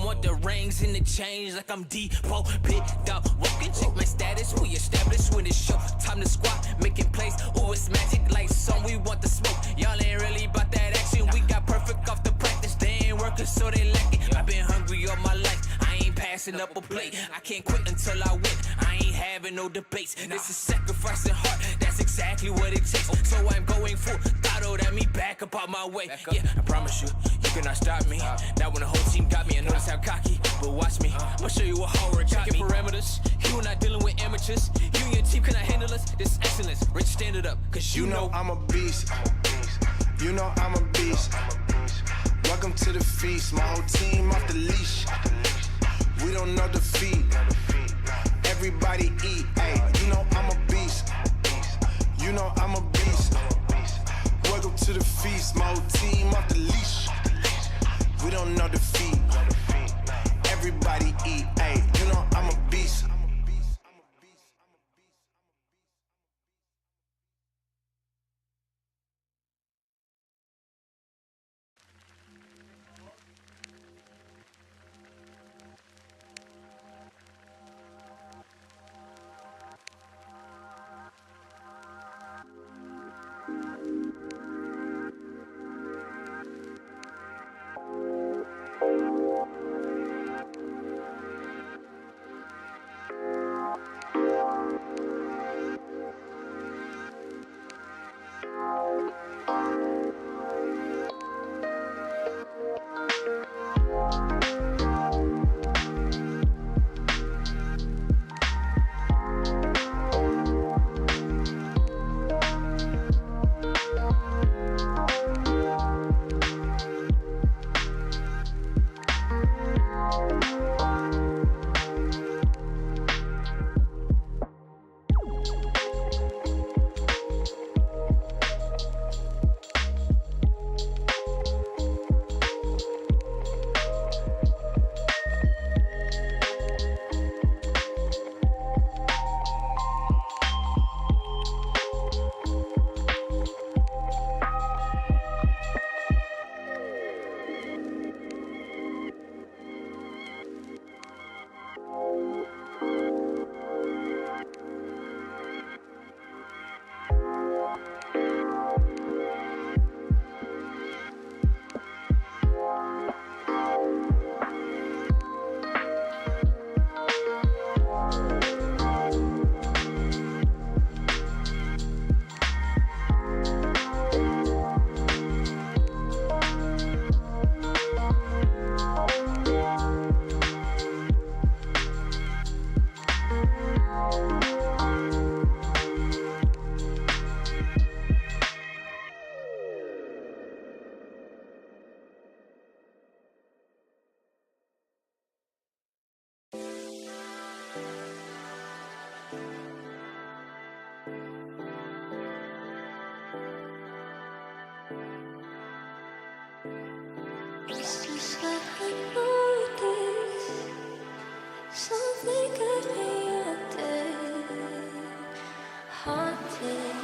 want the rings and the change like I'm Depot. Big dog, walking, check my status. We established when it's show. Time to squat, making plays. Ooh, it's magic like some. We want the smoke. Y'all ain't really about that action. We got perfect off the practice. They ain't working, so they lack it. I've been hungry all my life. I ain't passing up a plate. I can't quit until I win. I ain't having no debates. This is sacrificing heart. That's exactly what it takes. So I'm going full throttle at me back up out my way. Yeah, I promise you, you cannot stop me. Now when the whole team got me, I notice how cocky. But watch me, I'ma show you what hard got me. Parameters, you not dealing with amateurs. You and your team cannot handle us. This excellence, Rich, stand it up, cause you know I'm a beast. You know I'm a beast. Welcome to the feast. My whole team off the leash. We don't know defeat. Everybody eat. Ay, you know I'm a beast. You know I'm a beast. Welcome to the feast. My whole team off the leash. We don't know defeat. Everybody eat. Ay, you know I'm a beast. It's just like I noticed something could be out there, haunted.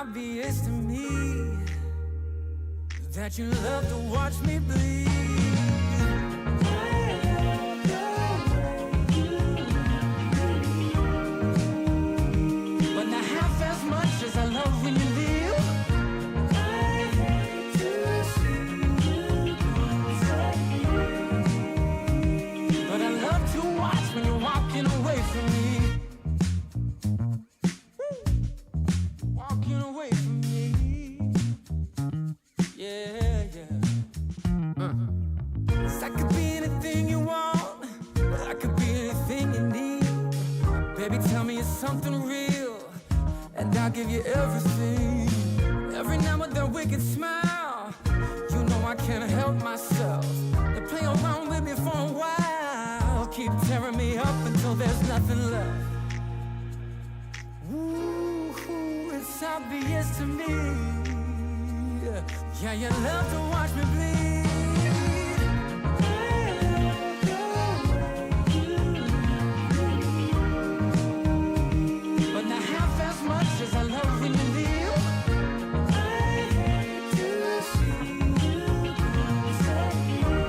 obvious to me that you love to watch me bleed. But not half as much as I love when you leave. I hate to see you disappear. But I love to watch when you're walking away from me. Walking away from me. Yeah, yeah. I could be anything you want. I could be anything you need. Baby, tell me it's something real, and I'll give you everything. Every now and then we can smile. You know I can't help myself. They play around with me for a while, keep tearing me up until there's nothing left. Ooh, it's obvious to me. Yeah, you love to watch me bleed. But not half as much as I love when you leave. I hate to see you disappear.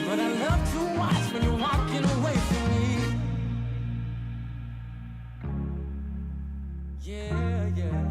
But I love to watch when you're walking away from me. Yeah, yeah.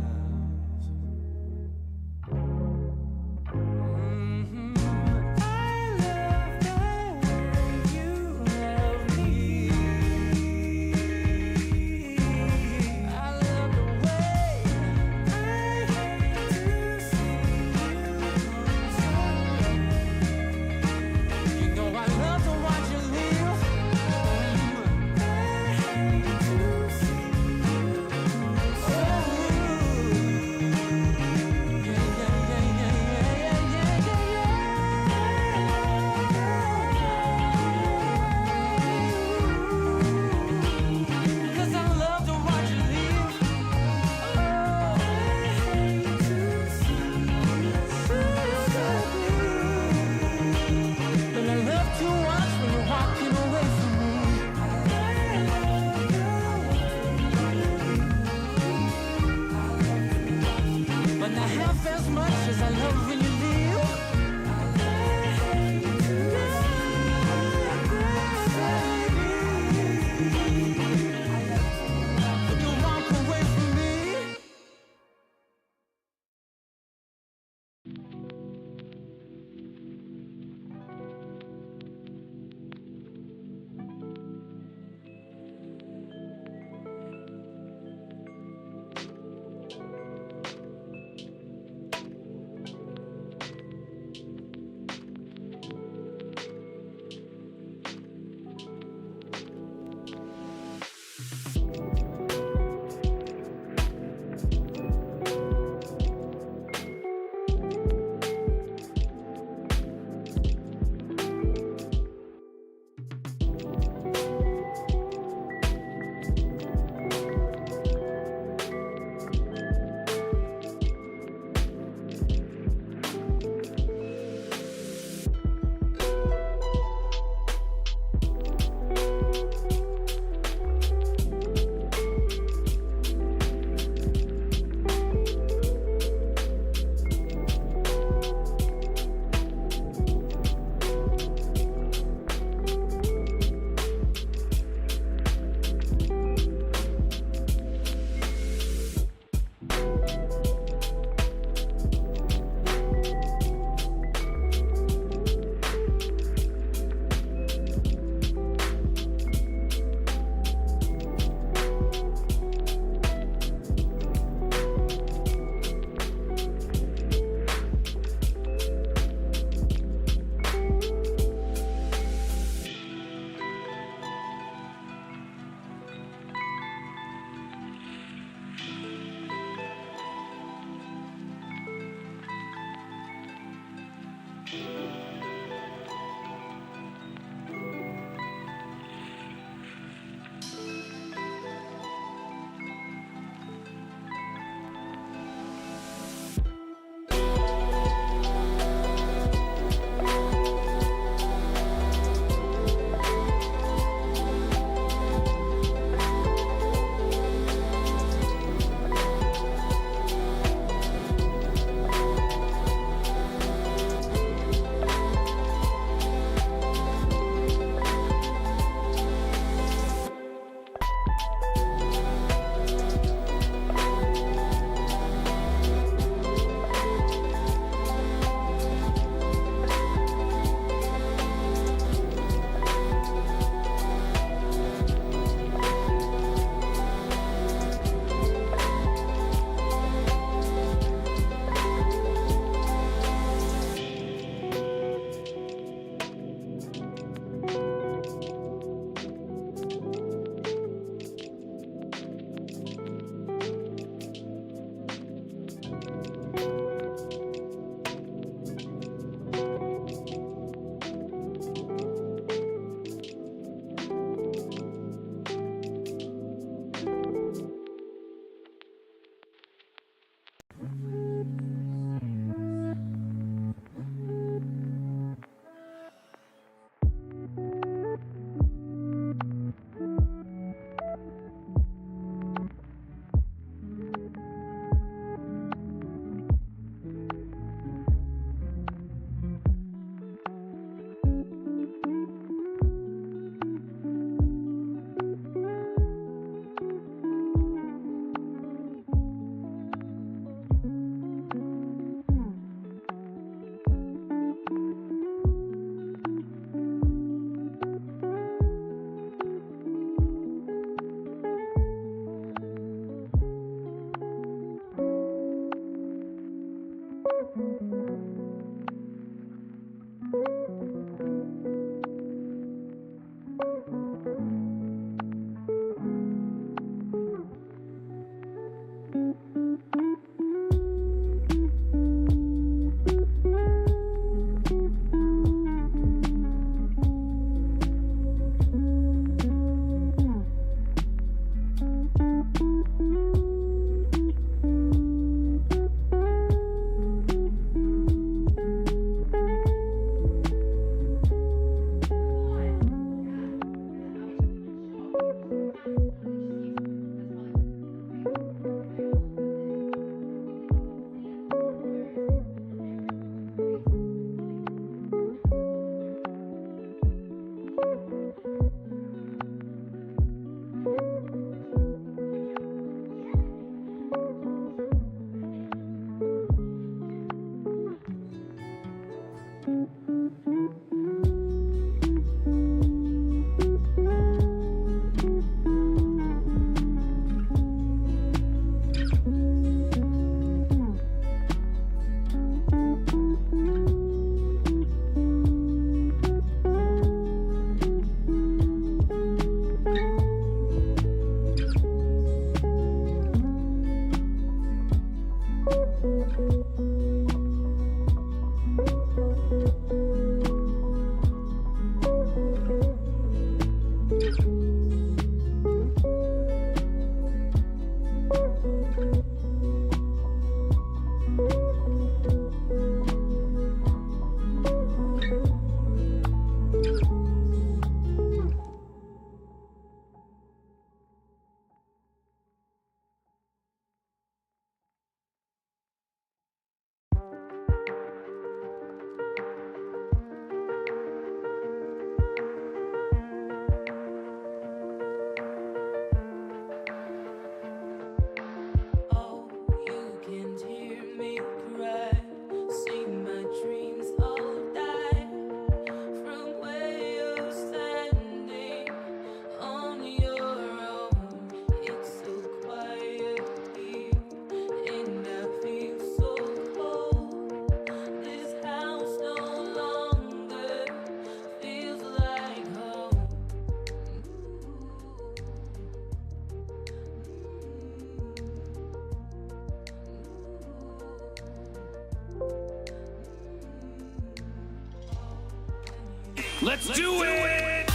Let's do it!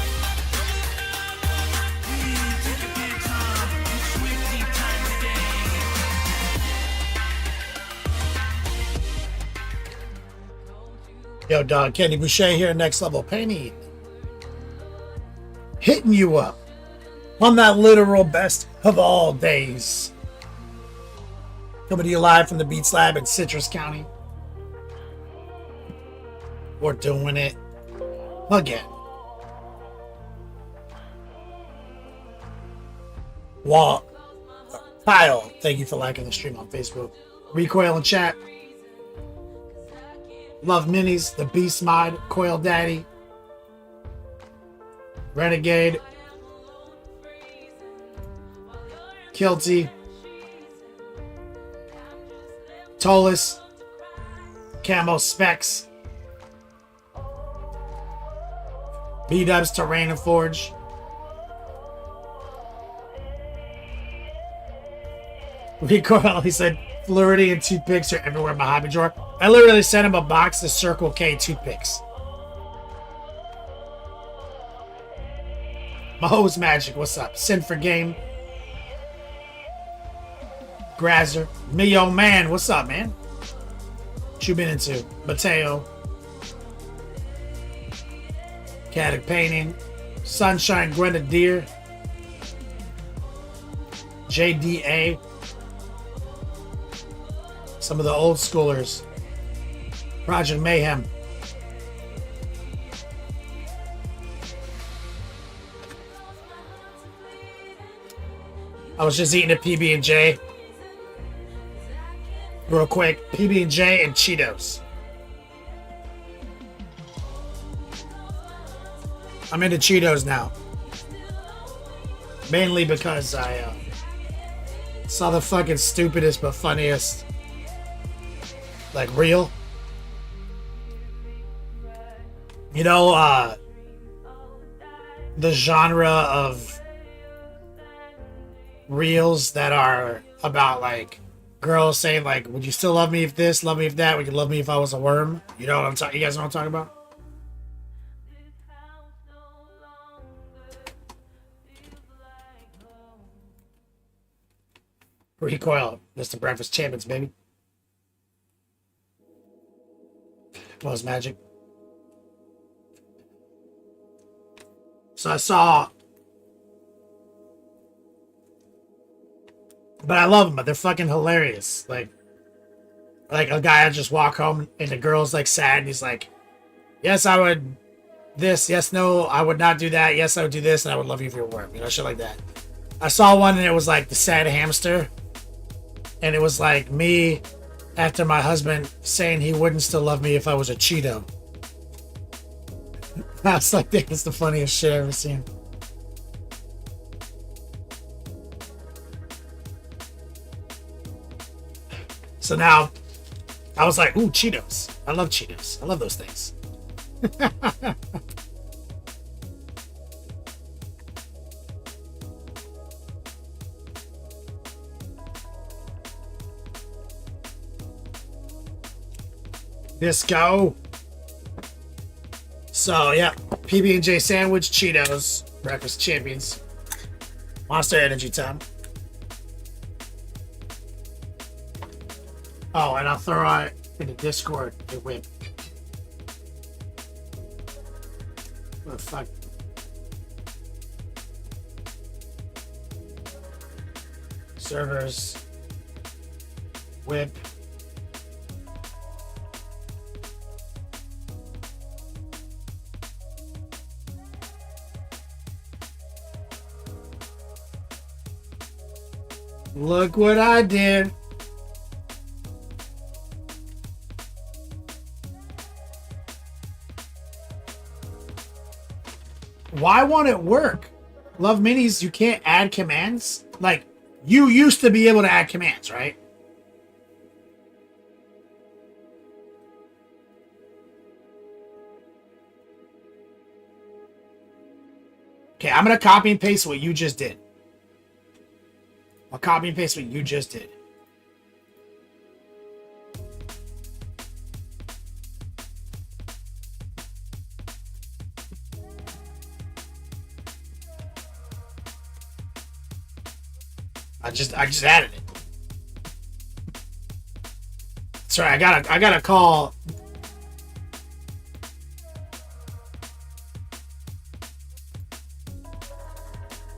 Yo, dog, Kenny Boucher here, Next Level Painting. Hitting you up on that literal best of all days. Coming to you live from the Beats Lab in Citrus County. We're doing it again. Kyle, thank you for liking the stream on Facebook. Recoil in chat. Love Minis, the Beast Mod, Coil Daddy, Renegade, Kilty, Tolus, Camo Specs, B-Dubs, Terrain and Forge, Recoil, he said, Floridian toothpicks are everywhere in my hobby drawer. I literally sent him a box of Circle K toothpicks. Maho's Magic, what's up? Sin for Game. Grazer. Mio Man, what's up, man? What you been into? Mateo. Caddick Painting. Sunshine Grenadier. JDA. Some of the old schoolers. Project Mayhem. I was just eating a PB&J. Real quick. PB&J and Cheetos. I'm into Cheetos now. Mainly because I saw the fucking stupidest but funniest like reel. You know, the genre of reels that are about like girls saying like, would you still love me if this, love me if that, would you love me if I was a worm? You know what I'm talking, you guys know what I'm talking about? Recoil, Mr. Breakfast Champions, baby. Was Magic. So I saw, but I love them, but they're fucking hilarious. Like a guy I just walk home and the girl's like sad and he's like, yes, I would this, yes, no, I would not do that, yes, I would do this, and I would love you if you were a worm, you know, shit like that. I saw one and it was like the sad hamster, and it was like me after my husband saying he wouldn't still love me if I was a Cheeto. I was like, that's the funniest shit I've ever seen. So now, I was like, ooh, Cheetos. I love Cheetos. I love those things. Disco. So yeah, PB&J sandwich, Cheetos, breakfast champions, Monster Energy time. Oh, and I'll throw out in the Discord a whip. What the fuck? Servers, whip. Look what I did. Why won't it work? Love Minis, you can't add commands? Like, you used to be able to add commands, right? Okay, I'm going to copy and paste what you just did. I'll copy and paste what you just did. I just added it. Sorry, I gotta call.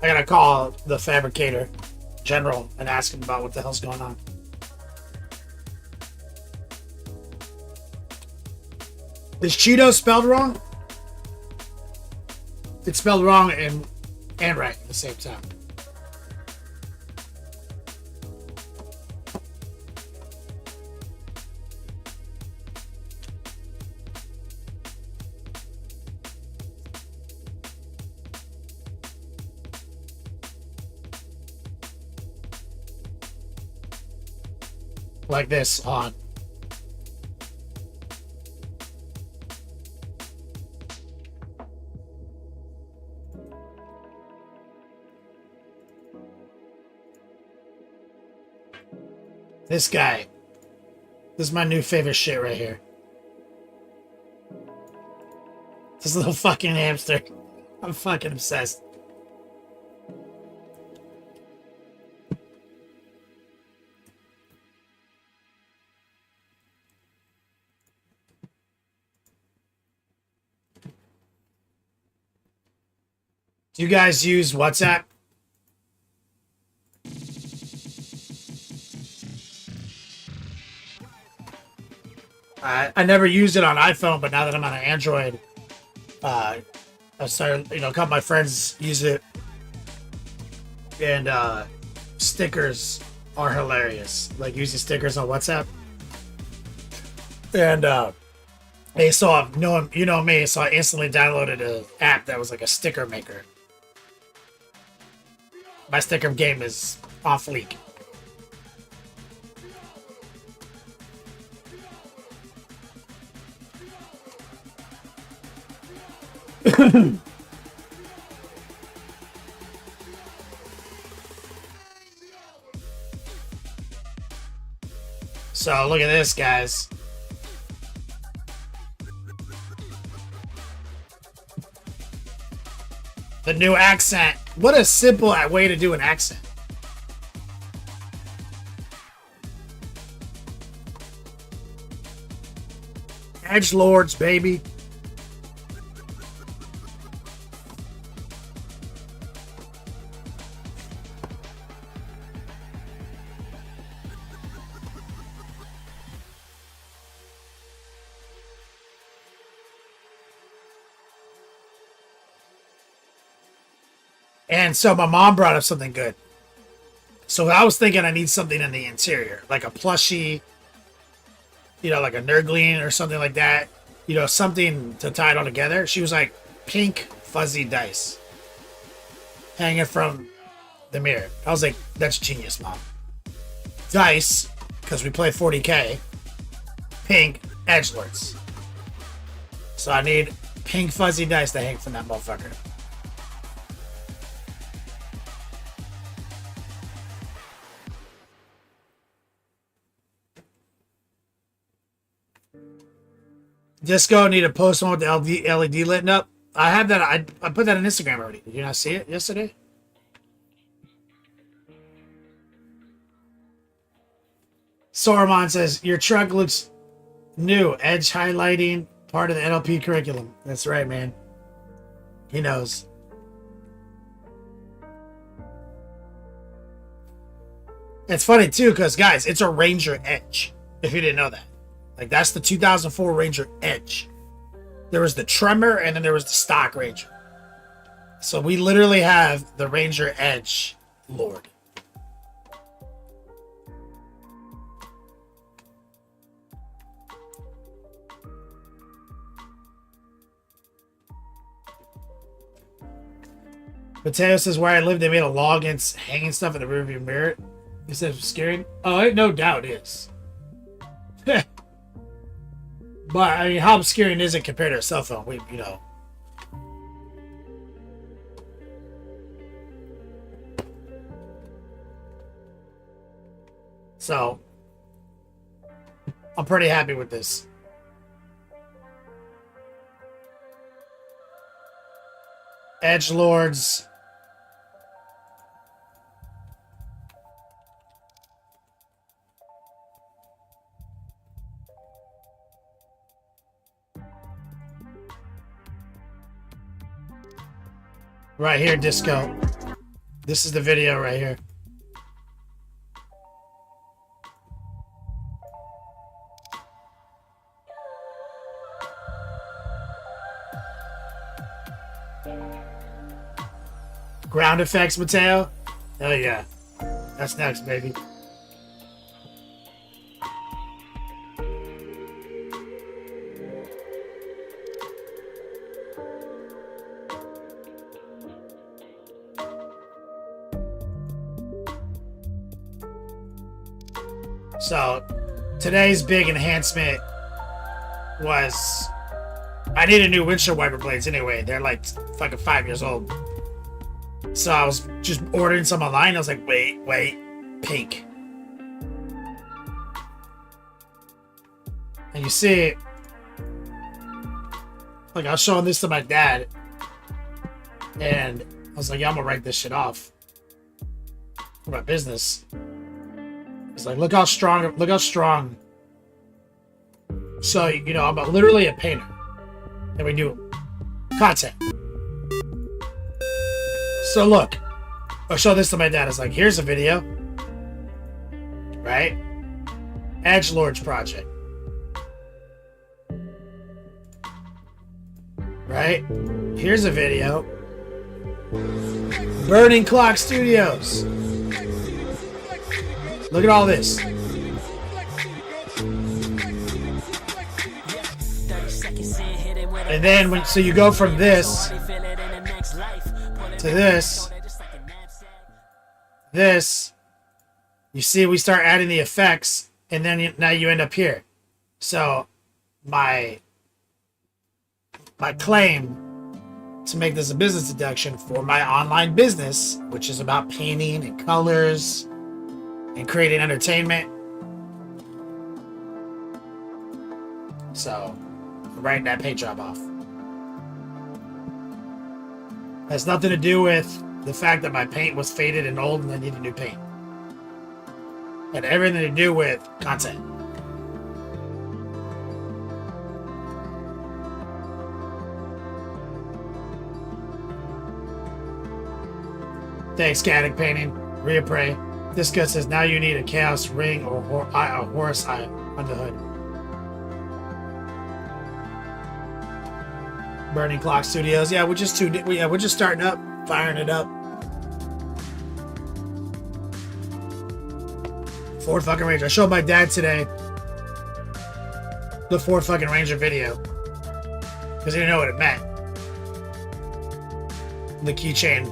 I gotta call the fabricator general and ask him about what the hell's going on. Is Cheeto spelled wrong? It's spelled wrong and right at the same time. Like this on. This guy. This is my new favorite shit right here. This little fucking hamster. I'm fucking obsessed. Do you guys use WhatsApp? I never used it on iPhone, but now that I'm on an Android, I started, a couple of my friends use it, and stickers are hilarious. Like using stickers on WhatsApp, and they saw, you know me, so I instantly downloaded an app that was like a sticker maker. My sticker game is off fleek. So look at this, guys. The new accent. What a simple way to do an accent. Edgelords, baby. And so my mom brought up something good. So I was thinking I need something in the interior, like a plushie, like a Nurgleen or something like that. Something to tie it all together. She was like, pink fuzzy dice hanging from the mirror. I was like, that's genius, Mom. Dice, because we play 40K. Pink edgelords. So I need pink fuzzy dice to hang from that motherfucker. Disco need a post one with the LED lit up. I have that. I put that on Instagram already. Did you not see it yesterday? Saruman says, your truck looks new. Edge highlighting, part of the NLP curriculum. That's right, man. He knows. It's funny, too, because, guys, it's a Ranger Edge, if you didn't know that. Like, that's the 2004 Ranger Edge. There was the Tremor, and then there was the stock Ranger. So we literally have the Ranger Edge Lord. Mateo says, where I live, they made a law against hanging stuff in the rearview mirror. He says, scary. Oh, it no doubt is. But, I mean, how obscuring is it compared to a cell phone? So, I'm pretty happy with this. Edgelords. Right here, Disco. This is the video right here. Ground effects, Mateo. Oh yeah. That's next, baby. So, today's big enhancement was I need a new windshield wiper blades anyway. They're like fucking 5 years old. So I was just ordering some online. I was like, wait, pink. And you see, like I was showing this to my dad, and I was like, yeah, I'm gonna write this shit off for my business. He's like, look how strong. So, you know, I'm literally a painter, and we do content. So look, I'll show this to my dad. It's like, here's a video, right? Edgelord's project, right? Here's a video. Burning Clock Studios. Look at all this. And then so you go from this to this, you see we start adding the effects, and then now you end up here. So my claim to make this a business deduction for my online business, which is about painting and colors and creating entertainment. So I'm writing that paint job off. Has nothing to do with the fact that my paint was faded and old and I needed new paint. Had everything to do with content. Thanks, Scatic Painting. Reapray. This guy says now you need a chaos ring or a horse eye on the hood. Burning Clock Studios. Yeah, we're just starting up, firing it up. Ford fucking Ranger. I showed my dad today the Ford fucking Ranger video because he didn't know what it meant. The keychain.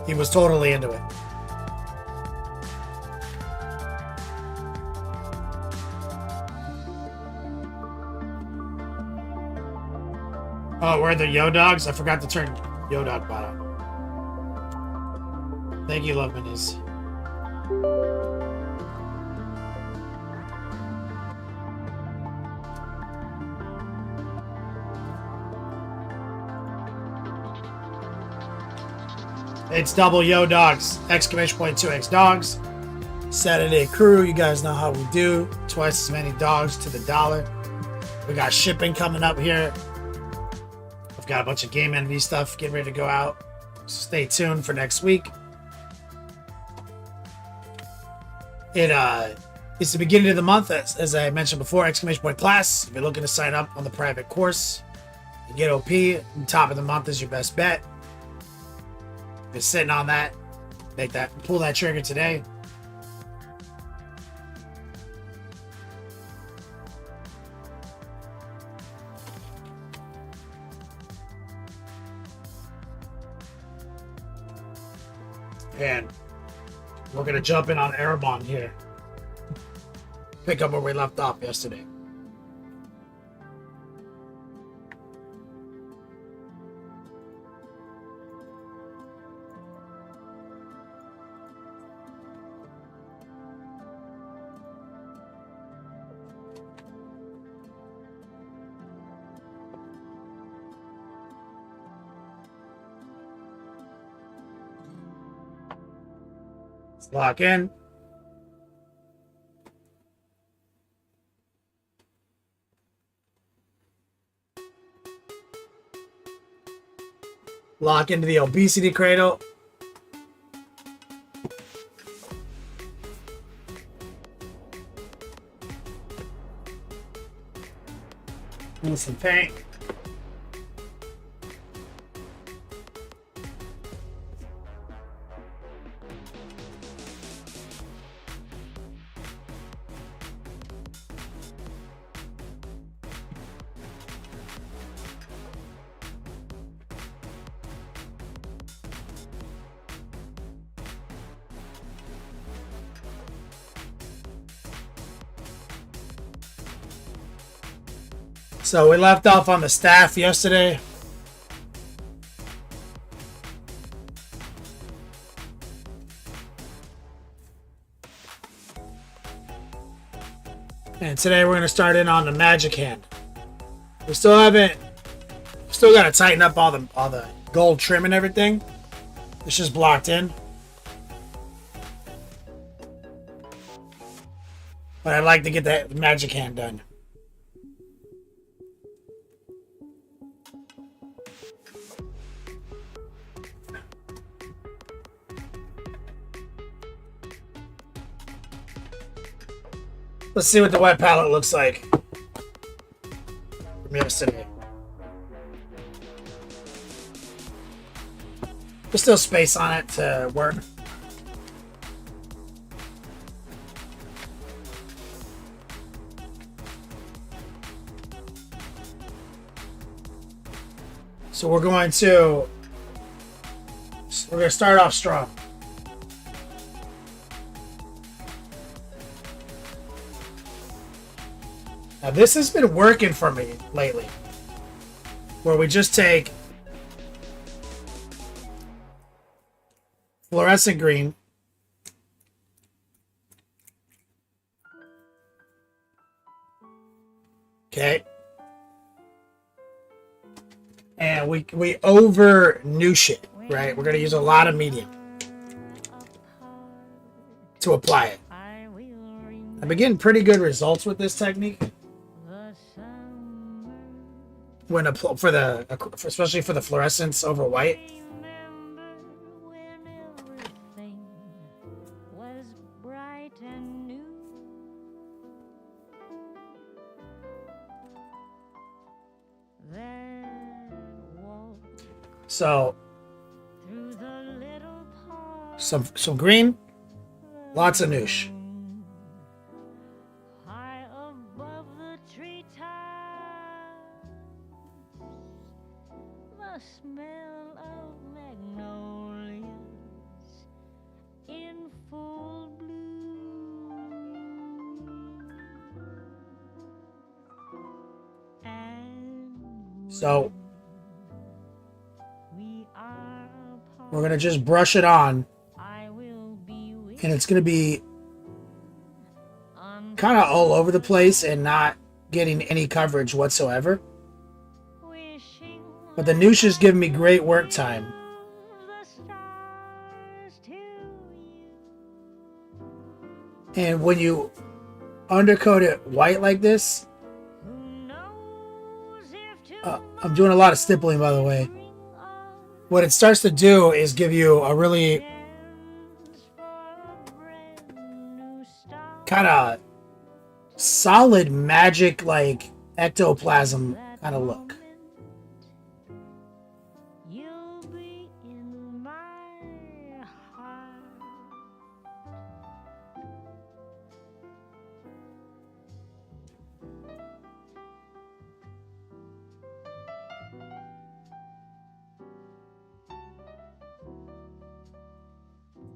He was totally into it. Oh, we're the Yo Dogs? I forgot to turn Yo Dog bot on. Thank you, Love Minis. It's double Yo Dogs! Exclamation point 2x Dogs. Saturday crew, you guys know how we do. Twice as many dogs to the dollar. We got shipping coming up here. I've got a bunch of Game Envy stuff getting ready to go out. So stay tuned for next week. It's the beginning of the month, as I mentioned before, exclamation point class. If you're looking to sign up on the private course, you get OP. The top of the month is your best bet. Been sitting on that. Pull that trigger today. And we're going to jump in on Erebon here. Pick up where we left off yesterday. Let's lock in. Lock into the obesity cradle. And some paint. So we left off on the staff yesterday. And today we're going to start in on the magic hand. We still got to tighten up all the gold trim and everything. It's just blocked in. But I'd like to get that magic hand done. Let's see what the wet palette looks like from yesterday. There's still space on it to work. So we're going to start off strong. Now this has been working for me lately, where we just take fluorescent green, okay, and we over noosh it, right? We're gonna use a lot of medium to apply it. I've been getting pretty good results with this technique. When especially for the fluorescence over white. So some green, lots of noosh. So we're going to just brush it on, and it's going to be kind of all over the place and not getting any coverage whatsoever. But the noosh is giving me great work time. And when you undercoat it white like this, I'm doing a lot of stippling, by the way. What it starts to do is give you a really kind of solid magic, like ectoplasm kind of look.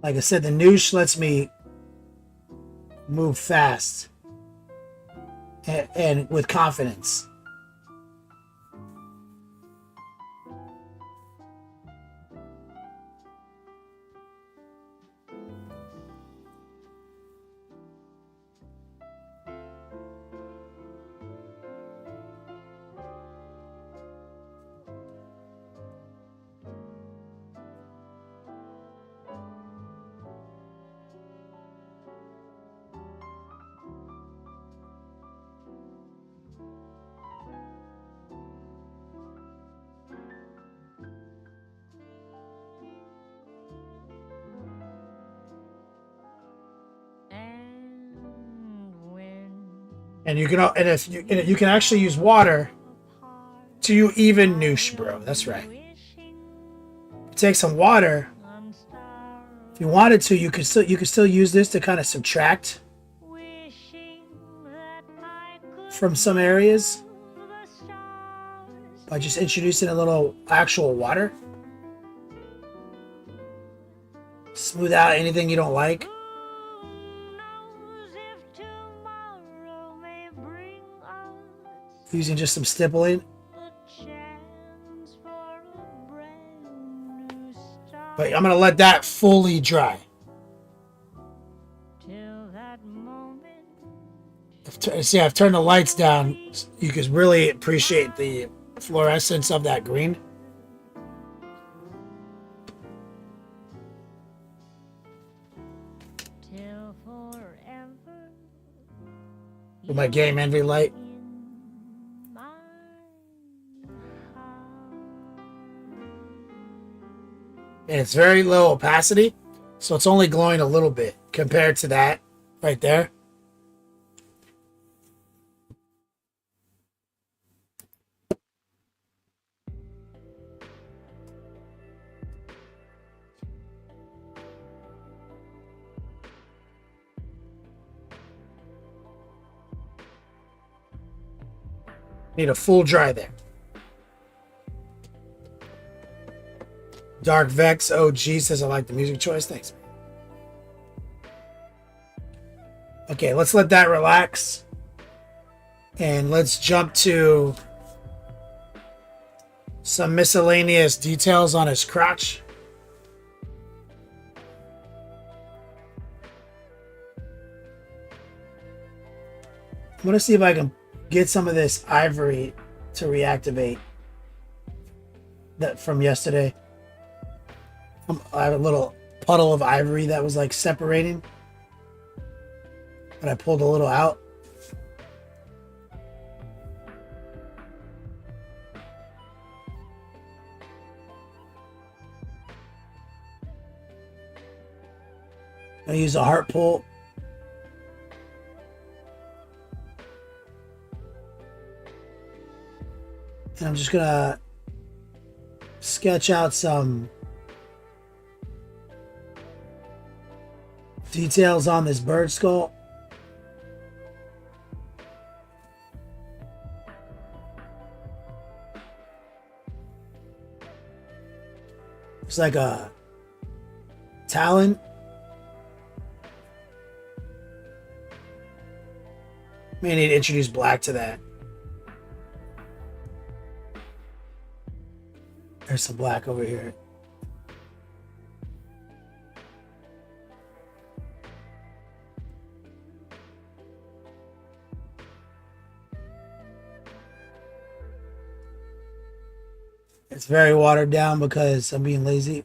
Like I said, the noosh lets me move fast and with confidence. And you can, and if you, and you can actually use water to even noosh, bro. That's right. Take some water. If you wanted to, you could still use this to kind of subtract from some areas by just introducing a little actual water. Smooth out anything you don't like. Using just some stippling. But I'm going to let that fully dry. See, I've turned the lights down. You can really appreciate the fluorescence of that green. With my Game Envy light. And it's very low opacity, so it's only glowing a little bit compared to that right there. Need a full dry there. Dark Vex OG says I like the music choice. Thanks. Okay, let's let that relax. And let's jump to some miscellaneous details on his crotch. I'm going to see if I can get some of this ivory to reactivate that from yesterday. I have a little puddle of ivory that was like separating, but I pulled a little out. I use a heart pull. And I'm just gonna sketch out some details on this bird skull. It's like a talon. May need to introduce black to that. There's some black over here. It's very watered down because I'm being lazy.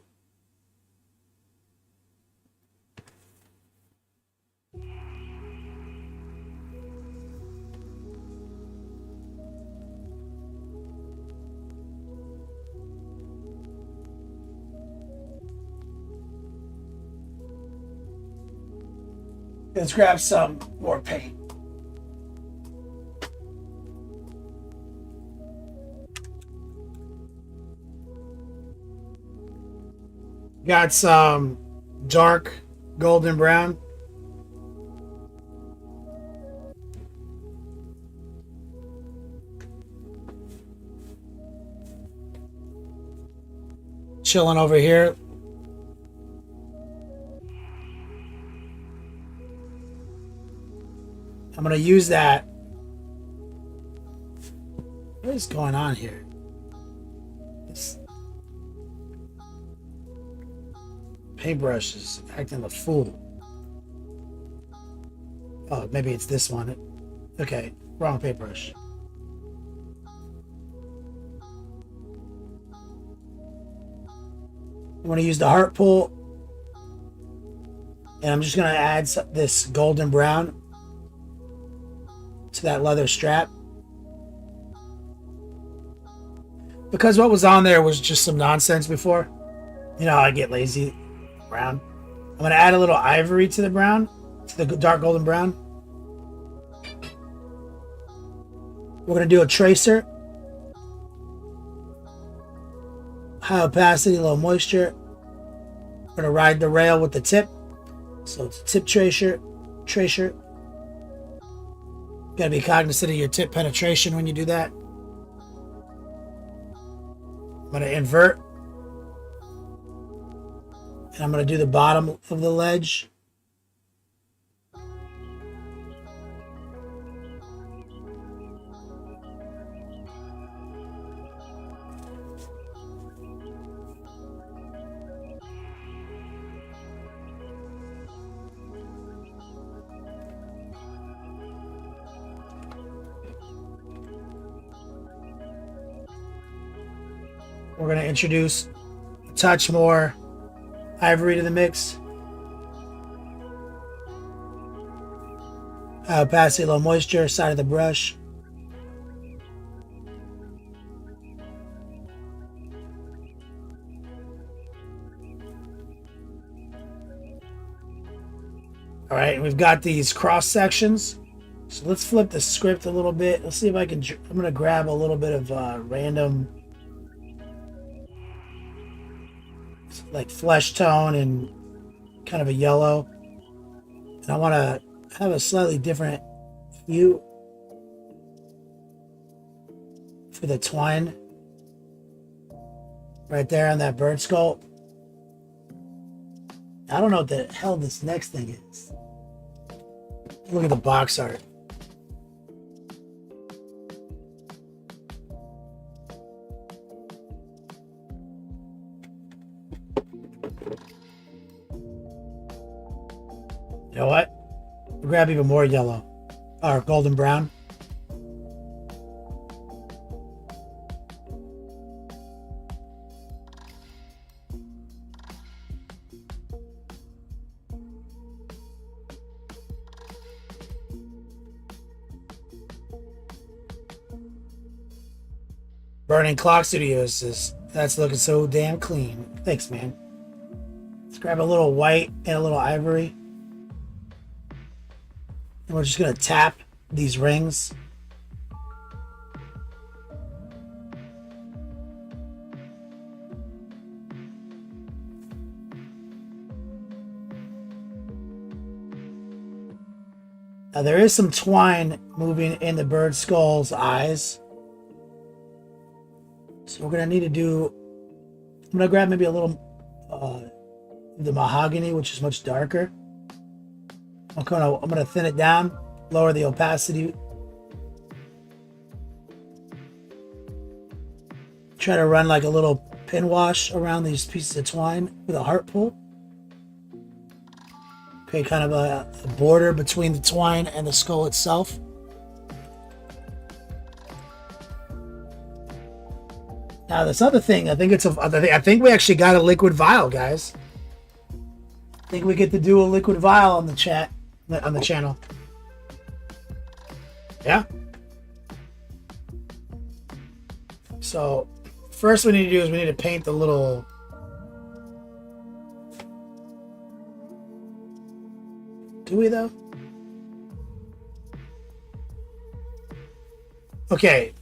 Let's grab some more paint. Got some dark golden brown. Chilling over here. I'm going to use that. What is going on here? This paintbrush is acting a fool. Oh, maybe it's this one. Okay, wrong paintbrush. I'm going to use the heart pull. And I'm just going to add this golden brown to that leather strap. Because what was on there was just some nonsense before. You know how I get lazy. Brown. I'm going to add a little ivory to the brown. To the dark golden brown. We're going to do a tracer. High opacity, low moisture. We're going to ride the rail with the tip. So it's a tip tracer. Got to be cognizant of your tip penetration when you do that. I'm going to invert. And I'm going to do the bottom of the ledge. We're going to introduce a touch more ivory to the mix. High opacity, low moisture, side of the brush. All right, we've got these cross sections. So let's flip the script a little bit. Let's see if I can. I'm going to grab a little bit of random, like flesh tone and kind of a yellow. And I want to have a slightly different hue for the twine right there on that bird skull. I don't know what the hell this next thing is. Look at the box art. You know what? We'll grab even more yellow or golden brown. Burning Clock Studios says, that's looking so damn clean. Thanks, man. Let's grab a little white and a little ivory. And we're just going to tap these rings. Now there is some twine moving in the bird skull's eyes. So we're going to need to do, I'm going to grab maybe a little, the mahogany, which is much darker. I'm going to thin it down, lower the opacity. Try to run like a little pin wash around these pieces of twine with a heart pull. Create kind of a border between the twine and the skull itself. Now this other thing, I think we actually got a liquid vial, guys. I think we get to do a liquid vial on the chat, on the channel. Yeah. So first we need to do is we need to paint the little. Do we though? Okay.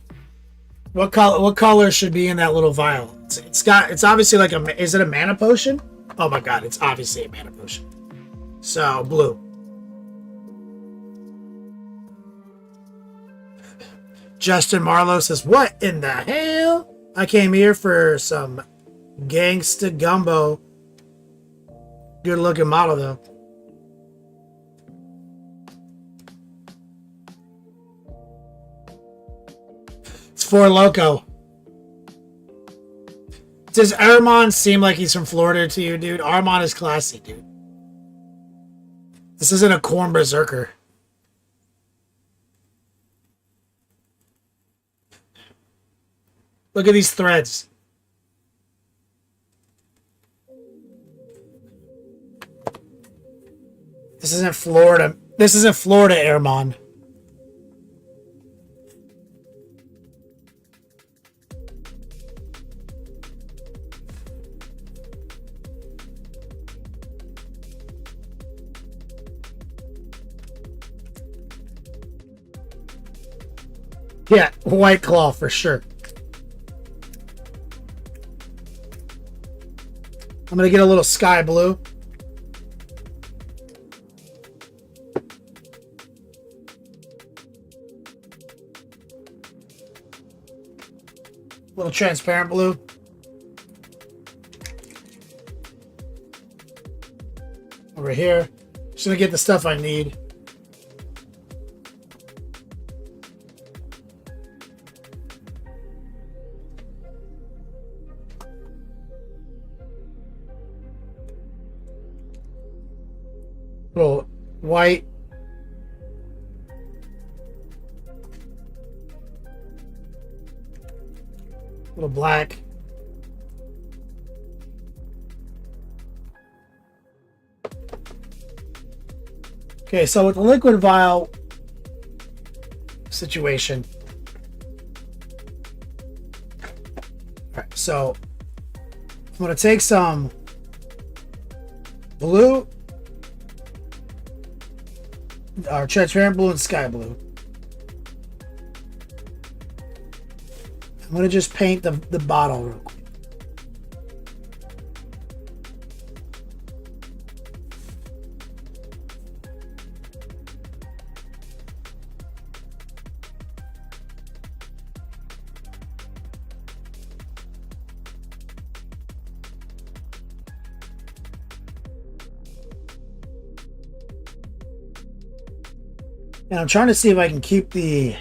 What color should be in that little vial? It's obviously like is it a mana potion? Oh my god, it's obviously a mana potion. So blue. Justin Marlowe says, what in the hell? I came here for some gangsta gumbo. Good looking model though. It's for Loco. Does Armand seem like he's from Florida to you, dude? Armand is classy, dude. This isn't a corn berserker. Look at these threads. This isn't Florida. This isn't Florida, Armand. Yeah, White Claw for sure. I'm gonna get a little sky blue. Little transparent blue. Over here. Just gonna get the stuff I need. Little white. Little black. Okay, so with the liquid vial situation. Alright, so I'm gonna take some blue, or transparent blue and sky blue. I'm gonna just paint the bottle real quick. And I'm trying to see if I can keep the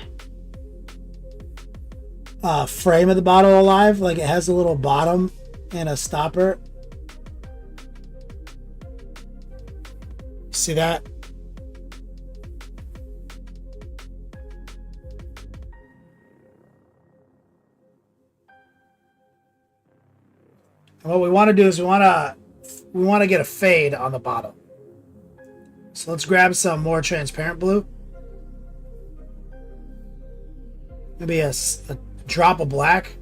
frame of the bottle alive. Like it has a little bottom and a stopper. See that? And what we want to do is we want to get a fade on the bottom. So let's grab some more transparent blue. Maybe a drop of black.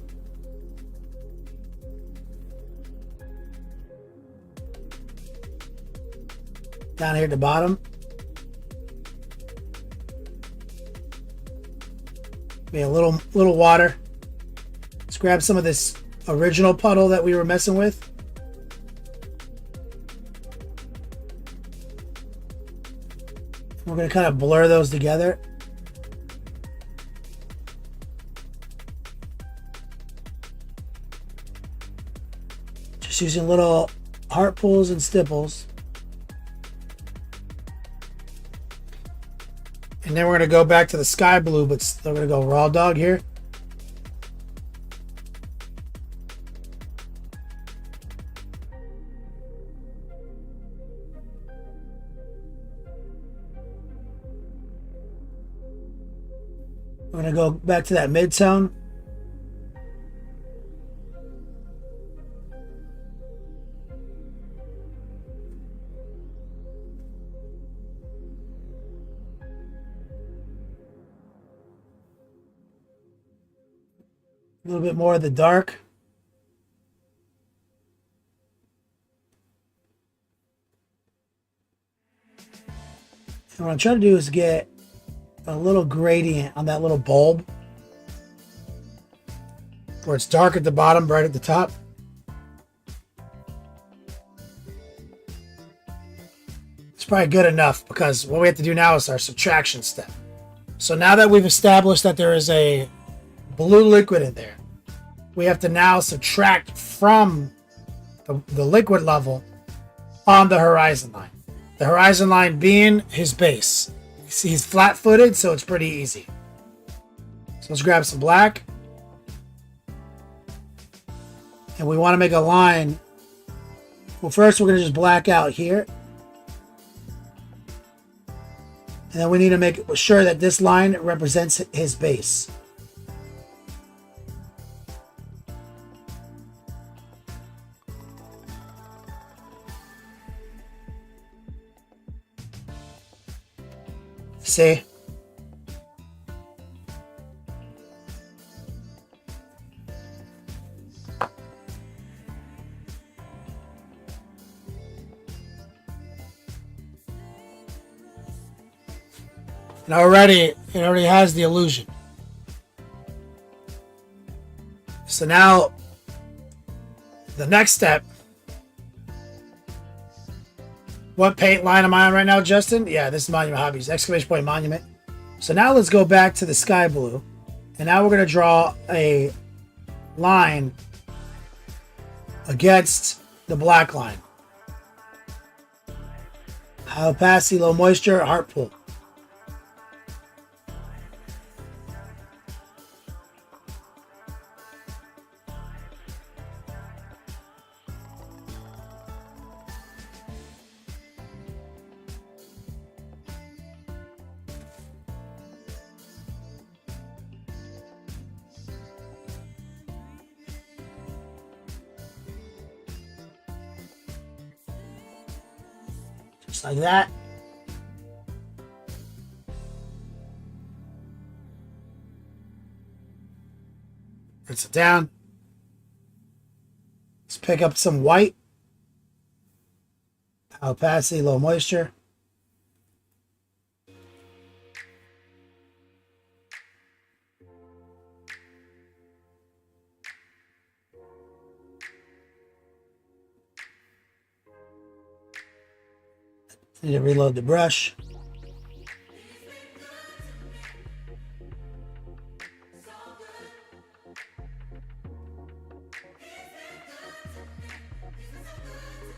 Down here at the bottom. Maybe a little water. Let's grab some of this original puddle that we were messing with. We're going to kind of blur those together. Just using little heart pulls and stipples. And then we're going to go back to the sky blue, but still going to go raw dog here. We're going to go back to that mid-tone. A little bit more of the dark. And what I'm trying to do is get a little gradient on that little bulb where it's dark at the bottom, bright at the top. It's probably good enough because what we have to do now is our subtraction step. So now that we've established that there is a blue liquid in there, we have to now subtract from the liquid level on the horizon line. The horizon line being his base. See, he's flat-footed, so it's pretty easy. So let's grab some black. And we want to make a line. Well, first we're going to just black out here. And then we need to make sure that this line represents his base. See? And it already has the illusion. So now, the next step. What paint line am I on right now, Justin? Yeah, this is Monument Hobbies. Exclamation point Monument. So now let's go back to the sky blue. And now we're going to draw a line against the black line. High opacity, low moisture, heart pull. Just like that. Rinse it down. Let's pick up some white. High opacity, low moisture. Need to reload the brush.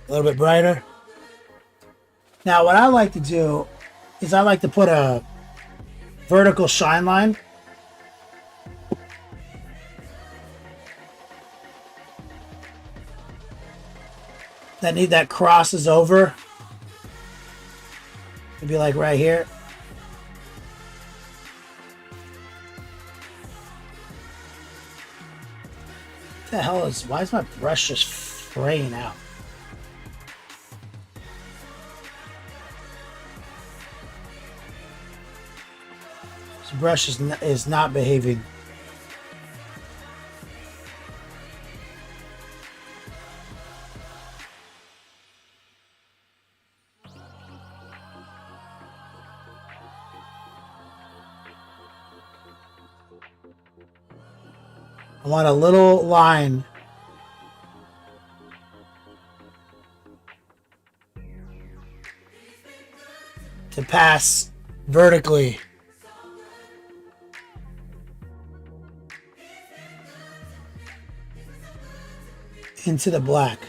A little bit brighter. Now what I like to do is I like to put a vertical shine line that crosses over. Maybe like right here. What the hell is, why is my brush just fraying out? This brush is not behaving. I want a little line to pass vertically into the black.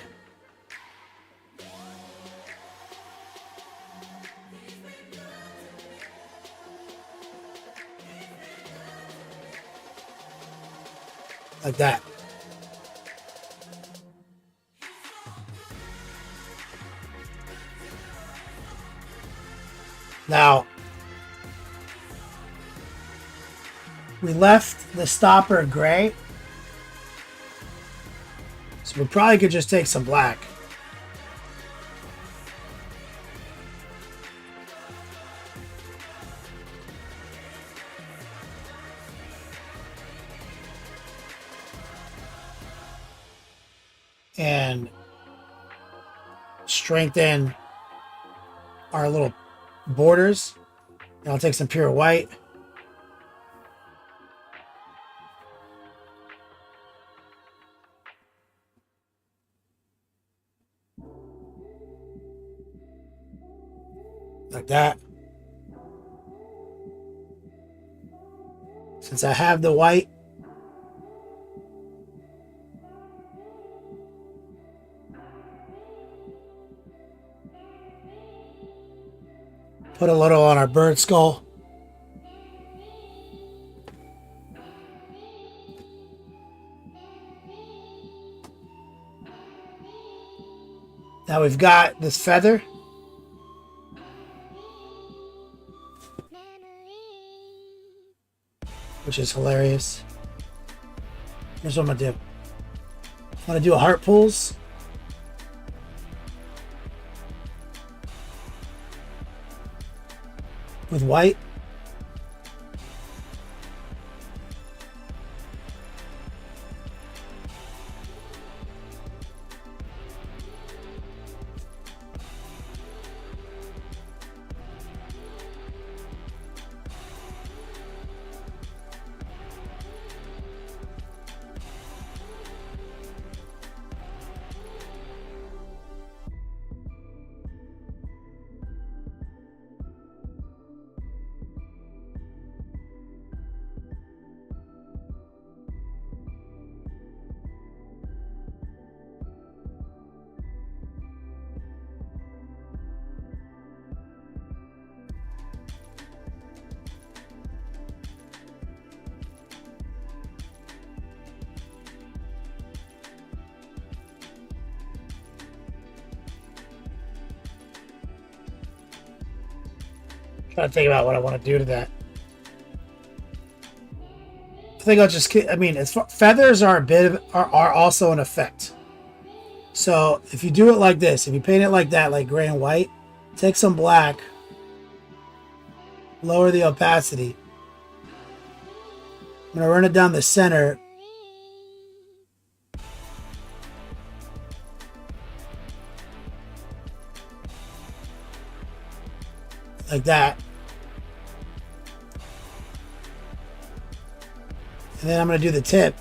Like that. Now, we left the stopper gray, so we probably could just take some black. And strengthen our little borders. And I'll take some pure white. Like that. Since I have the white, put a little on our bird skull. Now we've got this feather. Which is hilarious. Here's what I'm gonna do. I'm gonna do a heart pulls. With white. Trying to think about what I want to do to that. I think I'll just. I mean, feathers are a bit of, are also an effect. So if you do it like this, if you paint it like that, like gray and white, take some black, lower the opacity. I'm gonna run it down the center. Like that. And then I'm going to do the tip.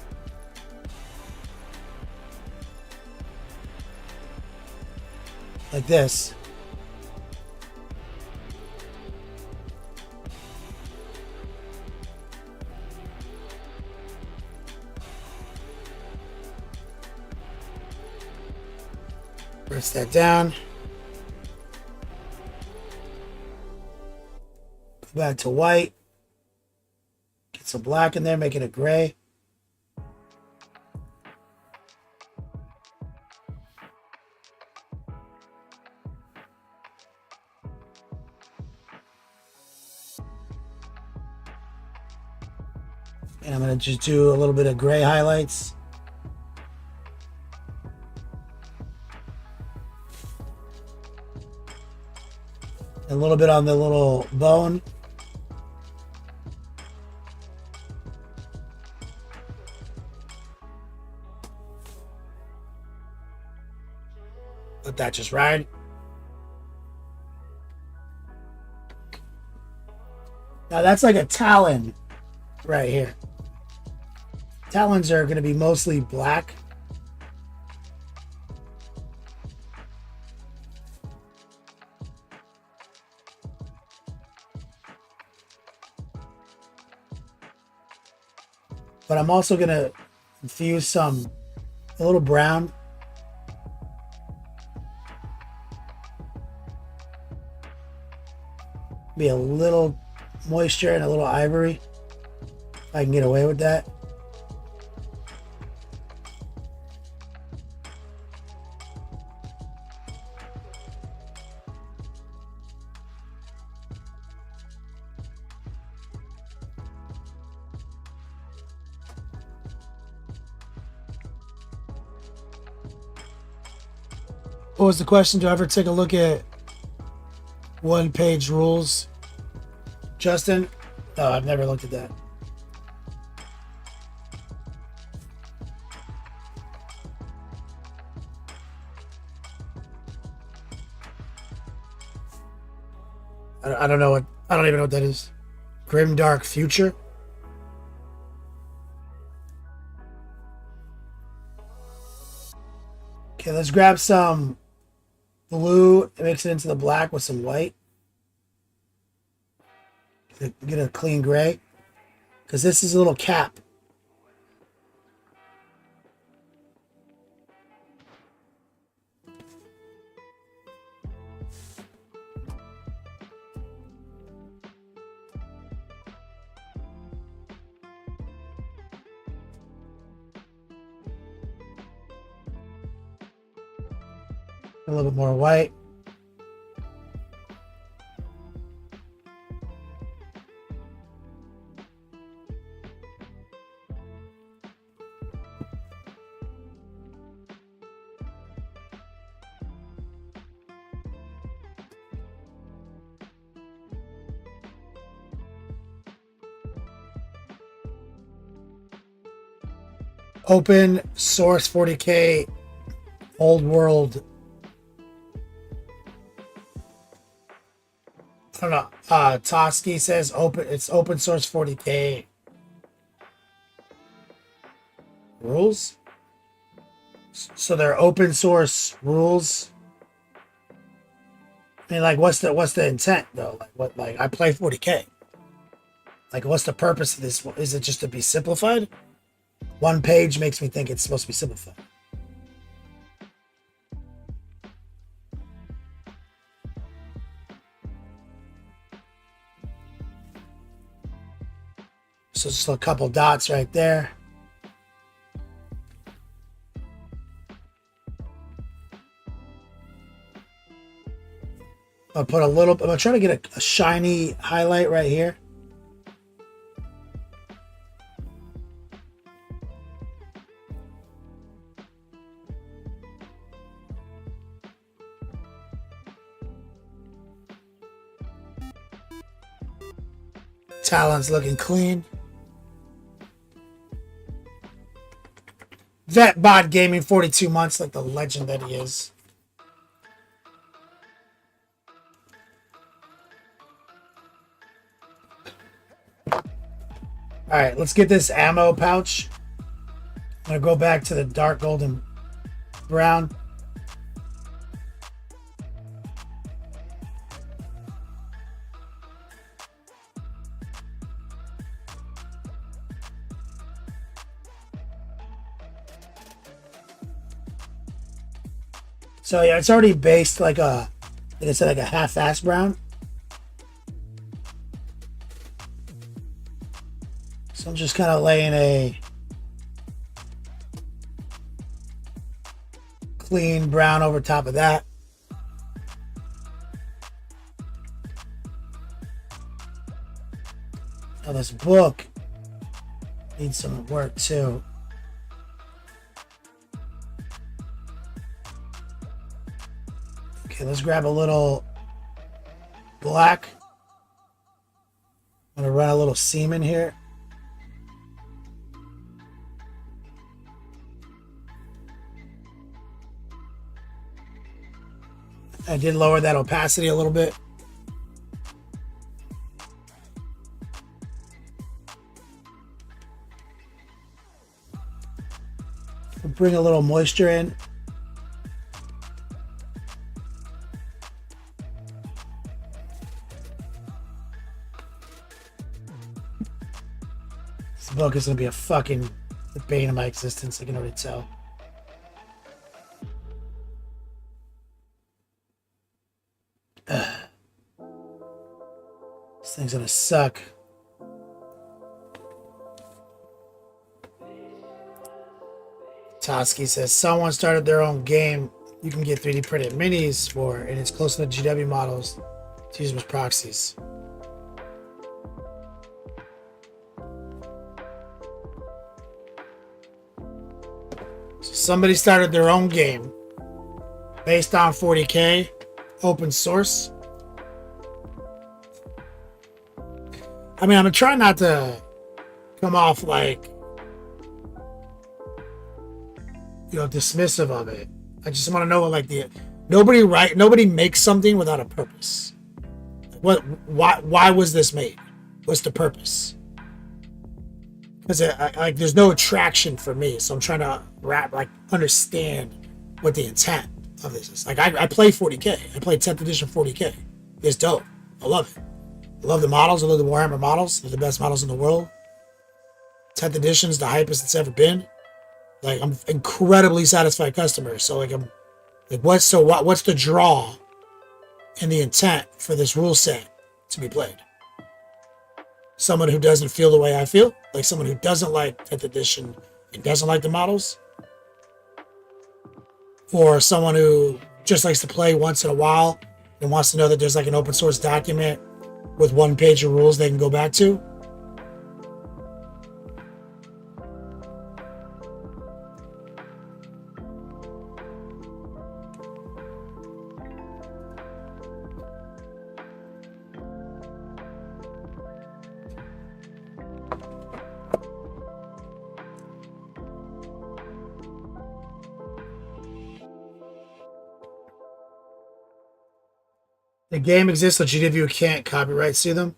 Like this. Press that down. Go back to white. Get some black in there, making it gray. And I'm going to just do a little bit of gray highlights. A little bit on the little bone. Let that just ride. Now that's like a talon right here. Talons are going to be mostly black. But I'm also going to infuse a little brown. Be a little moisture and a little ivory. If I can get away with that. What was the question? Do I ever take a look at one-page rules? Justin? No, I've never looked at that. I don't know what. I don't even know what that is. Grim Dark Future? Okay, let's grab some blue and mix it into the black with some white. Get a clean gray. Because this is a little cap. A little bit more white. Open source 40K old world. I don't know. Toski says it's open source 40K rules. So they're open source rules. I mean, like, what's the intent though? Like I play 40K. Like, what's the purpose of this? Is it just to be simplified? One page makes me think it's supposed to be simplified. So just a couple dots right there. I'll put a little. I'm gonna try to get a shiny highlight right here. Talon's looking clean. Vetbot Gaming 42 months, like the legend that he is. Alright, let's get this ammo pouch. I'm gonna go back to the dark golden brown. So yeah, it's already based like I said, like a half-ass brown. So I'm just kind of laying a clean brown over top of that. Now this book needs some work too. Okay, let's grab a little black. I'm gonna run a little seam in here. I did lower that opacity a little bit. We'll bring a little moisture in. This book is going to be a fucking bane of my existence, I can already tell. This thing's gonna suck. Toski says someone started their own game you can get 3D printed minis for, and it's close to the GW models to use as proxies. So somebody started their own game based on 40K, open source. I mean, I'm trying not to come off like, you know, dismissive of it. I just want to know, like, nobody makes something without a purpose. Why was this made? What's the purpose? Because like, there's no attraction for me, so I'm trying to understand what the intent of this is. Like, I play 40K. I play 10th edition 40K. It's dope. I love it. I love the models. I love the Warhammer models. They're the best models in the world. 10th edition is the hypest it's ever been. Like, I'm incredibly satisfied customer. So like, I'm like, what's the draw and the intent for this rule set to be played? Someone who doesn't feel the way I feel, like someone who doesn't like 10th edition and doesn't like the models, or someone who just likes to play once in a while and wants to know that there's like an open source document with one page of rules they can go back to. The game exists, so GW can't copyright sue them.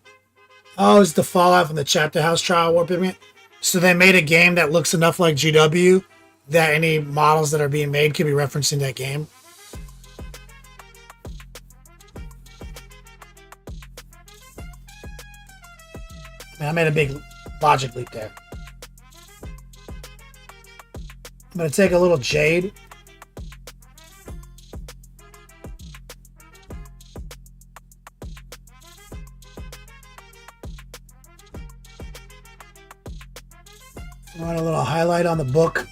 Oh, it's the fallout from the Chapter House trial warping it. So they made a game that looks enough like GW that any models that are being made could be referencing that game. Man, I made a big logic leap there. I'm going to take a little jade. Want a little highlight on the book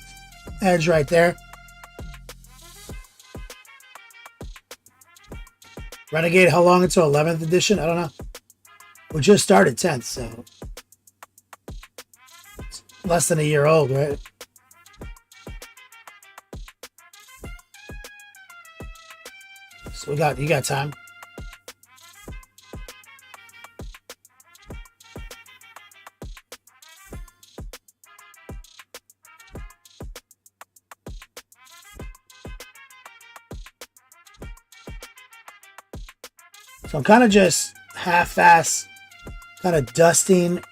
edge right there. Renegade, how long until 11th edition? I don't know. We just started 10th, so it's less than a year old, right? So you got time. So I'm kind of just half-ass, kind of dusting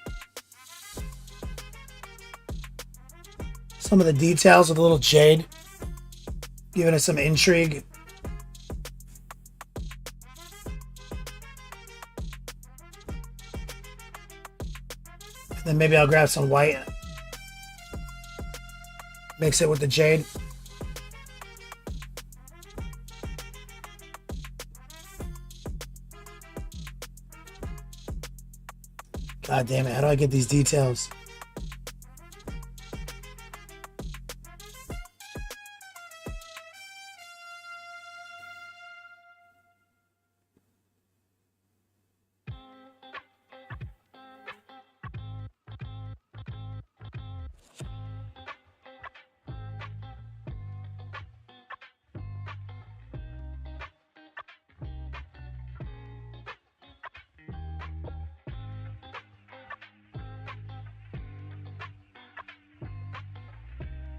some of the details with a little jade, giving it some intrigue. And then maybe I'll grab some white, mix it with the jade. God damn it, how do I get these details?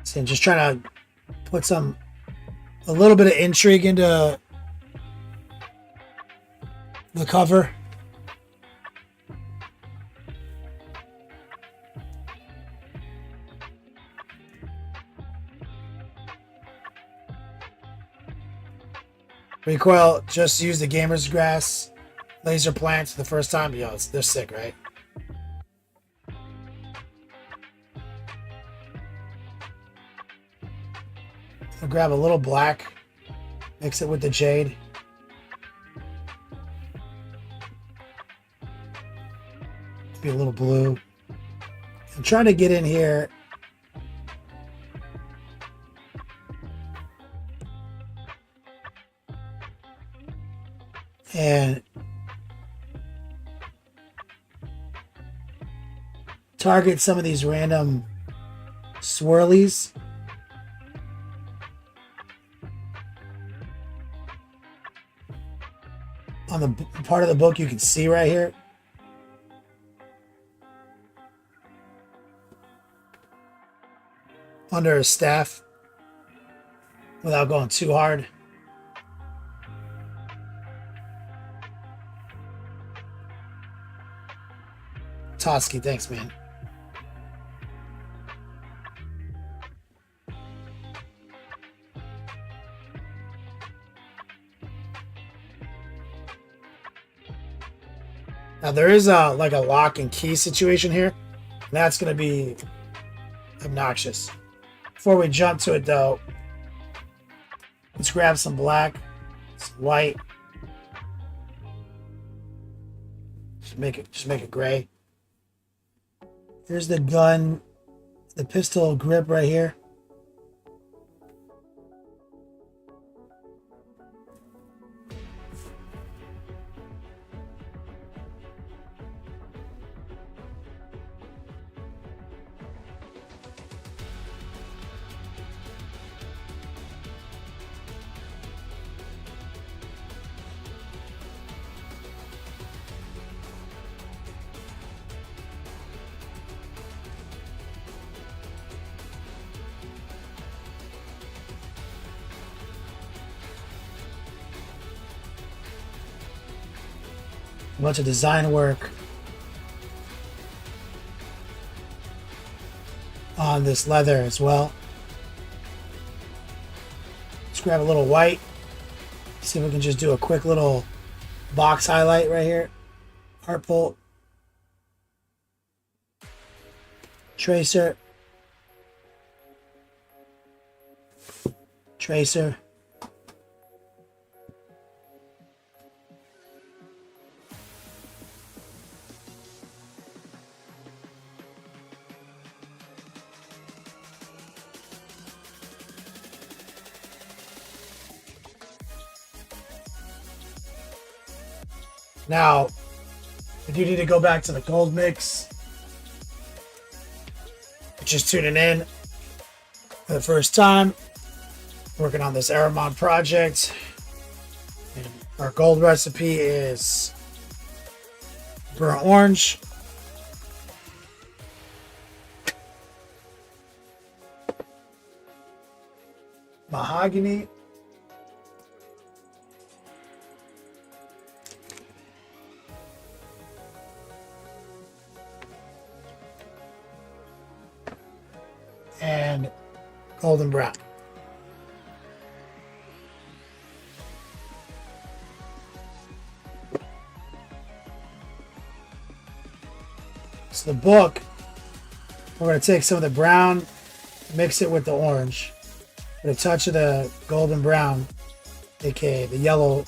So I'm just trying to put a little bit of intrigue into the cover. Recoil just used the Gamer's Grass laser plants the first time. Yo, they're sick, right? I'll grab a little black, mix it with the jade. Be a little blue. I'm trying to get in here and target some of these random swirlies. On the part of the book you can see right here. Under his staff. Without going too hard. Totsky, thanks, man. Now there is a lock and key situation here. And that's going to be obnoxious. Before we jump to it though, let's grab some black, some white. Just make it gray. Here's the gun, the pistol grip right here. A bunch of design work on this leather as well. Let's grab a little white. See if we can just do a quick little box highlight right here. Heart pull. Tracer. Tracer. Now, if you need to go back to the gold mix, just tuning in for the first time, working on this Aramon project. And our gold recipe is burnt orange, mahogany, and golden brown. So the book, we're going to take some of the brown, mix it with the orange, with a touch of the golden brown, aka the yellow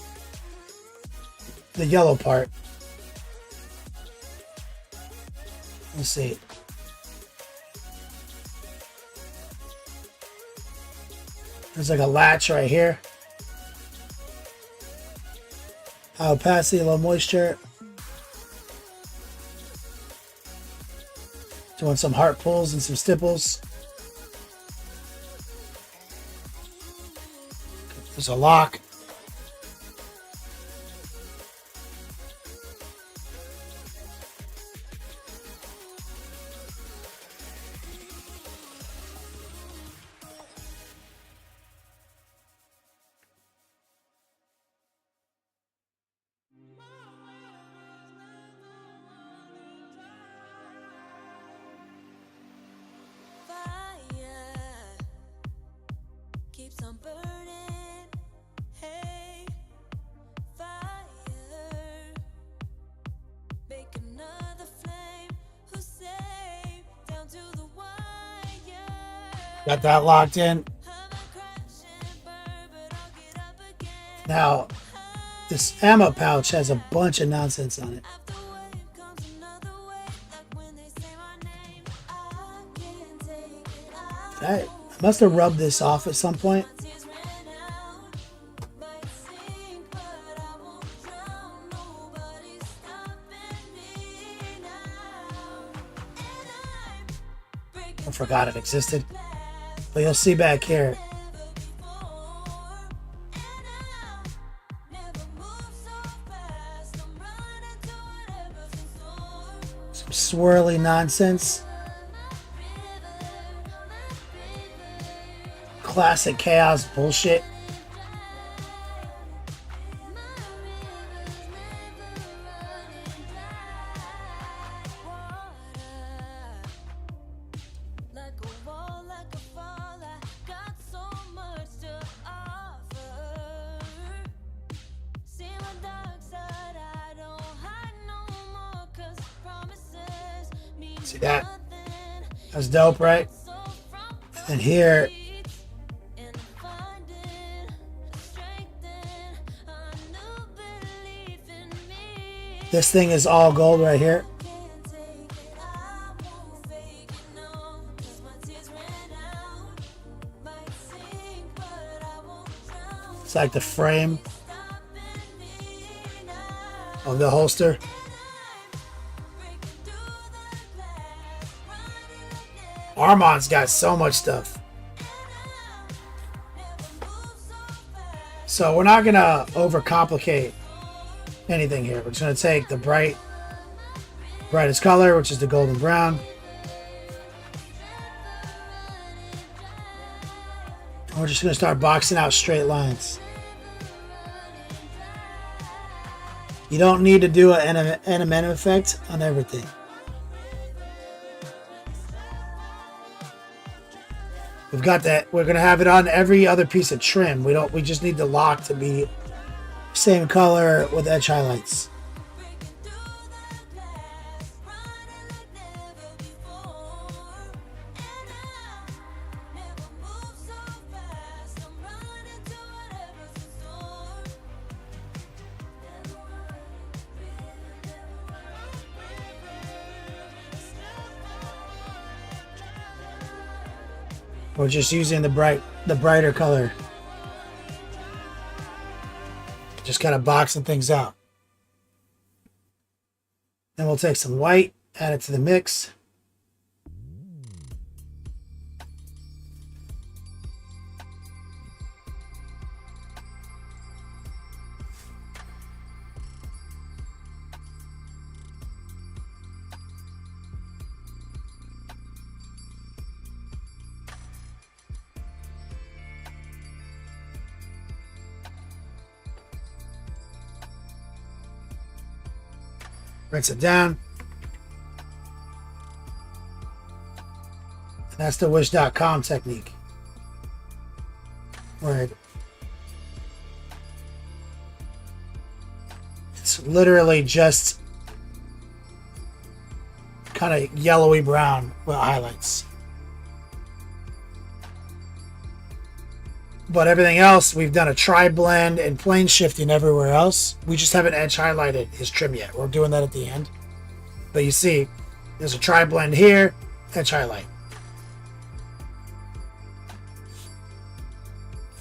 part. Let's see. There's like a latch right here. High opacity, low moisture. Doing some heart pulls and some stipples. There's a lock. Keeps on burning, hey, fire, make another flame, who say, down to the wire. Got that locked in. Now, this ammo pouch has a bunch of nonsense on it. I must have rubbed this off at some point. I forgot it existed. But you'll see back here. Some swirly nonsense. Classic chaos bullshit. See that? That's dope, right? And here, this thing is all gold right here. It's like the frame of the holster. Armand's got so much stuff. So we're not going to overcomplicate anything here. We're just going to take the brightest color, which is the golden brown. And we're just going to start boxing out straight lines. You don't need to do an NMN effect on everything. We've got that. We're going to have it on every other piece of trim. We just need the lock to be same color with edge highlights. We're just using the brighter color. Just kind of boxing things out. Then we'll take some white, add it to the mix. Rinse it down. And that's the wish.com technique. Where it's literally just kind of yellowy brown with highlights. But everything else, we've done a tri-blend and plane shifting everywhere else. We just haven't edge highlighted his trim yet. We're doing that at the end. But you see, there's a tri-blend here, edge highlight.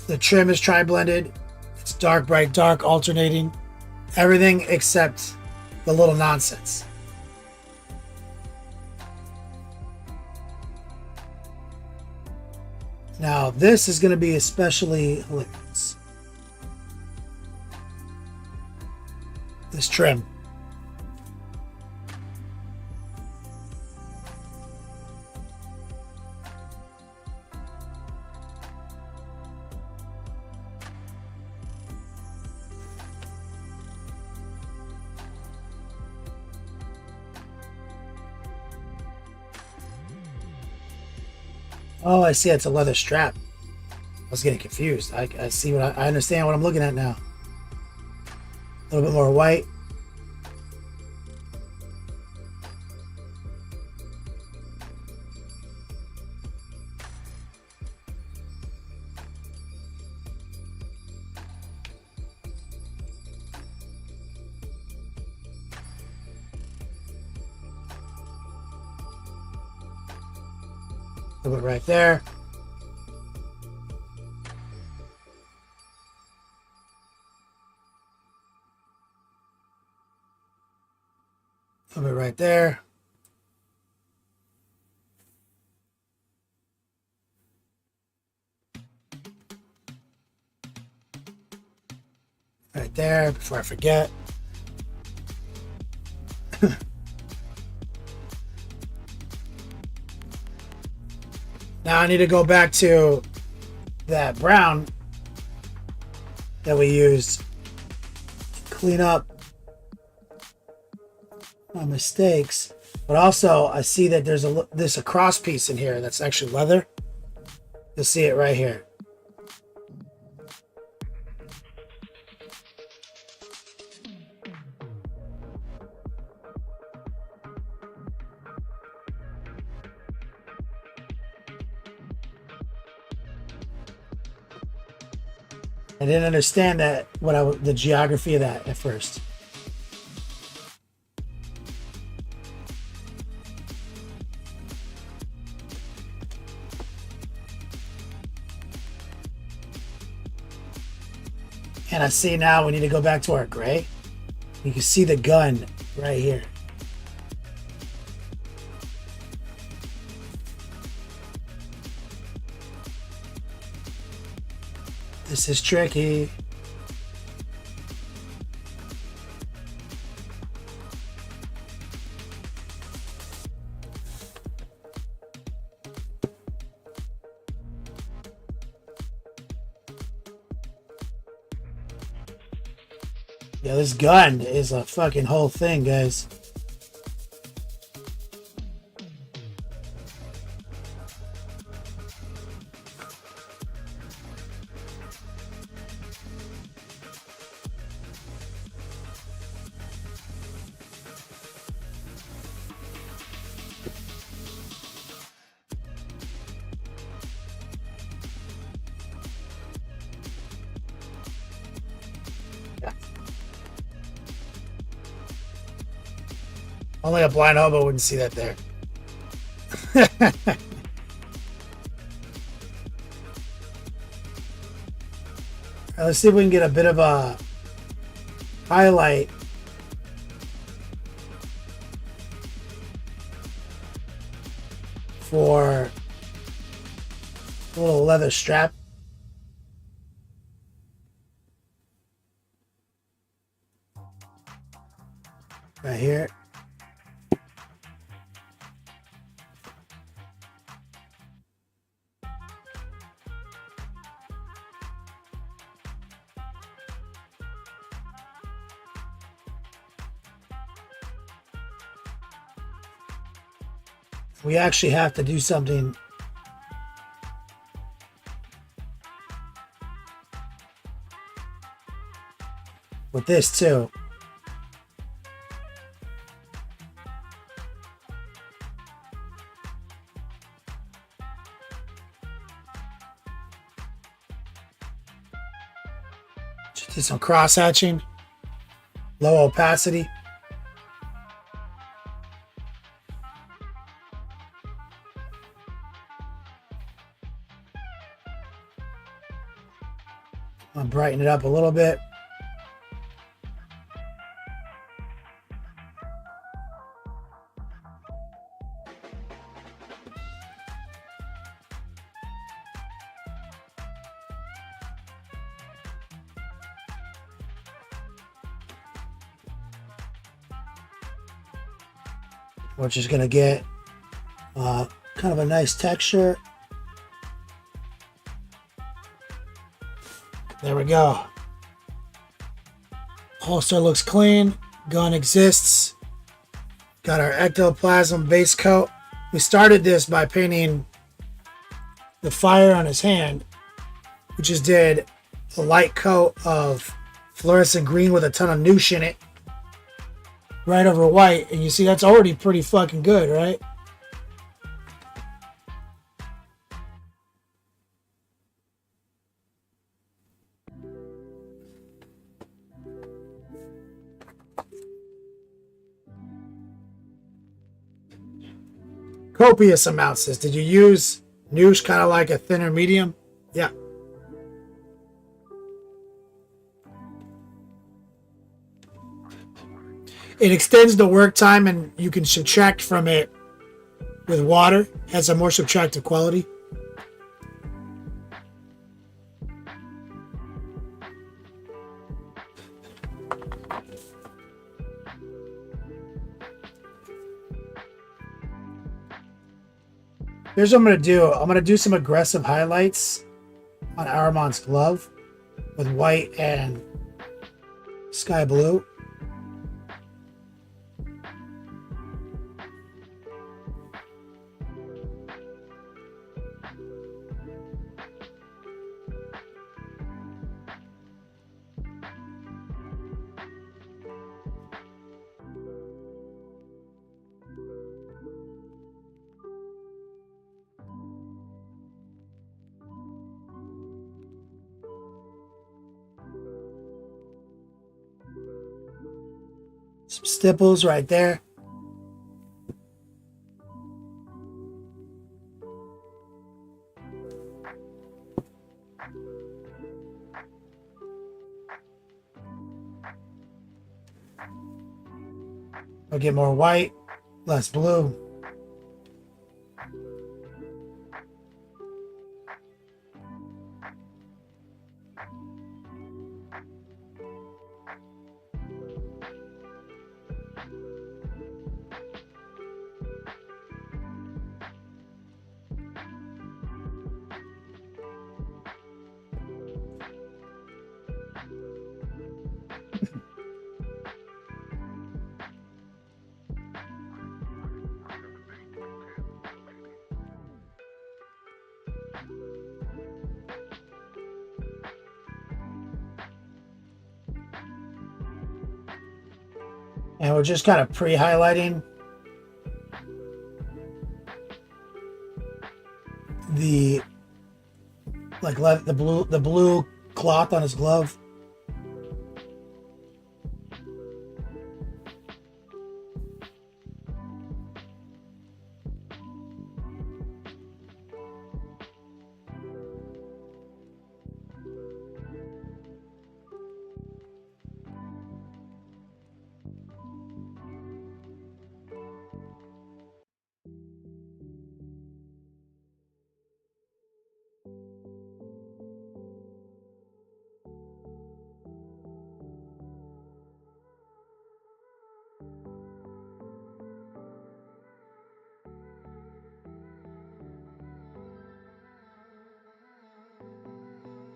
The trim is tri-blended. It's dark, bright, dark, alternating. Everything except the little nonsense. Now, this is going to be especially hilarious. This trim. Oh, I see. It's a leather strap. I was getting confused. I see what I understand what I'm looking at now. A little bit more white. A little bit right there. A little bit right there. Right there, before I forget. Now I need to go back to that brown that we used. Clean up my mistakes. But also I see that there's a cross piece in here that's actually leather. You'll see it right here. I didn't understand that the geography of that at first. And I see now we need to go back to our gray. You can see the gun right here. This is tricky. Yeah, this gun is a fucking whole thing, guys. Only a blind hobo wouldn't see that there. Right, let's see if we can get a bit of a highlight for a little leather strap. Right here. We actually have to do something with this too. Just do some cross hatching, low opacity. I'll brighten it up a little bit. We're just gonna get kind of a nice texture. There we go. Holster looks clean. Gun exists. Got our ectoplasm base coat. We started this by painting the fire on his hand. We just did a light coat of fluorescent green with a ton of noosh in it. Right over white. And you see that's already pretty fucking good, right? Copious amounts. This. Did you use noosh kind of like a thinner medium? Yeah. It extends the work time and you can subtract from it with water. Has a more subtractive quality. Here's what I'm going to do. I'm going to do some aggressive highlights on Aramon's glove with white and sky blue. Some stipples right there. I'll get more white, less blue. And we're just kind of pre-highlighting the the blue cloth on his glove.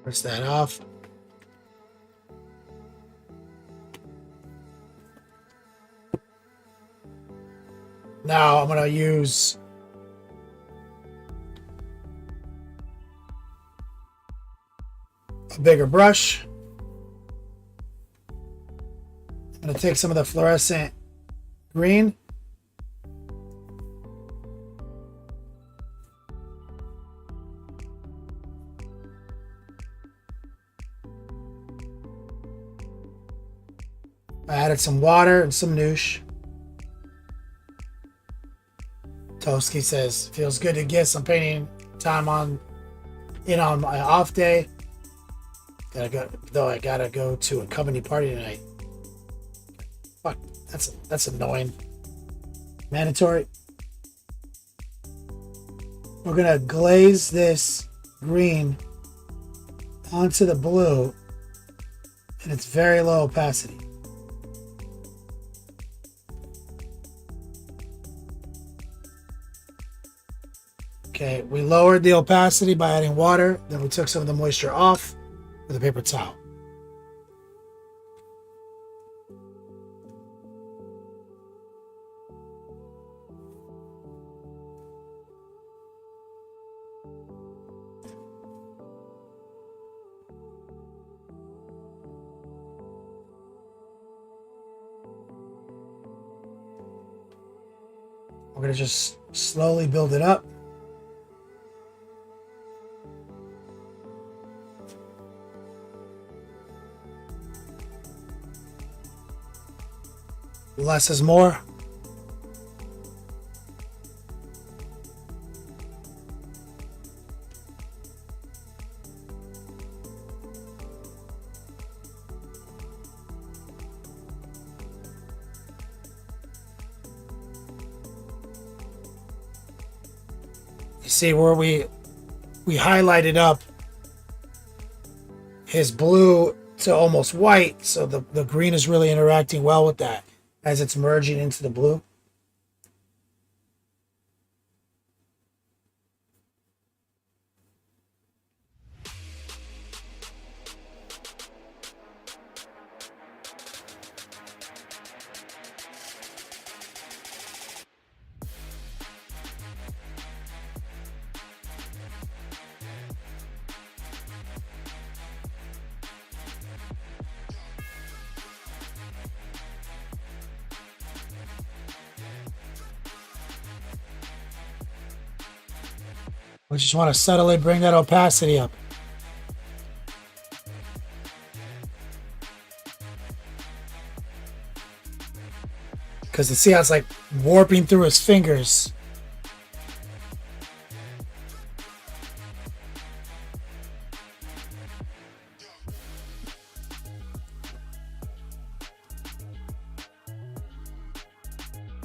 Press that off. Now I'm going to use a bigger brush. I'm going to take some of the fluorescent green. I added some water and some noosh. Toski says, feels good to get some painting time on my off day. I gotta go to a company party tonight. Fuck, that's annoying. Mandatory. We're gonna glaze this green onto the blue, and it's very low opacity. Okay, we lowered the opacity by adding water. Then we took some of the moisture off with a paper towel. We're going to just slowly build it up. Less is more. You see where we highlighted up his blue to almost white, so the green is really interacting well with that as it's merging into the blue. We just want to subtly bring that opacity up. Because you see how it's like warping through his fingers.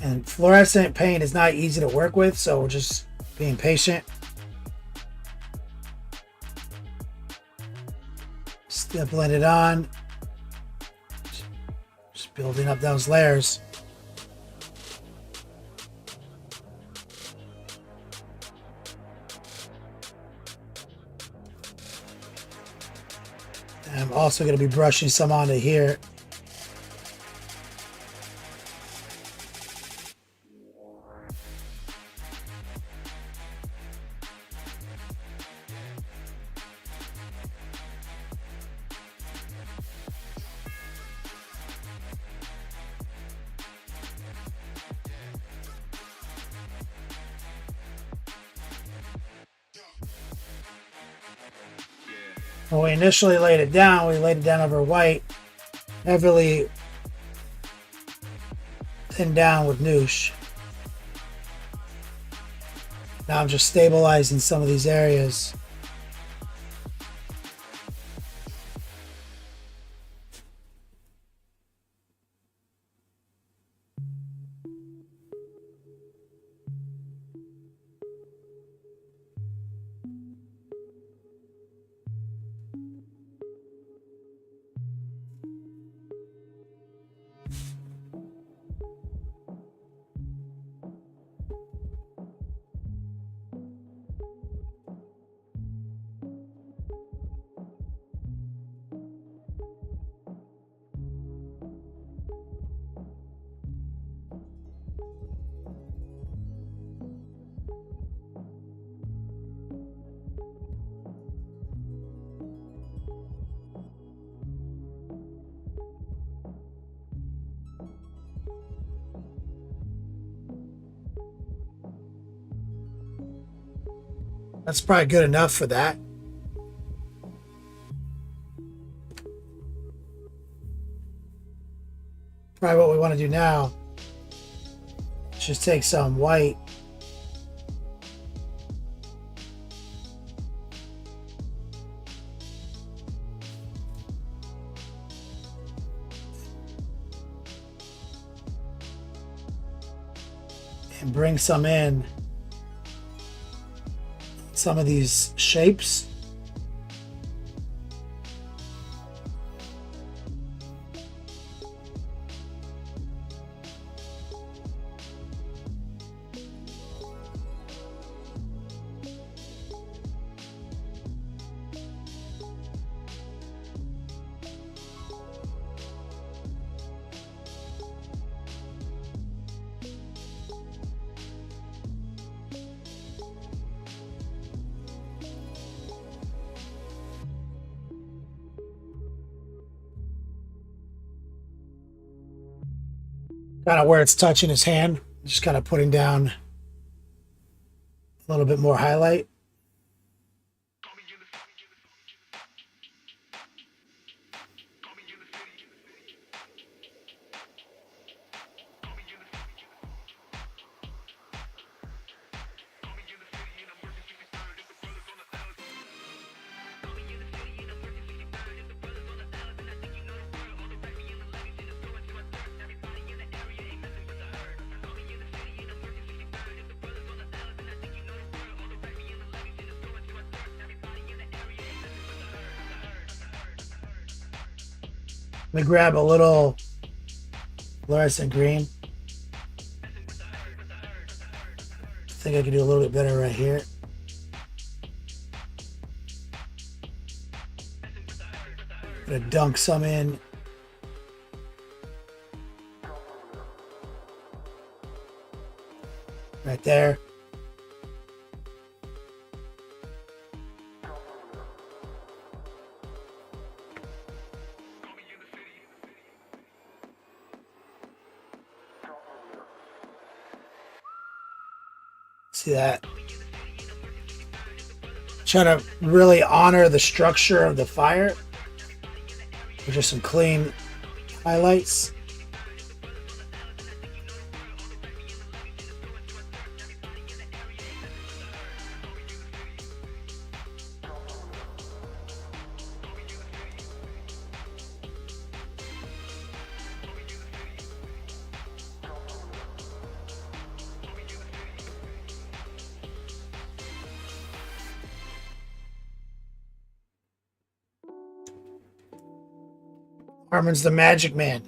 And fluorescent paint is not easy to work with, so we're just being patient. Still blend it on. Just building up those layers. And I'm also going to be brushing some onto here. When we initially laid it down, we laid it down over white, heavily thinned down with noosh. Now I'm just stabilizing some of these areas. That's probably good enough for that. Probably what we want to do now is just take some white and bring some in some of these shapes. Kind of where it's touching his hand, just kind of putting down a little bit more highlight. Let me grab a little fluorescent green. I think I can do a little bit better right here. Gonna dunk some in. Right there. See that? Try to really honor the structure of the fire. With just some clean highlights. Harmon's the magic man.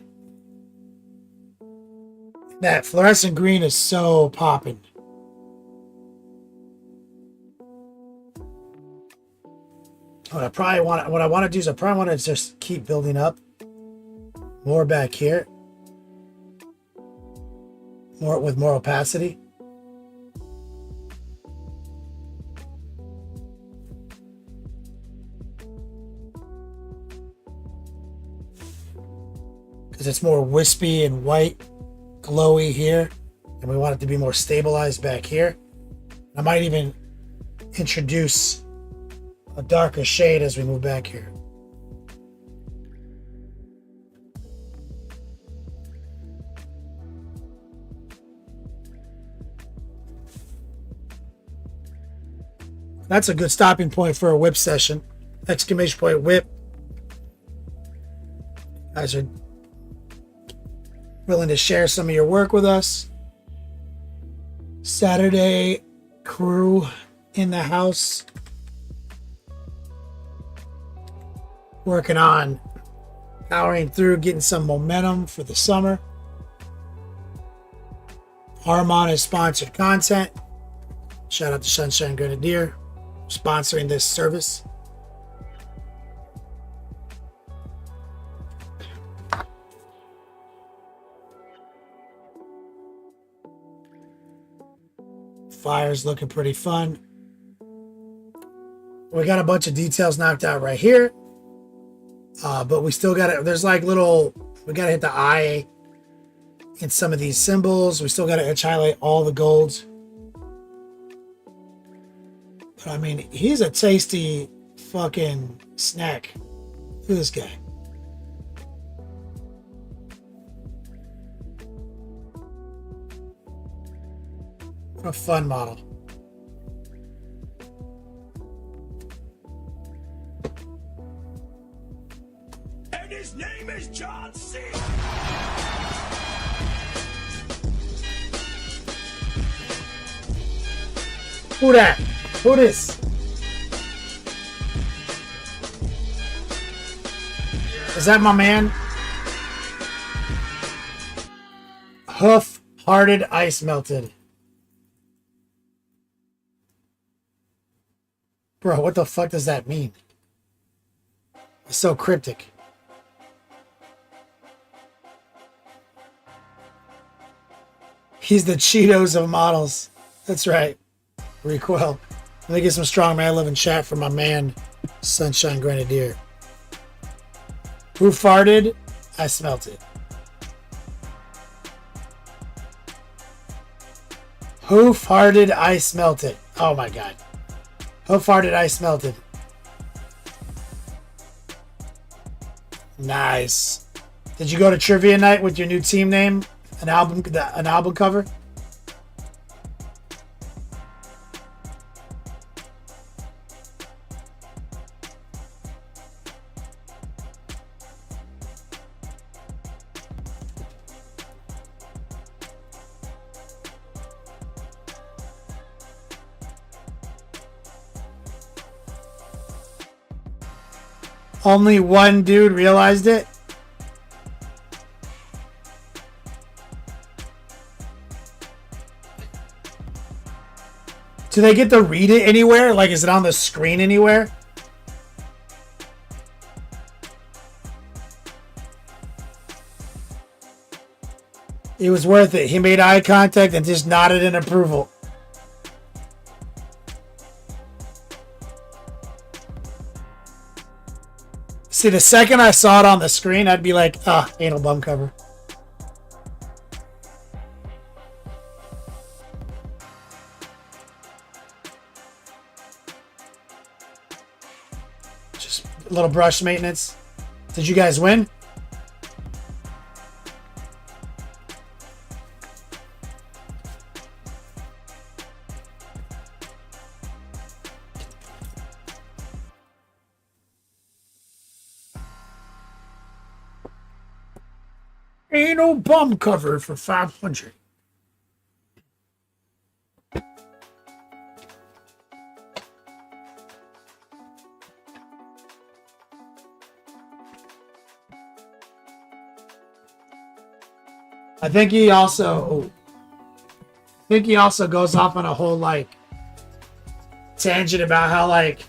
That fluorescent green is so popping. What I want to do is I probably want to just keep building up more back here, more with more opacity. Because it's more wispy and white, glowy here, and we want it to be more stabilized back here. I might even introduce a darker shade as we move back here. That's a good stopping point for a whip session. Exclamation point whip. Guys are willing to share some of your work with us. Saturday crew in the house. Working on powering through, getting some momentum for the summer. Harmon is sponsored content. Shout out to Sunshine Grenadier sponsoring this service. Fire's looking pretty fun. We got a bunch of details knocked out right here. But we still got it. There's like little, we got to hit the eye in some of these symbols. We still got to edge highlight all the golds. I mean, he's a tasty fucking snack. Look at this guy. What a fun model. And his name is John C. Who that? Who this? Is that my man? Hoof-hearted ice melted. Bro, what the fuck does that mean? It's so cryptic. He's the Cheetos of models. That's right. Recoil. Let me get some strong man love in chat for my man, Sunshine Grenadier. Who farted? I smelt it. Who farted? I smelt it. Oh my god. Who farted? I smelt it. Nice. Did you go to trivia night with your new team name? An album cover? Only one dude realized it? Do they get to read it anywhere? Like, is it on the screen anywhere? It was worth it. He made eye contact and just nodded in approval. See, the second I saw it on the screen, I'd be like, ah, anal bum cover. Just a little brush maintenance. Did you guys win? Anal bum cover for 500. I think he also goes off on a whole like tangent about how like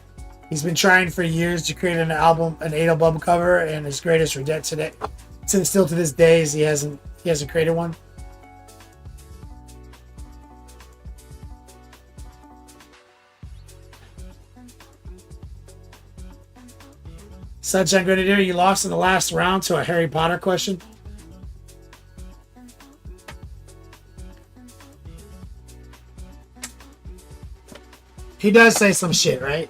he's been trying for years to create an anal bum cover, and his greatest regret today, still to this day, is he hasn't created one. Sunshine Grenadier, you lost in the last round to a Harry Potter question. He does say some shit, right?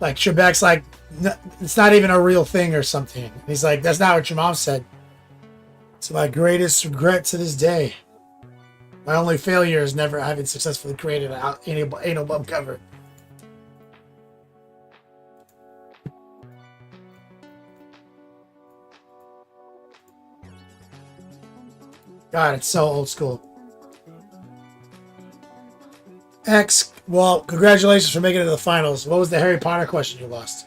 Like, Trebek's like, it's not even a real thing or something. He's like, that's not what your mom said. It's my greatest regret to this day. My only failure is never having successfully created an anal bum cover. God, it's so old school. Well, congratulations for making it to the finals. What was the Harry Potter question you lost?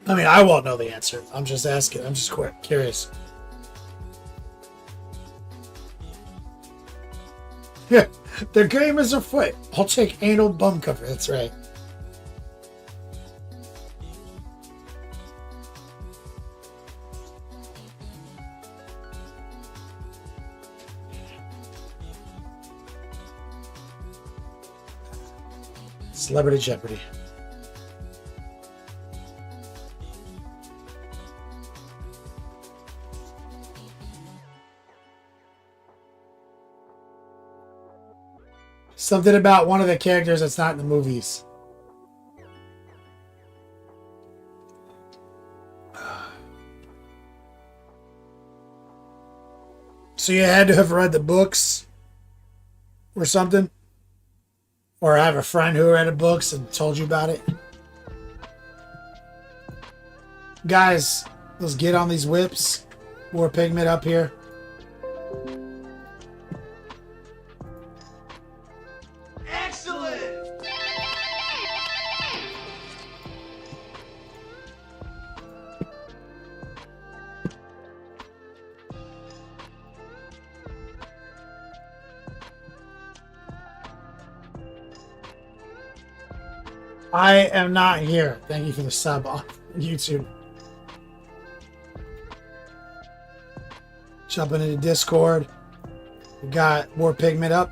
I mean, I won't know the answer. I'm just asking. I'm just curious. Yeah, the game is afoot. I'll take anal bum cover. That's right. Celebrity Jeopardy. Something about one of the characters that's not in the movies. So you had to have read the books or something? Or have a friend who read the books and told you about it? Guys, let's get on these whips. More pigment up here. Excellent! I am not here. Thank you for the sub on YouTube. Jumping into Discord. We got more pigment up.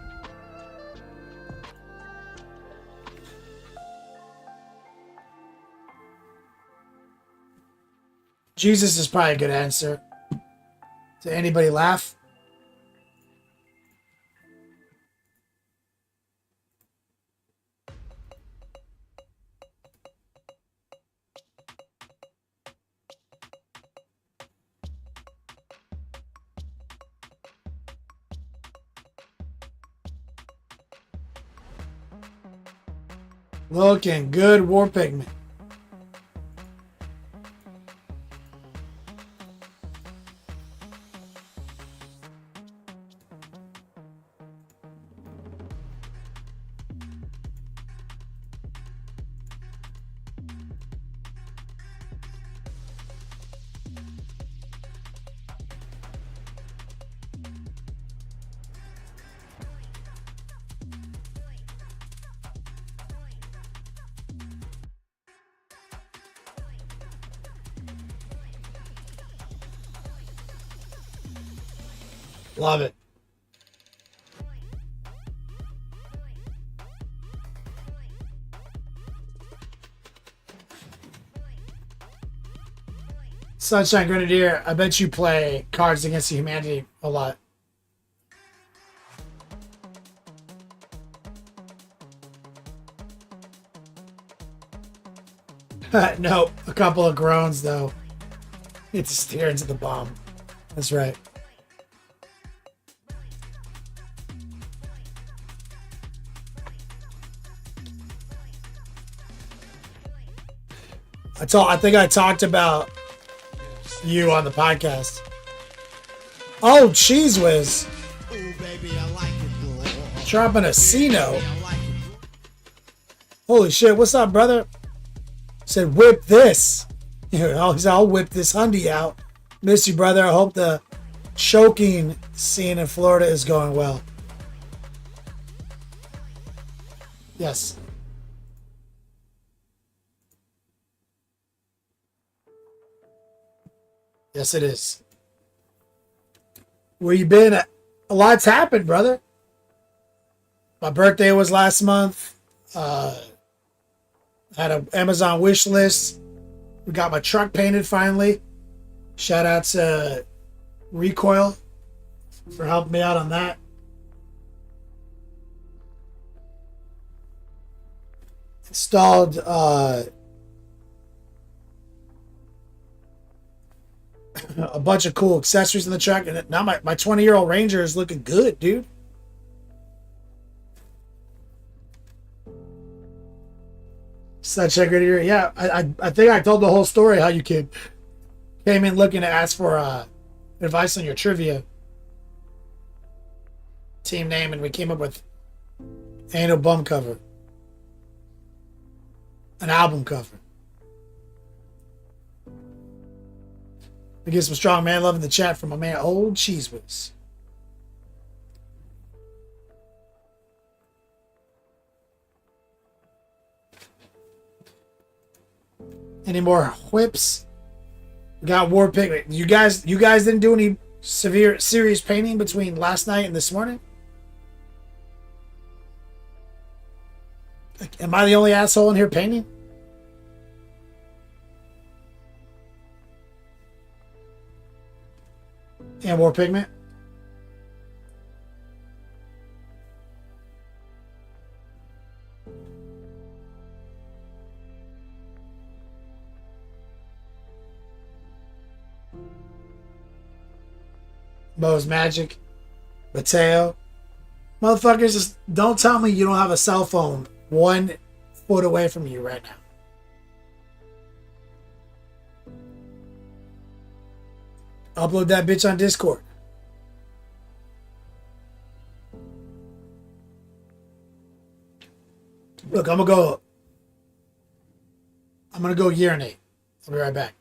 Jesus is probably a good answer. Did anybody laugh? Looking good, war pigment. Love it. Sunshine Grenadier, I bet you play Cards Against Humanity a lot. Nope, a couple of groans though. It's steer into the bomb. That's right. I think I talked about you on the podcast. Oh, Cheese Whiz. Ooh, baby, I like it, boy. Dropping a C-note. I like it. Holy shit, what's up, brother? Said, whip this. You know, I'll whip this Hyundai out. Miss you, brother. I hope the choking scene in Florida is going well. Yes. Yes, it is. Where you been? A lot's happened, brother. My birthday was last month. Had an Amazon wish list. We got my truck painted finally. Shout out to Recoil for helping me out on that. Installed a bunch of cool accessories in the truck, and now my 20-year-old Ranger is looking good, dude. Such a good year. Yeah, I think I told the whole story how you came in looking to ask for advice on your trivia team name, and we came up with Ain't No Bum cover. An album cover. We get some strong man love in the chat from my man Old Cheese Whiz. Any more whips? We got War Pig. You guys didn't do any serious painting between last night and this morning? Am I the only asshole in here painting? And War Pigment? Bo's Magic, Mateo. Motherfuckers, just don't tell me you don't have a cell phone 1 foot away from you right now. Upload that bitch on Discord. Look, I'm gonna go urinate. I'll be right back.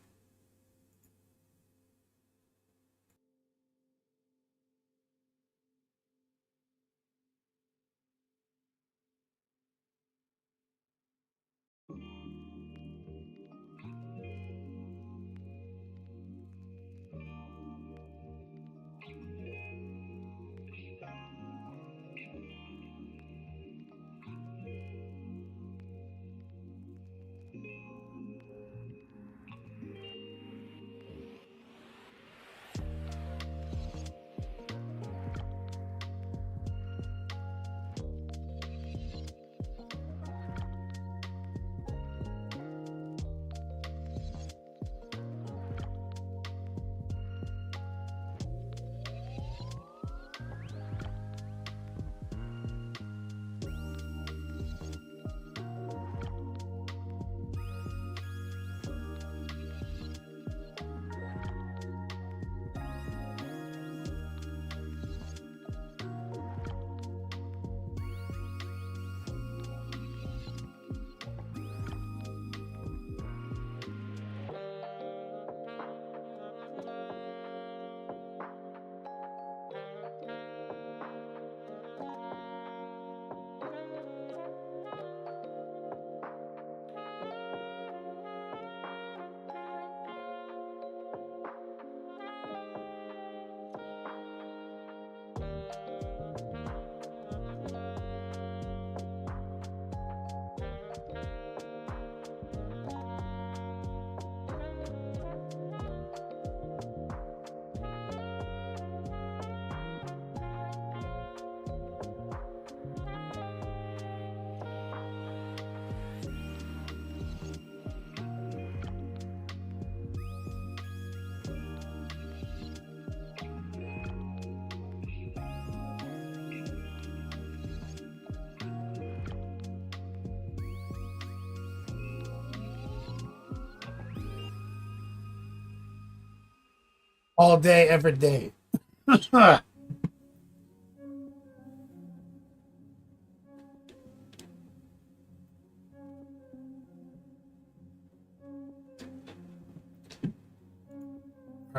All day, every day. All right,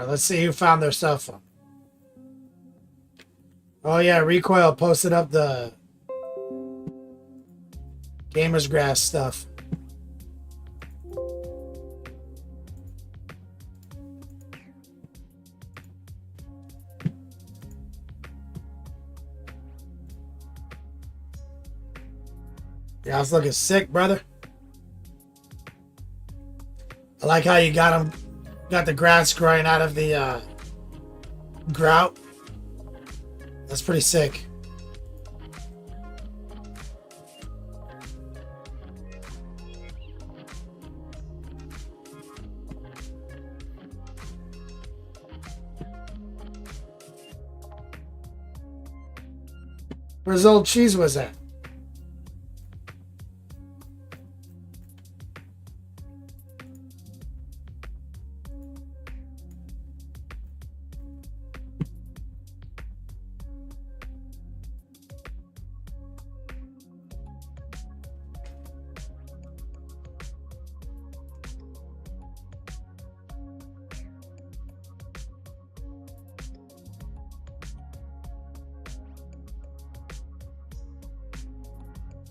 let's see who found their cell phone. Oh yeah, Recoil posted up the Gamers Grass stuff. Yeah, I was looking sick, brother. I like how you got the grass growing out of the grout. That's pretty sick. Where's old cheese was at?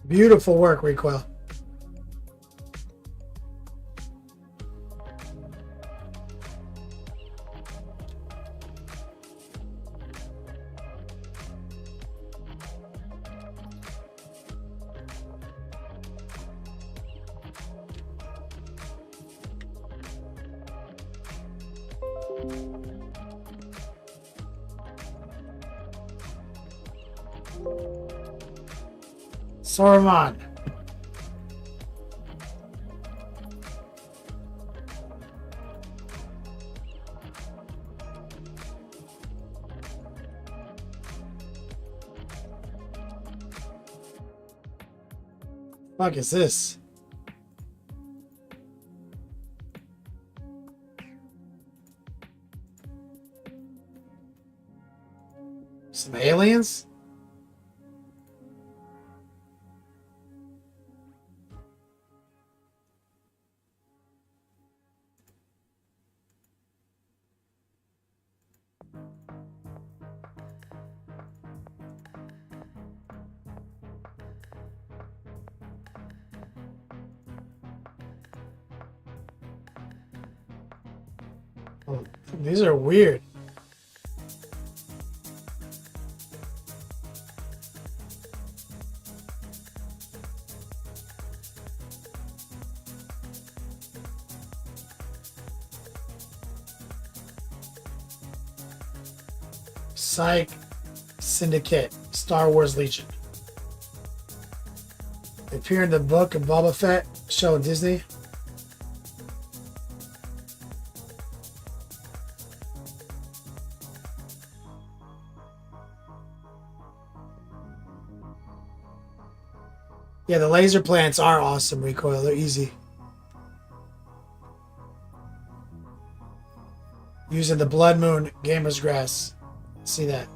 Beautiful work, Recoil. Saruman. Fuck is this? Some aliens? Oh, these are weird. Psych, Syndicate, Star Wars Legion. They appear in the book of Boba Fett show in Disney. Yeah, the laser plants are awesome recoil. They're easy. Using the Blood Moon Gamer's Grass. See that.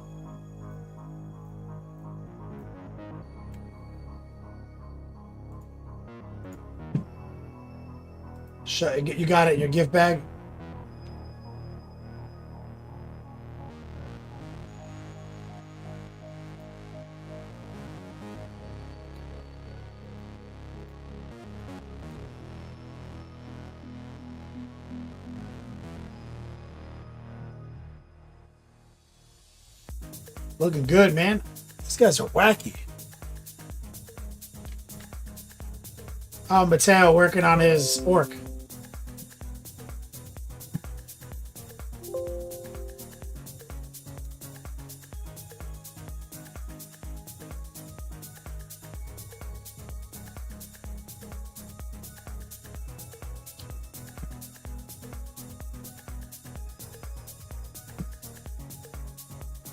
You got it in your gift bag? Looking good, man. These guys are wacky. Oh, Mateo working on his orc.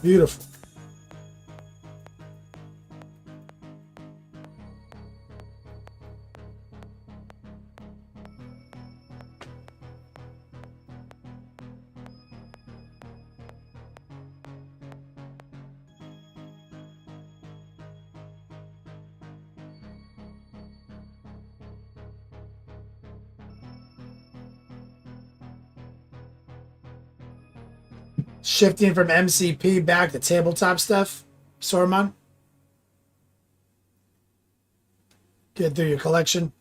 Beautiful. Shifting from MCP back to tabletop stuff, Sorman. Get through your collection.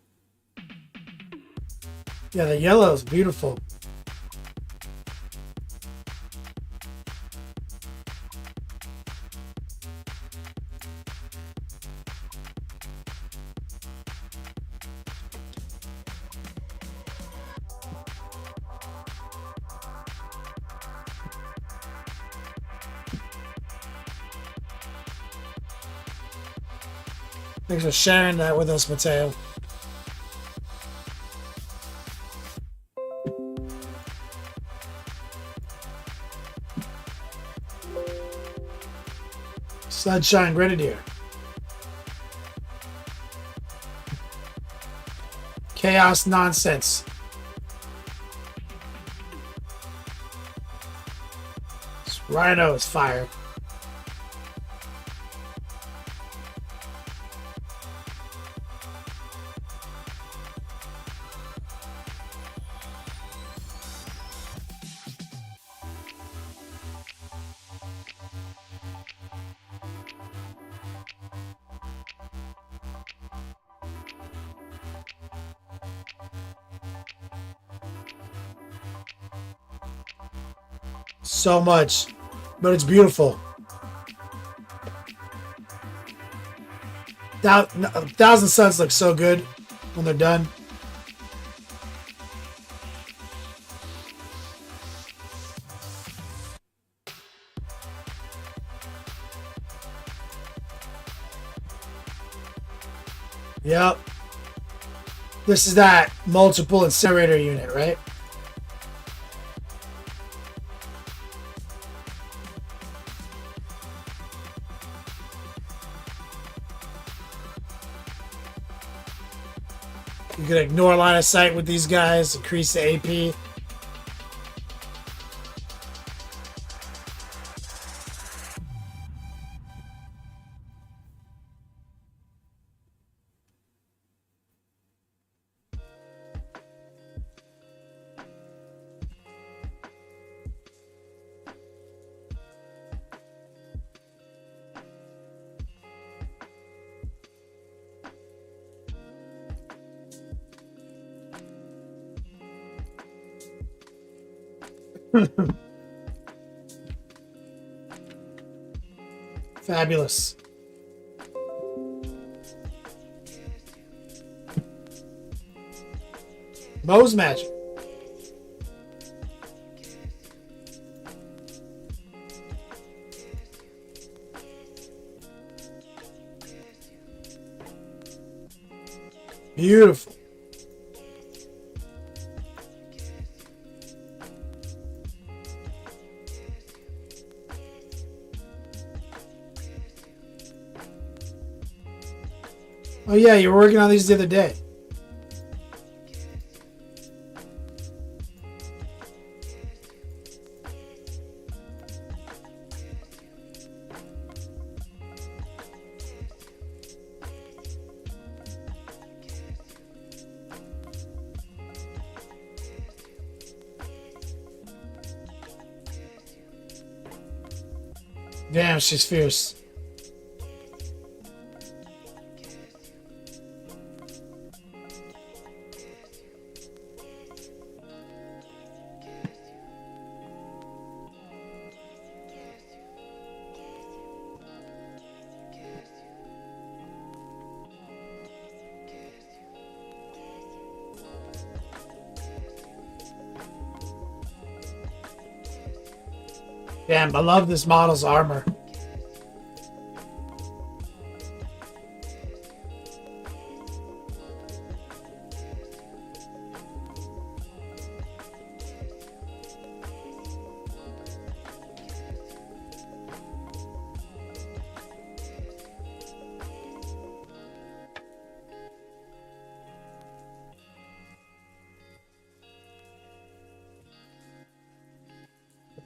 Yeah, the yellow is beautiful. Thanks for sharing that with us, Mateo. Sunshine Grenadier. Chaos Nonsense. This Rhino is fire. So much, but it's beautiful. Thousand Suns look so good when they're done. Yep. This is that multiple incinerator unit, right? You can ignore line of sight with these guys, increase the AP. Fabulous. Mo's magic. Beautiful. Oh yeah, you were working on these the other day. Damn, she's fierce. Damn, I love this model's armor.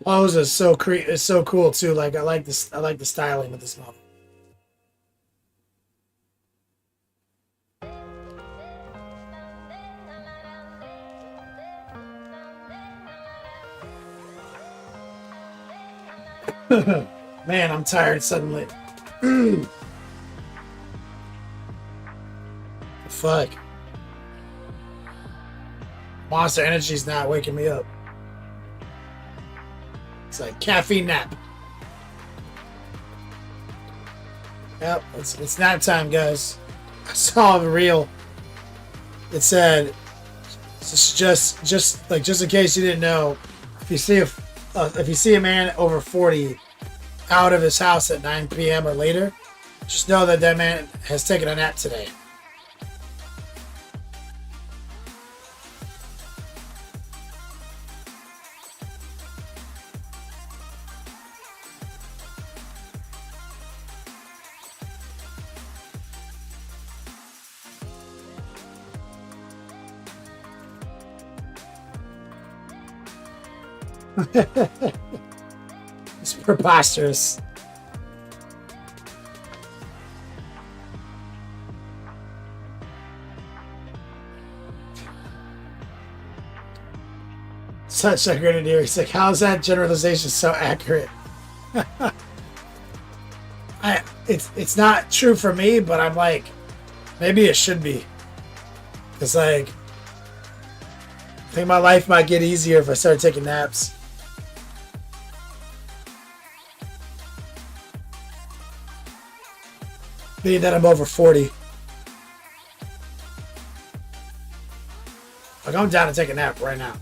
Pose is so cool too. Like I like this. I like the styling of this model. Man, I'm tired suddenly. Fuck. Monster Energy's not waking me up. It's like caffeine nap. Yep, it's nap time, guys. I saw a reel. It said, just in case you didn't know, if you see a man over 40 out of his house at 9 p.m. or later, just know that that man has taken a nap today. It's preposterous. Such a grenadier. He's like, how is that generalization so accurate? It's not true for me, but I'm like, maybe it should be. Because like, I think my life might get easier if I start taking naps. Being that I'm over 40. Like, I'm down to take a nap right now.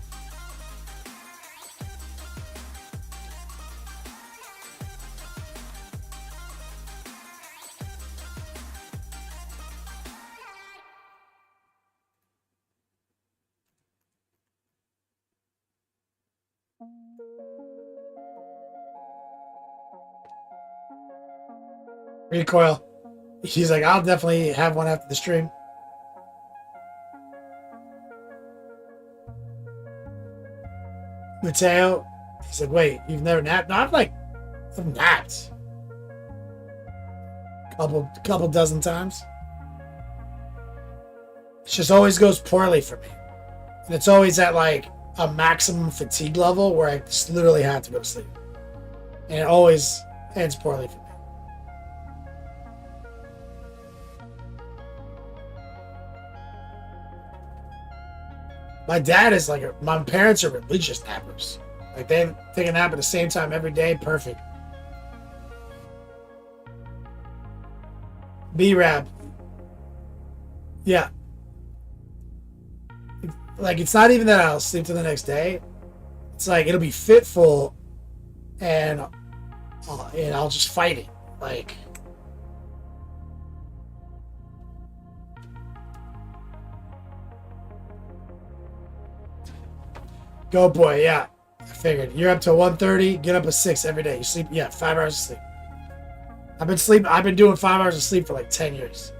Recoil. He's like, I'll definitely have one after the stream. Mateo, he's like, wait, you've never napped? No, I've napped. Couple dozen times. It just always goes poorly for me. And it's always at like a maximum fatigue level where I just literally have to go to sleep. And it always ends poorly for me. My dad is like, my parents are religious nappers. Like they take a nap at the same time every day. Perfect. B-Rap. Yeah. Like, it's not even that I'll sleep till the next day. It's like, it'll be fitful and I'll just fight it. Like, go boy, yeah. I figured. You're up to 1:30, get up at 6 every day. You sleep, 5 hours of sleep. I've been doing 5 hours of sleep for like 10 years.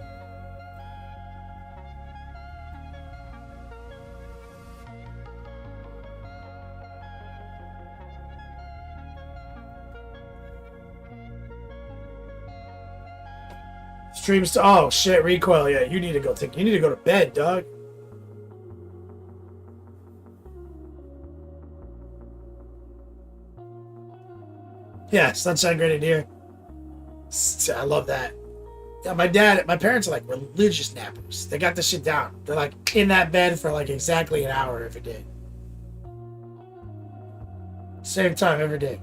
Streams to, oh shit, recoil, yeah, you need to go to bed, dog. Yeah, Sunshine Grenadier. I love that. Yeah, my parents are like religious nappers. They got this shit down. They're like in that bed for like exactly an hour every day. Same time every day.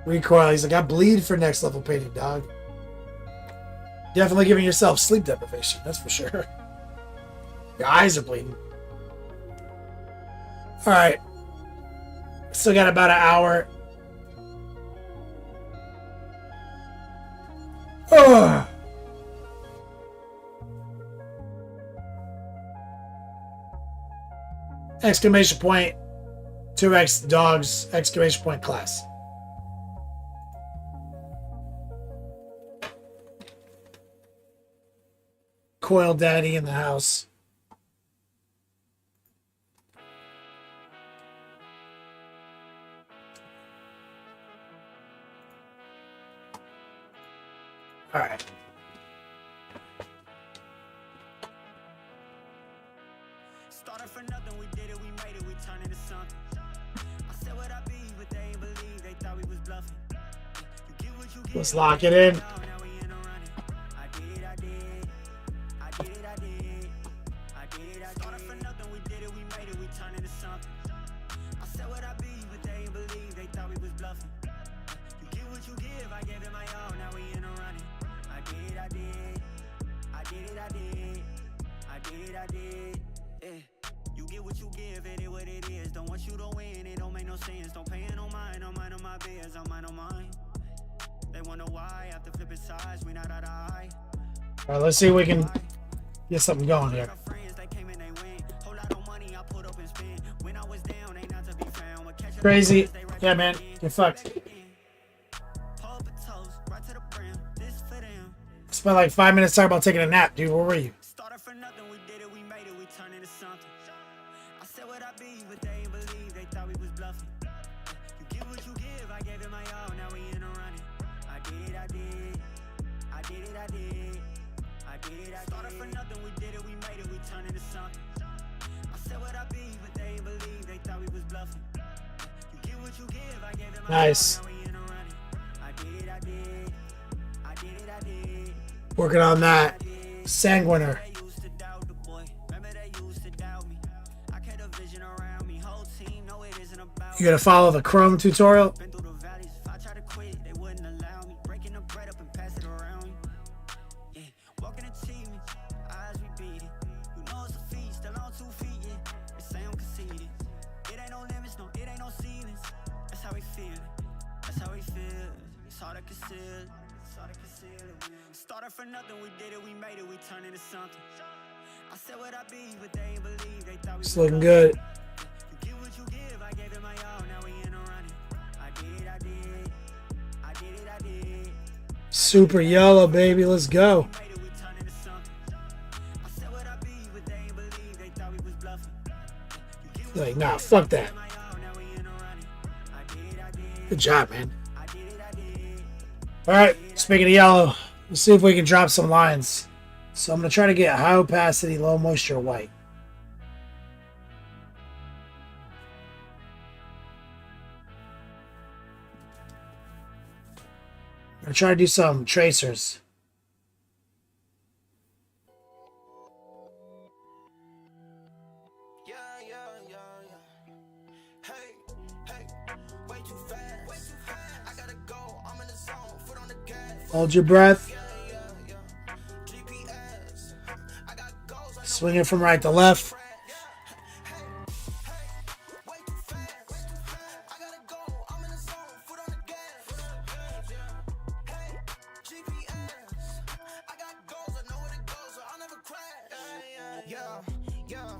Recoil, he's like, I bleed for next level painting, dog. Definitely giving yourself sleep deprivation, that's for sure. Your eyes are bleeding. Alright. Still got about an hour. Ugh. Exclamation point. 2x dogs. Exclamation point class. Coil Daddy in the house. All right. Started for nothing, we did it, we made it, we turned into something. I said what I be, but they ain't believe, they thought we was bluffing. You get what you get. Let's lock it in. All right, let's see if we can get something going here. Crazy. Yeah, man. You're fucked. Spent like 5 minutes talking about taking a nap, dude. Where were you? Nice. Working on that. Sanguiner. You gotta follow the Chrome tutorial. It's looking good. Super yellow, baby. Let's go. Like, nah, fuck that. Good job, man. All right, speaking of yellow, let's see if we can drop some lines. So I'm going to try to get high opacity, low moisture white. I'm going to try to do some tracers. Yeah, yeah, yeah, yeah. Hey, hey, way too fast. Way too fast. I gotta go. I'm in the zone. Foot on the gas. Hold your breath. Yeah, yeah, yeah. GPS. I got goals. I know Swing it from right to left. crash. Hey, hey, way too fast. I gotta go. I'm in the zone. Foot on the gas. Yeah. Hey, GPS. I got goals. I know where to go, so I'll never crash. Yeah, yeah.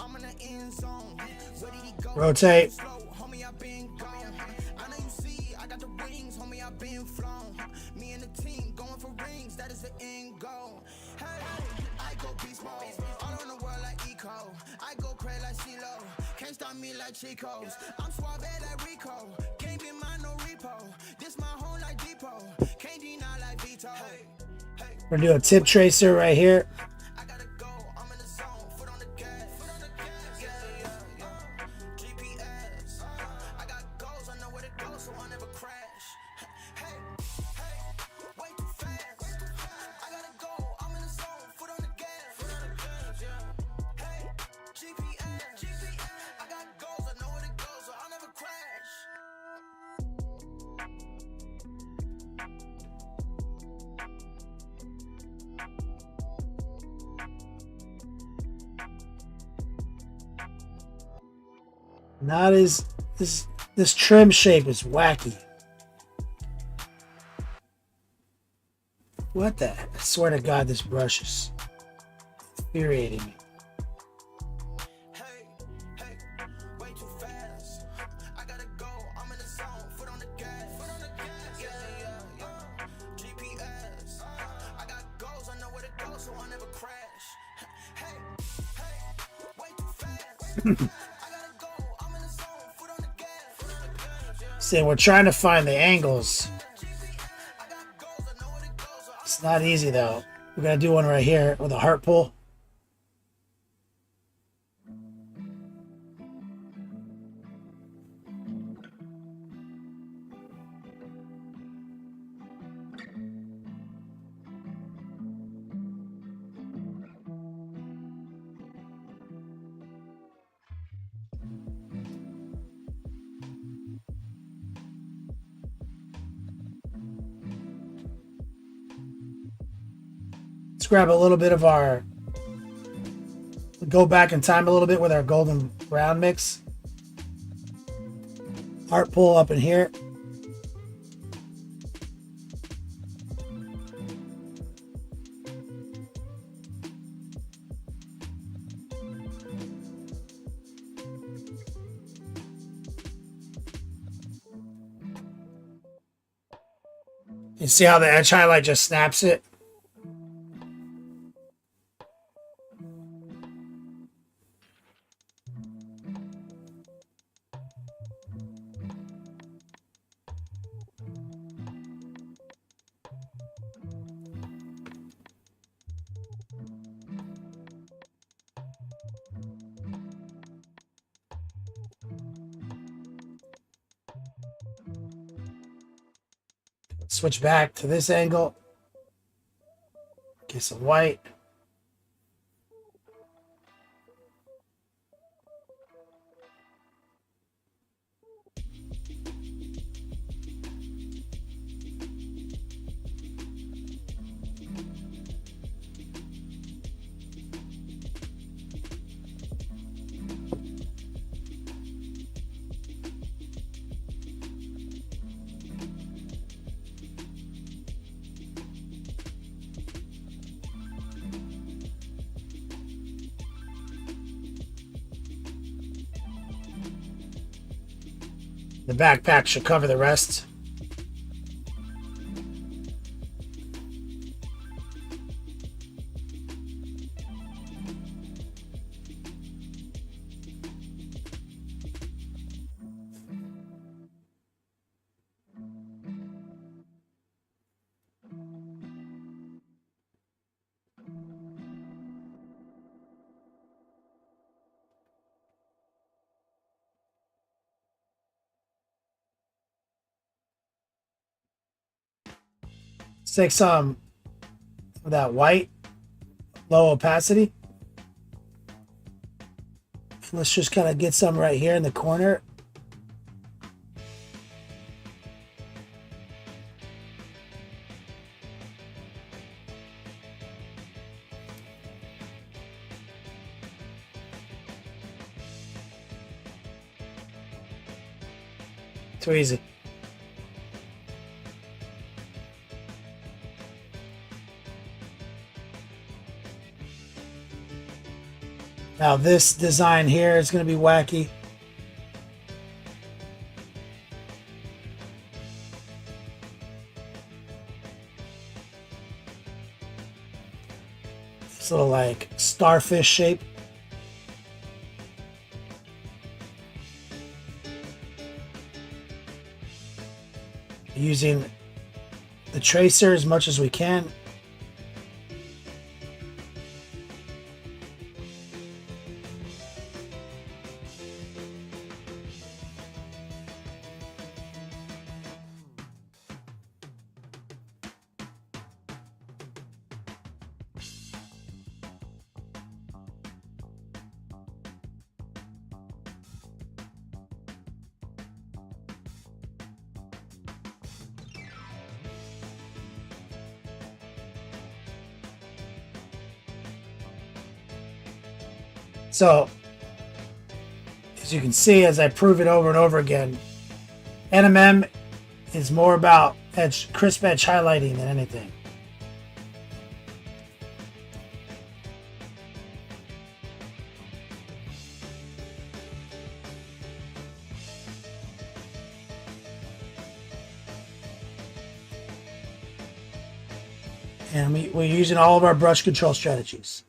I'm in the end zone. Ready to go. Rotate. Flow, homie, I've been gone. I know you see, I got the rings, homie, I've been flown. Me and the team going for rings, that is the end goal. Hey, I go beast mode, all on the world like Eco. I go crazy like CeeLo, can't stop me like Chico's. I'm suave like Rico, can't get mine no repo. This my home like Depot, can't deny like Vito. Hey, hey, We're going to do a tip tracer right here. I gotta go, I'm in the zone, foot on the gas. Yeah, yeah, yeah. GPS, I got goals, I know where to go, so I never crash. Hey, hey, way too fast. I gotta go, I'm in the zone, foot on the gas. Yeah. Hey, GPS, I got goals, I know where to go, so I'll never crash. Not as this trim shape is wacky. What the? I swear to God, this brush is infuriating me. Hey, hey, way too fast. I gotta go, I'm in the zone, foot on the gas. Yeah, yeah, yeah. GPS, I got goals, I know where to go, so I never crash. Hey, hey, way too fast. I gotta go, I'm in the zone, foot on the gas. See, we're trying to find the angles. I got goals, I know where to go, so It's not easy though. We're gonna do one right here with a heart pull. Let's grab a little bit of our, go back in time a little bit with our golden brown mix. Heart pull up in here. You see how the edge highlight just snaps it? Switch back to this angle. Get some white. The backpack should cover the rest. Let's take some of that white, low opacity. Let's just kind of get some right here in the corner. Too easy. Now this design here is going to be wacky. This little like starfish shape. Using the tracer as much as we can. So, as you can see, as I prove it over and over again, NMM is more about crisp edge highlighting than anything. And we're using all of our brush control strategies.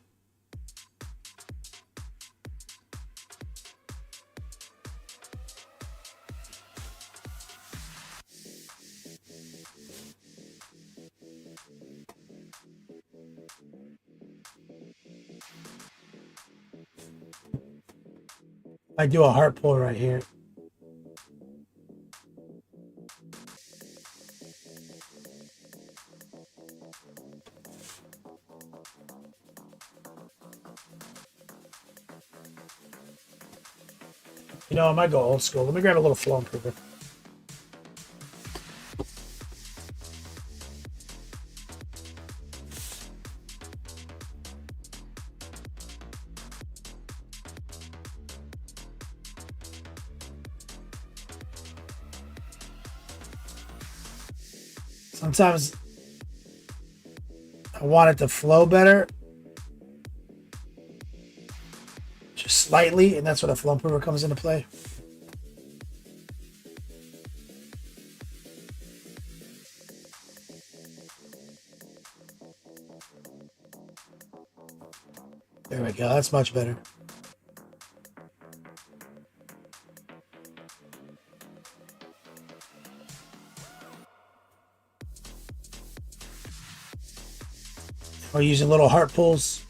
I do a heart pull right here. You know, I might go old school. Let me grab a little flow improver. Sometimes I want it to flow better. Just slightly, and that's where the flow improver comes into play. There we go, that's much better. We're using little heart pulls.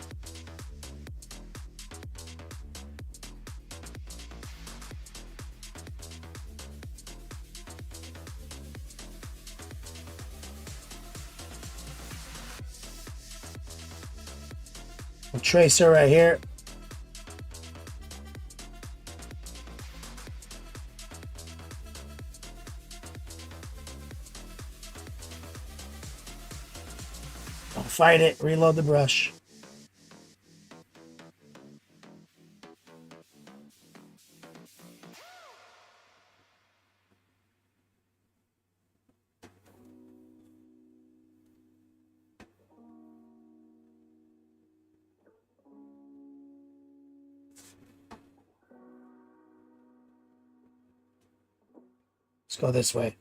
A tracer right here. Don't fight it. Reload the brush. Let's go this way.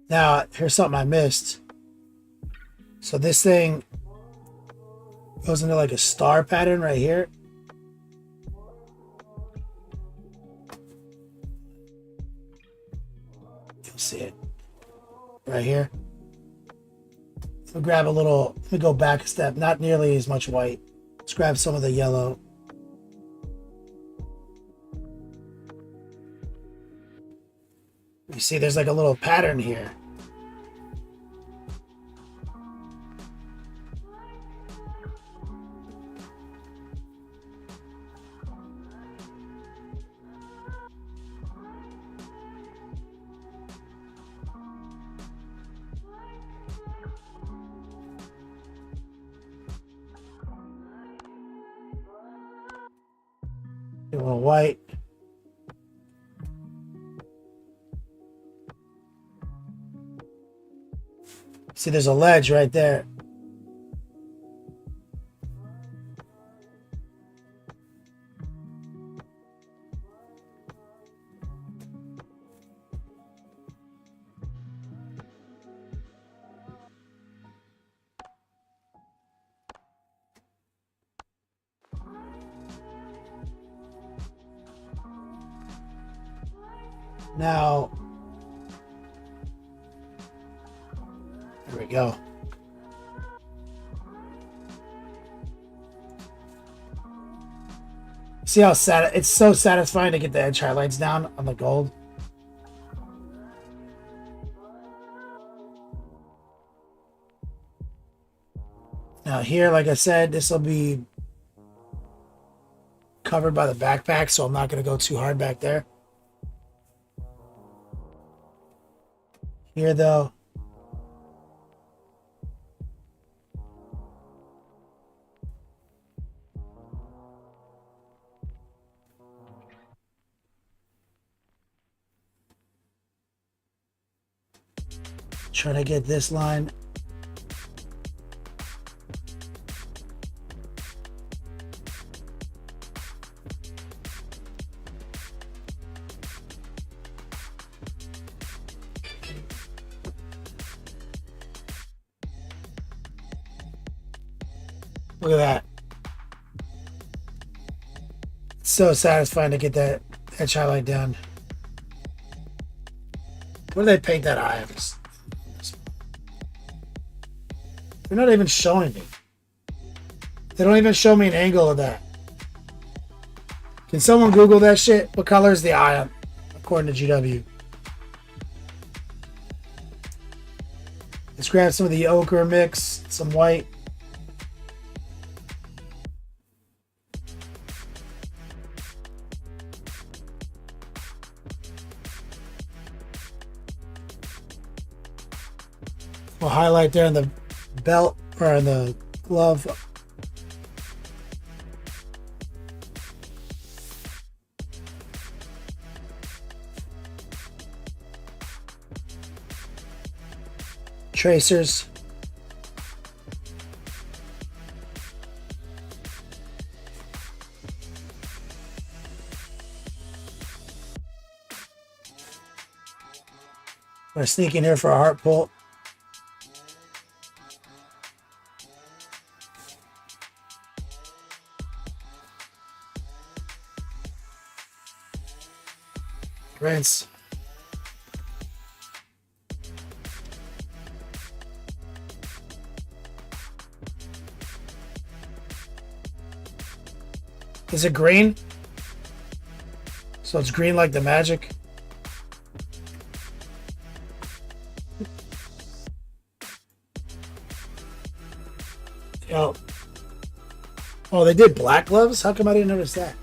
Now, here's something I missed. So this thing goes into like a star pattern right here. You'll see it right here. We'll grab a little, let me go back a step, not nearly as much white. Let's grab some of the yellow. You see there's like a little pattern here. A little white. See, there's a ledge right there. Now, there we go. See how sad it's so satisfying to get the edge highlights down on the gold. Now here, like I said, this will be covered by the backpack, so I'm not going to go too hard back there. Here though, try to get this line. Look at that. It's so satisfying to get that edge highlight down. Where do they paint that eye? They're not even showing me. They don't even show me an angle of that. Can someone Google that shit? What color is the eye according to GW? Let's grab some of the ochre mix, some white. We'll highlight there in the belt or in the glove. Tracers. I'm gonna sneak in here for a heart pull. Rinse. Is it green? So it's green like the magic. Yo. Oh, they did black gloves? How come I didn't notice that?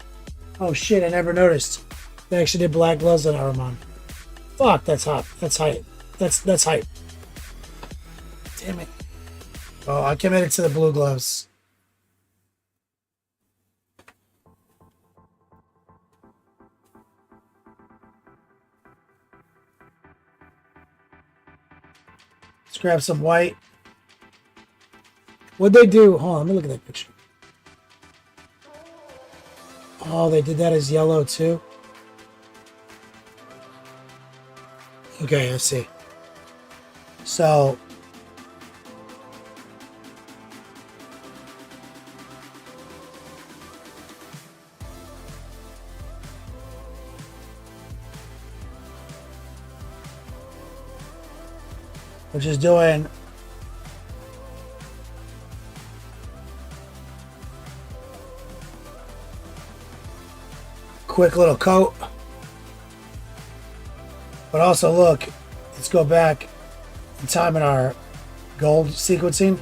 Oh shit, I never noticed. They actually did black gloves on Aramon. Fuck, that's hot. That's hype. That's hype. Damn it. Oh, I committed to the blue gloves. Let's grab some white. What'd they do? Hold on, let me look at that picture. Oh, they did that as yellow too. Okay, I see. So we're just doing quick little coat. But also look, let's go back in time in our gold sequencing.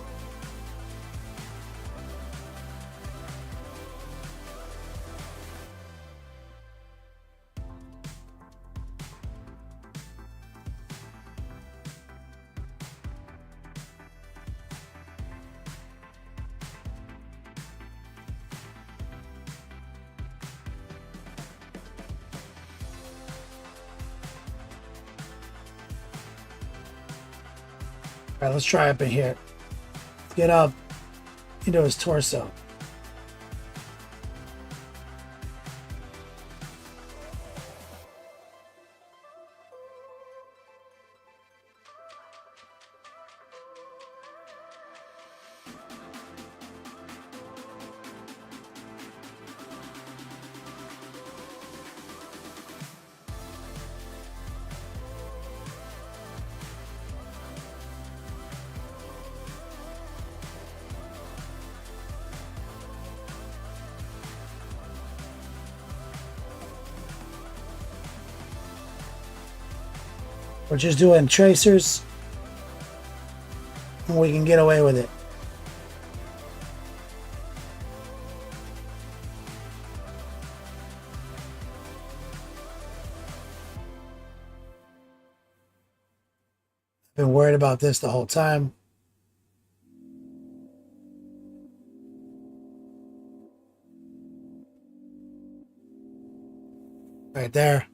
All right, let's try up in here. Get up into his torso. We're just doing tracers, and we can get away with it. Been worried about this the whole time. Right there.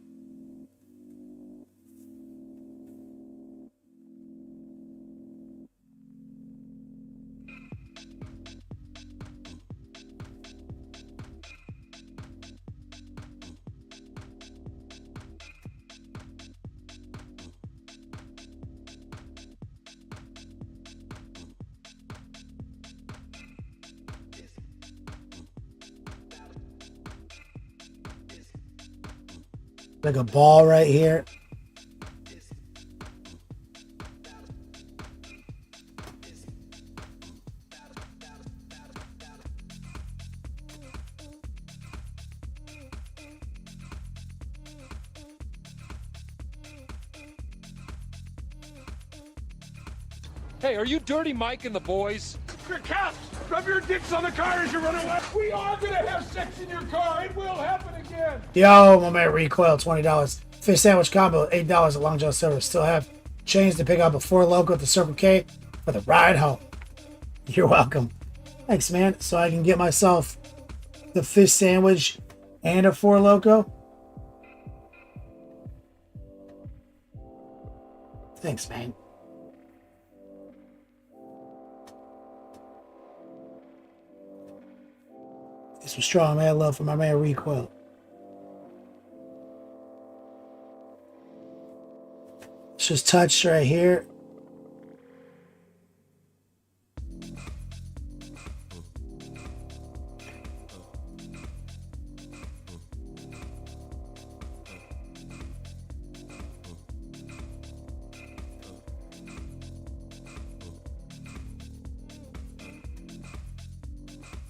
Like a ball right here. Hey, are you Dirty Mike and the boys? Your cats! Rub your dicks on the car as you run away! We are gonna have sex in your car! It will happen again! Yo, my man Recoil, $20. Fish sandwich combo, $8 at Long John Silver. Still have change to pick up a 4 Loco at the Circle K for the ride home. You're welcome. Thanks, man. So I can get myself the fish sandwich and a 4 Loco. Thanks, man. Some strong man love for my man Recoil. It's just touched right here.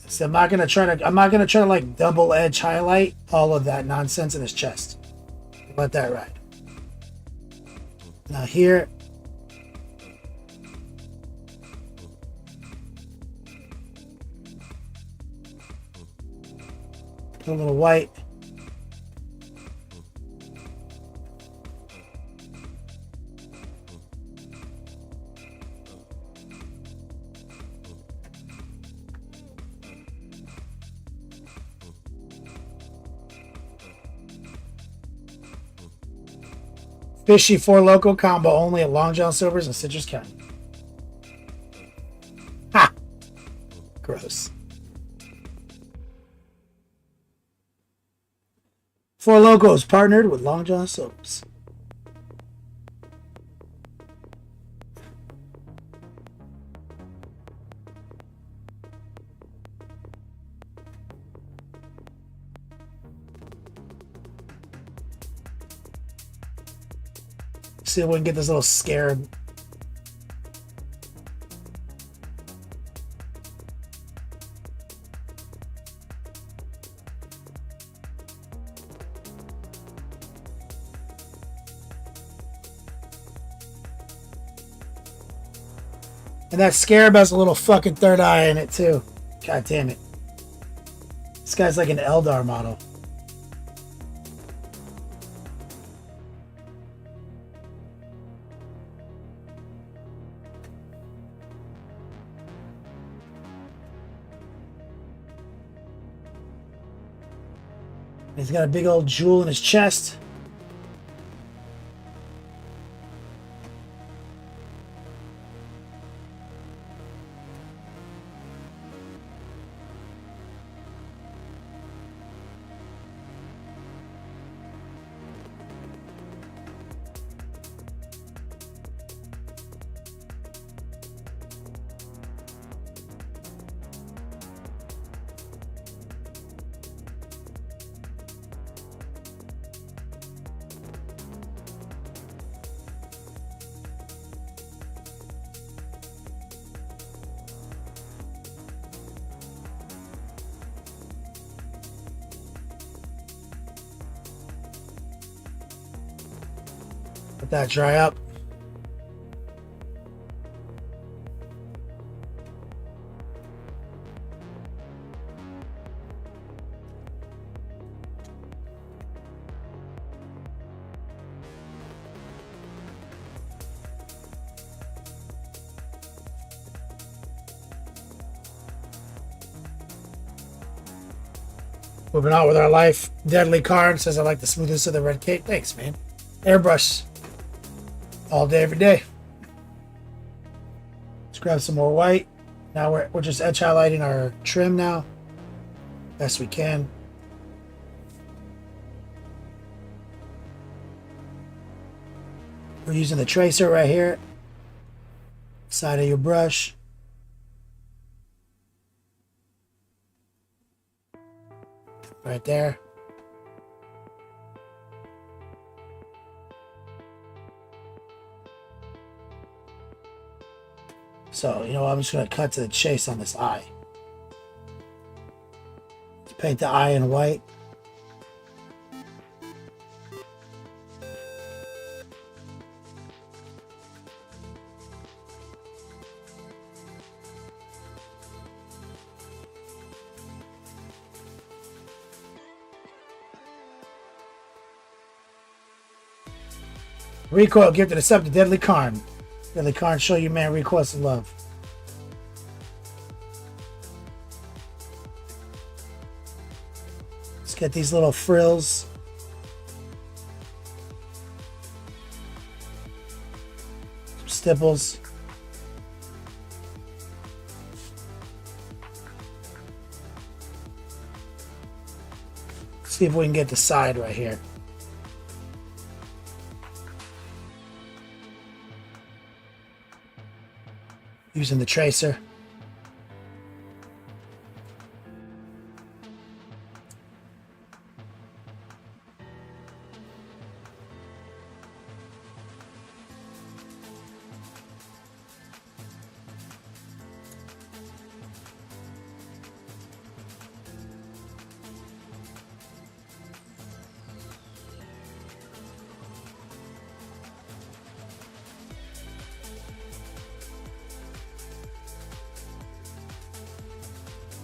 So I'm not gonna try to like double edge highlight all of that nonsense in his chest. Let that ride. Now here, put a little white. Fishy 4 Loco combo only at Long John Silver's in Citrus County. Ha! Gross. 4 Locos partnered with Long John Silver's. See if we can get this little scarab. And that scarab has a little fucking third eye in it too. God damn it. This guy's like an Eldar model. He's got a big old jewel in his chest. Let that dry up. Moving on with our life. Deadly Card says, I like the smoothness of the red cape. Thanks, man. Airbrush. All day, every day. Let's grab some more white. Now we're just edge highlighting our trim now. Best we can. We're using the tracer right here. Side of your brush. Right there. So, you know, I'm just going to cut to the chase on this eye. Let's paint the eye in white. Recoil gifted us up to Deadly Karn. Deadly Karn, show you man request of love. Let's get these little frills. Some stipples. See if we can get the side right here. Using the tracer.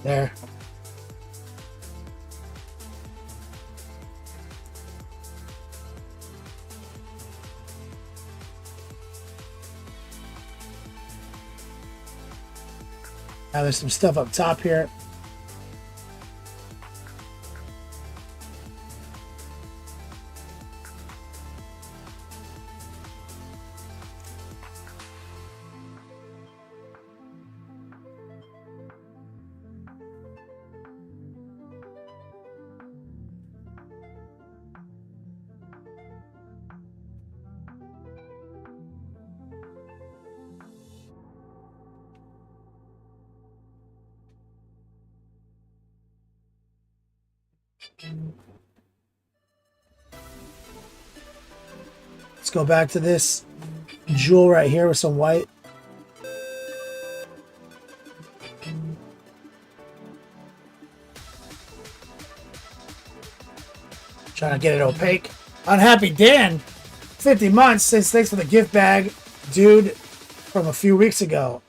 There. Now there's some stuff up top here. Let's go back to this jewel right here with some white. Trying to get it opaque. Unhappy Dan, 50 months since thanks for the gift bag, dude, from a few weeks ago.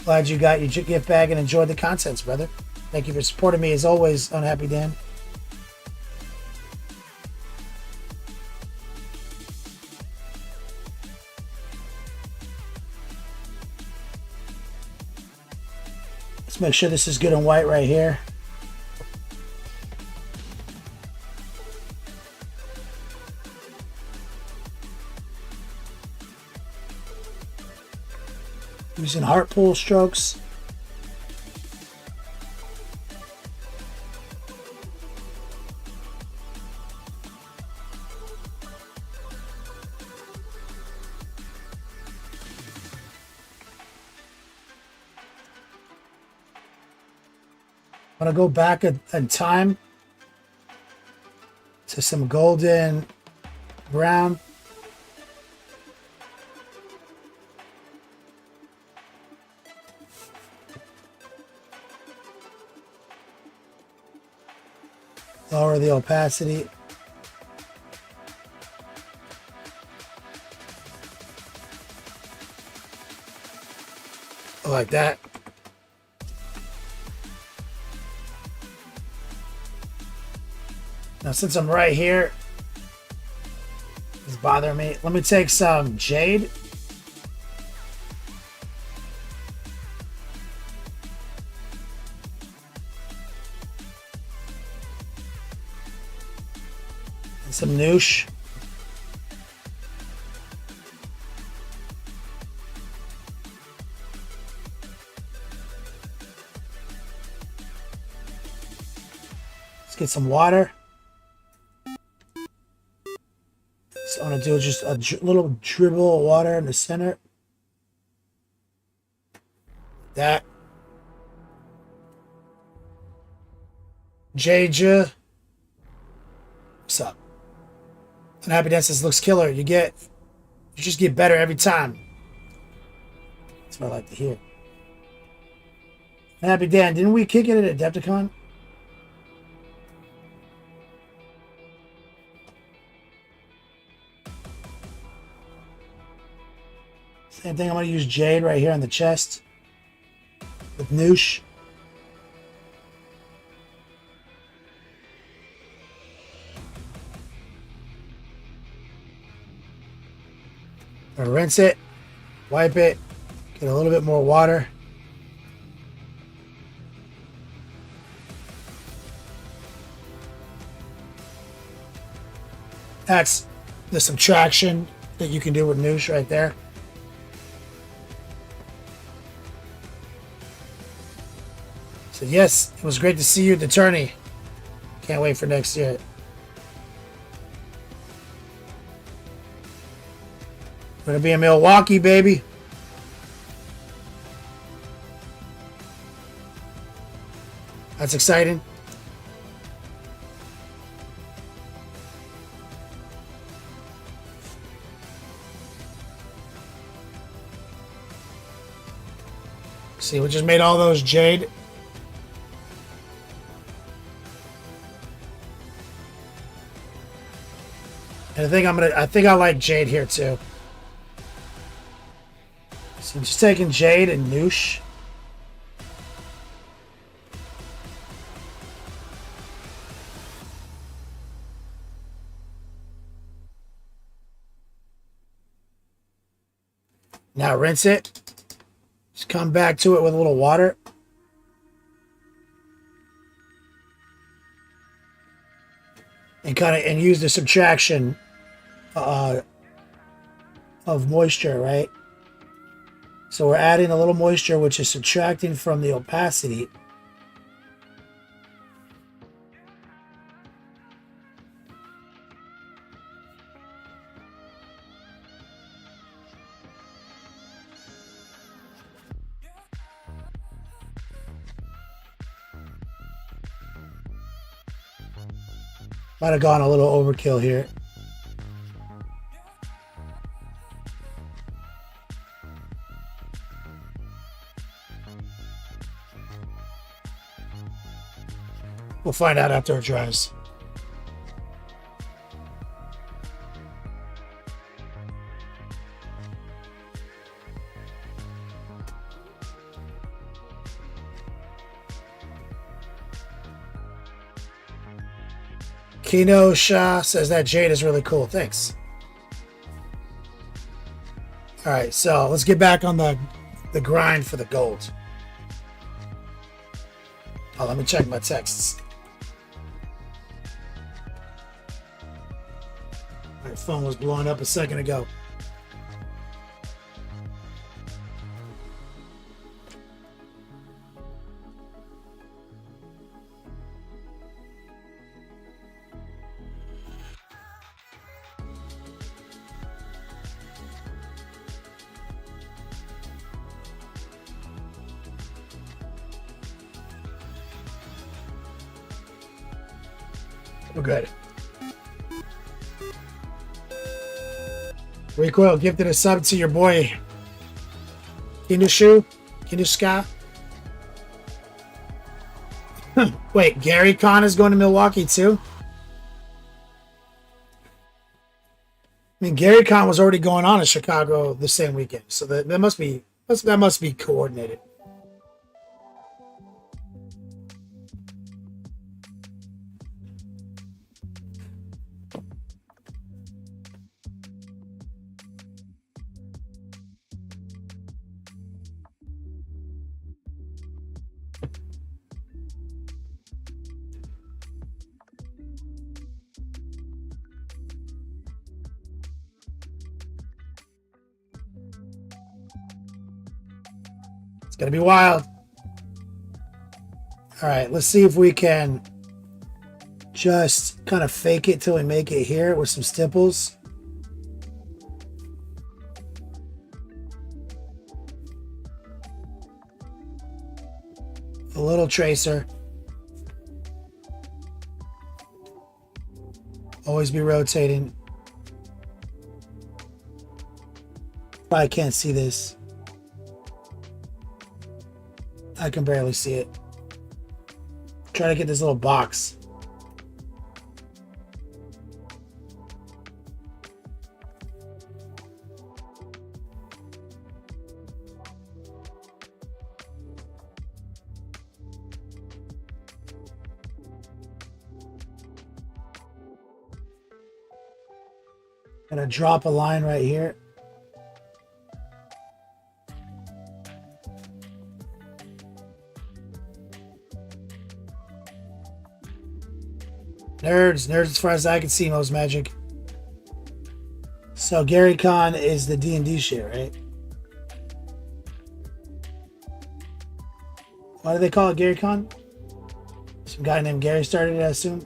Glad you got your gift bag and enjoyed the contents, brother. Thank you for supporting me as always, Unhappy Dan. Let's make sure this is good and white right here. Using heart pull strokes. I'm gonna go back in time to some golden brown. Lower the opacity. Like that. Now, since I'm right here, it's bothering me. Let me take some jade. And some noosh. Let's get some water. So I'm going to do just a little dribble of water in the center. That. Jaja. What's up? And Happy Dances looks killer. You just get better every time. That's what I like to hear. And Happy Dan, didn't we kick it at Adepticon? Same thing, I'm going to use jade right here on the chest with noosh. I'm gonna rinse it, wipe it, get a little bit more water. That's the subtraction that you can do with noosh right there. So yes, it was great to see you at the tourney. Can't wait for next year. We're gonna be in Milwaukee, baby. That's exciting. See, we just made all those jade. And I think I like jade here too. So I'm just taking jade and noosh. Now rinse it. Just come back to it with a little water. And use the subtraction of moisture, right? So we're adding a little moisture, which is subtracting from the opacity. Might have gone a little overkill here. We'll find out after it dries. Kino Shah says that jade is really cool. Thanks. All right, so let's get back on the grind for the gold. Oh, let me check my texts. My phone was blowing up a second ago. We're good. Recoil gifted a sub to your boy Kindushu? Kinduska? Wait, Gary Kahn is going to Milwaukee too? I mean, Gary Kahn was already going on in Chicago the same weekend, so that must be coordinated. It's gonna be wild. All right, let's see if we can just kind of fake it till we make it here with some stipples. A little tracer. Always be rotating. Probably can't see this. I can barely see it. Try to get this little box. Gonna drop a line right here. Nerds as far as I can see, most magic. So Gary Kahn is the D&D shit, right? Why do they call it Gary Kahn? Some guy named Gary started it, I assume.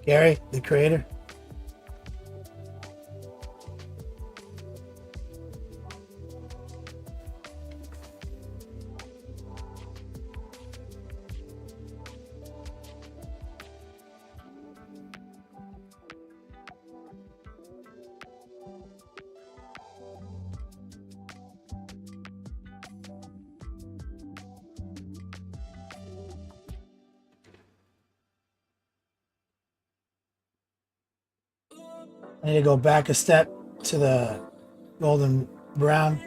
Gary, the creator. I need to go back a step to the golden brown.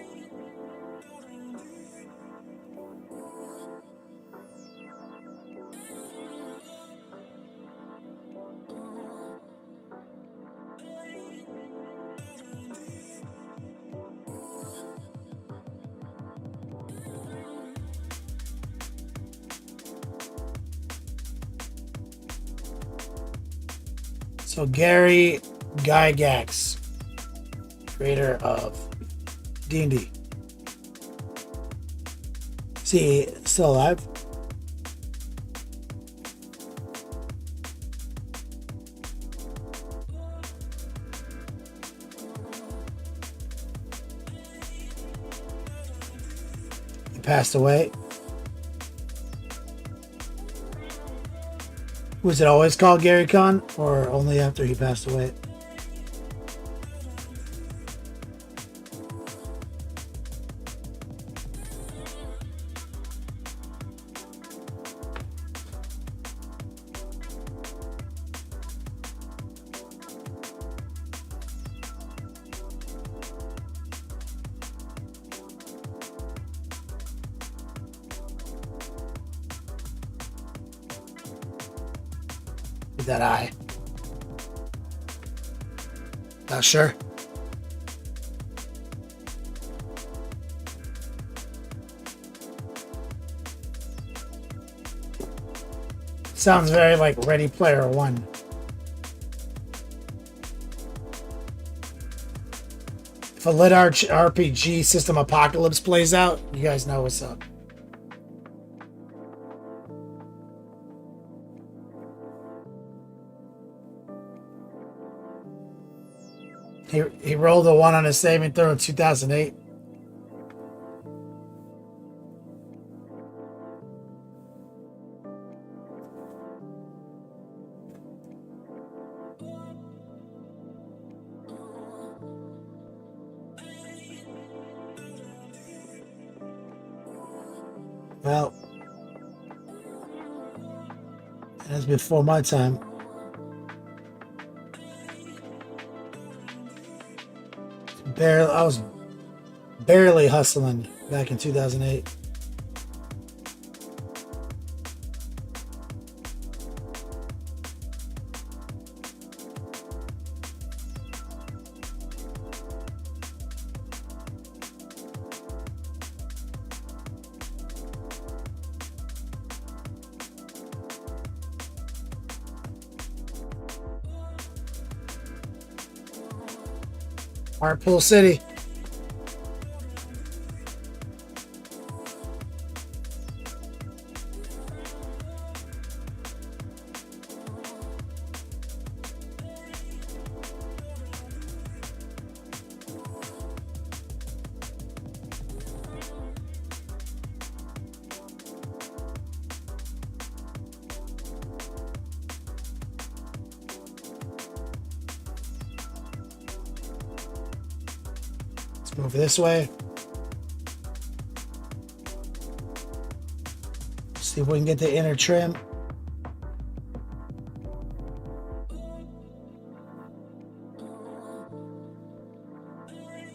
So Gary Gygax, creator of D&D. Is he still alive? He passed away. Was it always called Gary Kahn, or only after he passed away? Is that I? Not sure. Sounds very like Ready Player One. If a lit RPG system apocalypse plays out, you guys know what's up. He rolled a 1 on his saving throw in 2008. Well, that's before my time. I was barely hustling back in 2008. Hartpool City. Move this way. See if we can get the inner trim.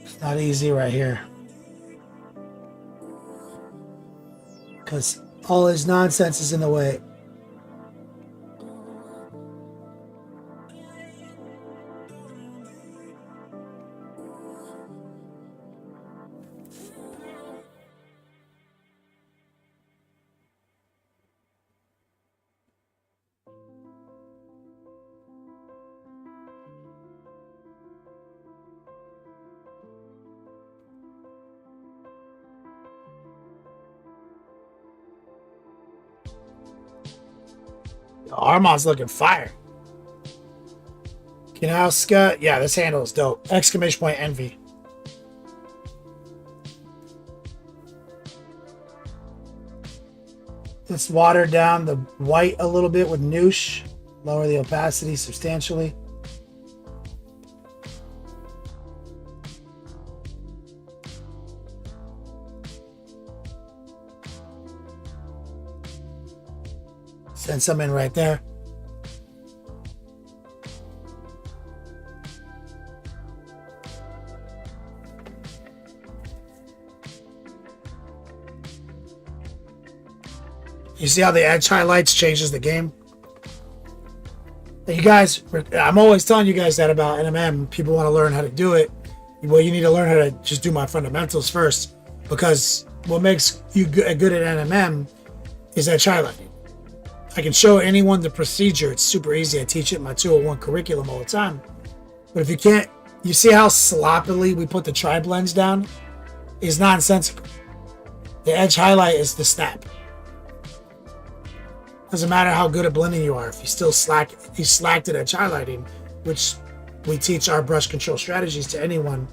It's not easy right here, because all his nonsense is in the way. Armand's looking fire. Kinowska, yeah, this handle is dope. Exclamation point envy. Let's water down the white a little bit with Noosh. Lower the opacity substantially. Send some in right there. You see how the edge highlights changes the game? You guys, I'm always telling you guys that about NMM. People want to learn how to do it. Well, you need to learn how to just do my fundamentals first, because what makes you good at NMM is edge highlighting. I can show anyone the procedure. It's super easy. I teach it in my 201 curriculum all the time. But if you can't, you see how sloppily we put the tri-blends down? It's nonsensical. The edge highlight is the snap. Doesn't matter how good at blending you are. If you still slacked at edge highlighting, which we teach our brush control strategies to anyone.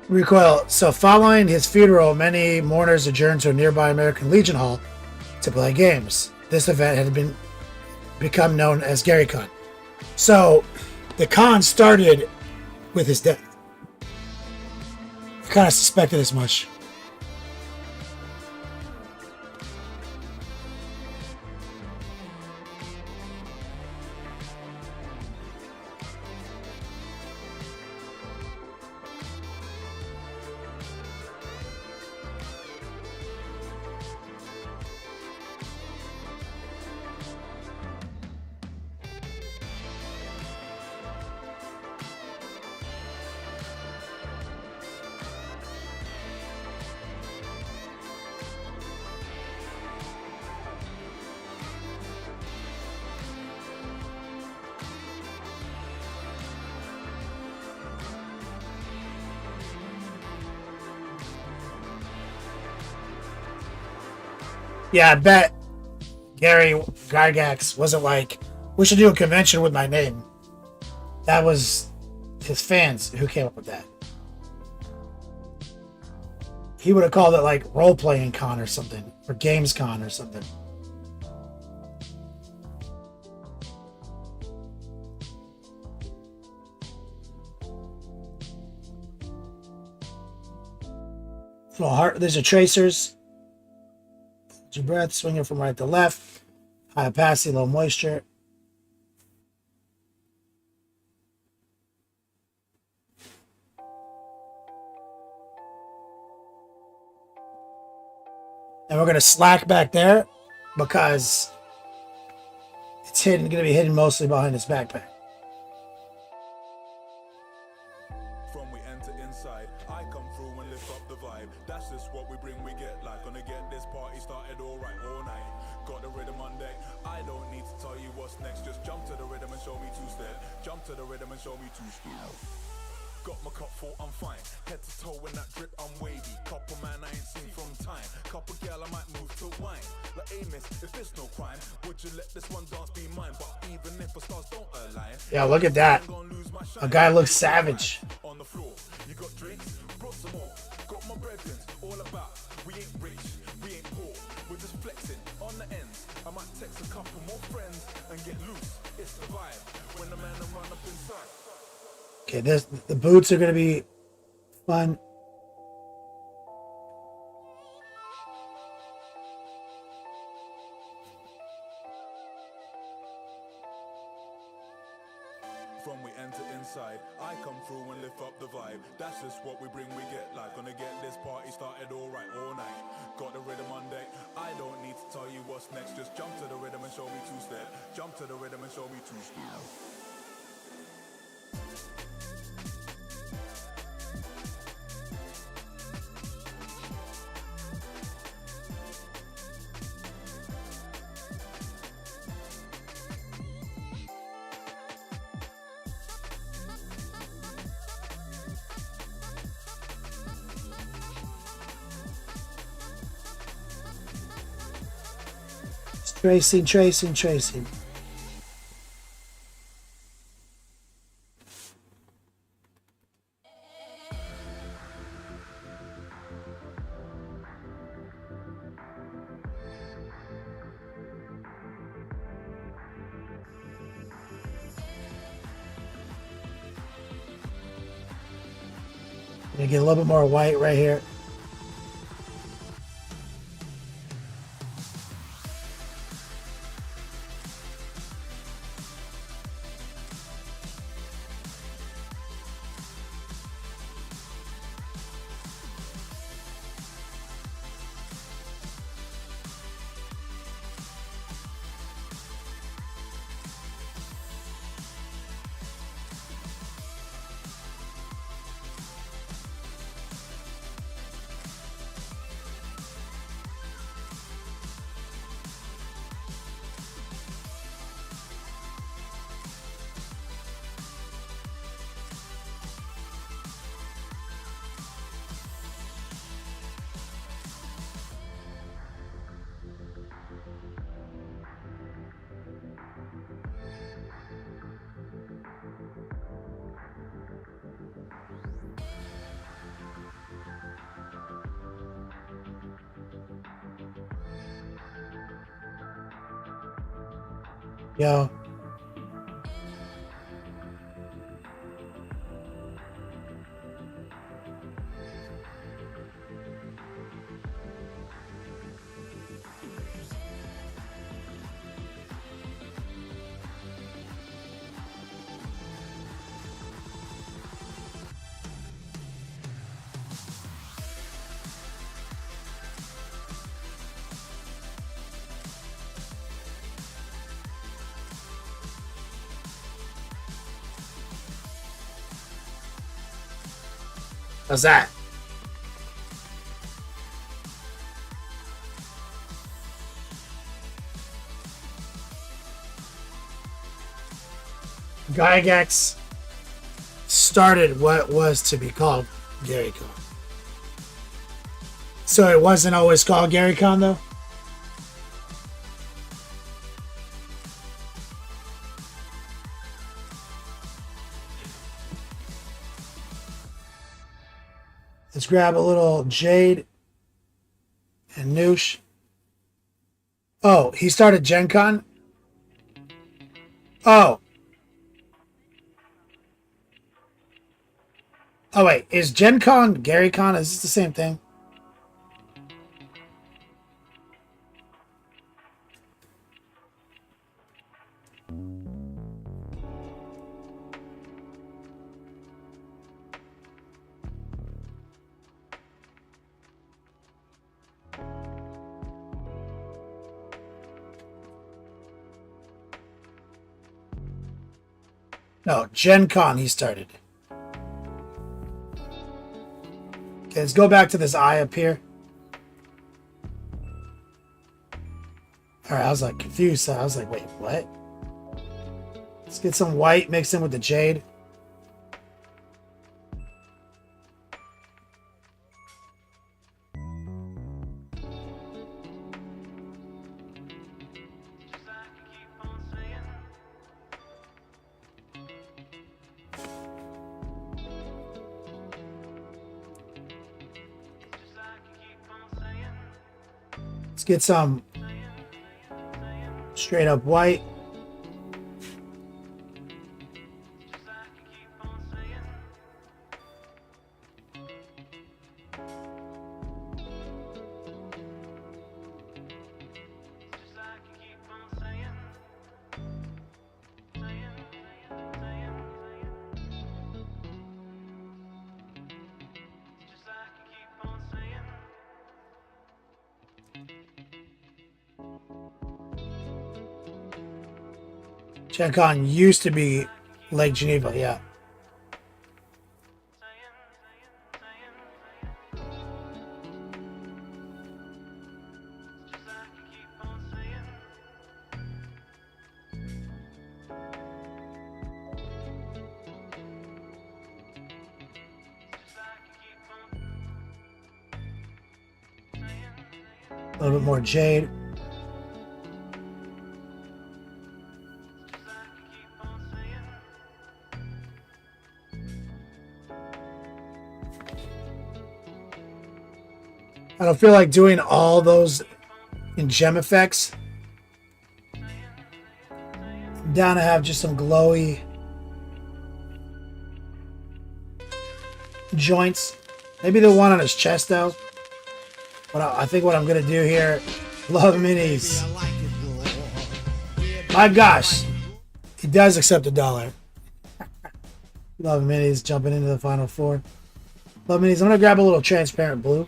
Recoil. So following his funeral, many mourners adjourned to a nearby American Legion Hall to play games. This event had become known as Gary Con. So the con started with his death. I kind of suspected as much. Yeah, I bet Gary Gygax wasn't like, we should do a convention with my name. That was his fans who came up with that. He would have called it like role playing con or something, or games con or something. Little heart. There's your tracers. Hold your breath. Swing it from right to left. High opacity, low moisture. And we're gonna slack back there because it's hidden. Gonna be hidden mostly behind his backpack. From we enter inside, I come through and lift up the vibe. That's just what we bring, we get like. Gonna get this party started alright all night. Got the rhythm on deck. I don't need to tell you what's next. Just jump to the rhythm and show me two-step. Jump to the rhythm and show me two-step. Got my cup full, I'm fine. Head to toe in that drip, I'm wavy. Couple man I ain't seen from time. Couple girl I might move to wine. Like Amos, if it's no crime, would you let this one dance be mine? But even if the stars don't align, yeah, look at that. A guy looks savage. On the floor, you got drinks, brought some more. Got my brethren, all about. We ain't rich, we ain't poor. We're just flexing on the ends. I might text a couple more friends and get loose. It's the vibe when the man run up inside. Okay, the boots are gonna be fun. From we enter inside, I come through and lift up the vibe. That's just what we bring, we get like. Gonna get this party started alright all night. Got the rhythm on deck. I don't need to tell you what's next. Just jump to the rhythm and show me two-step. Jump to the rhythm and show me two-step. Tracing. Gonna get a little bit more white right here. Yo. How's that? Gygax started what was to be called GaryCon. So it wasn't always called GaryCon though? Let's grab a little Jade and Noosh. Oh, he started Gen Con? Oh. Oh, wait. Is Gen Con Gary Con? Is this the same thing? No, Gen Con he started. Okay, let's go back to this eye up here. Alright, I was like confused. So I was like, wait, what? Let's get some white mixed in with the jade. Let's get some straight up white. Gen Con used to be Lake Geneva, yeah. A little bit more jade. I don't feel like doing all those in gem effects. I'm down to have just some glowy joints. Maybe the one on his chest though. But I think what I'm gonna do here, love minis. My gosh, he does accept $1. Love minis jumping into the final four. Love minis. I'm gonna grab a little transparent blue.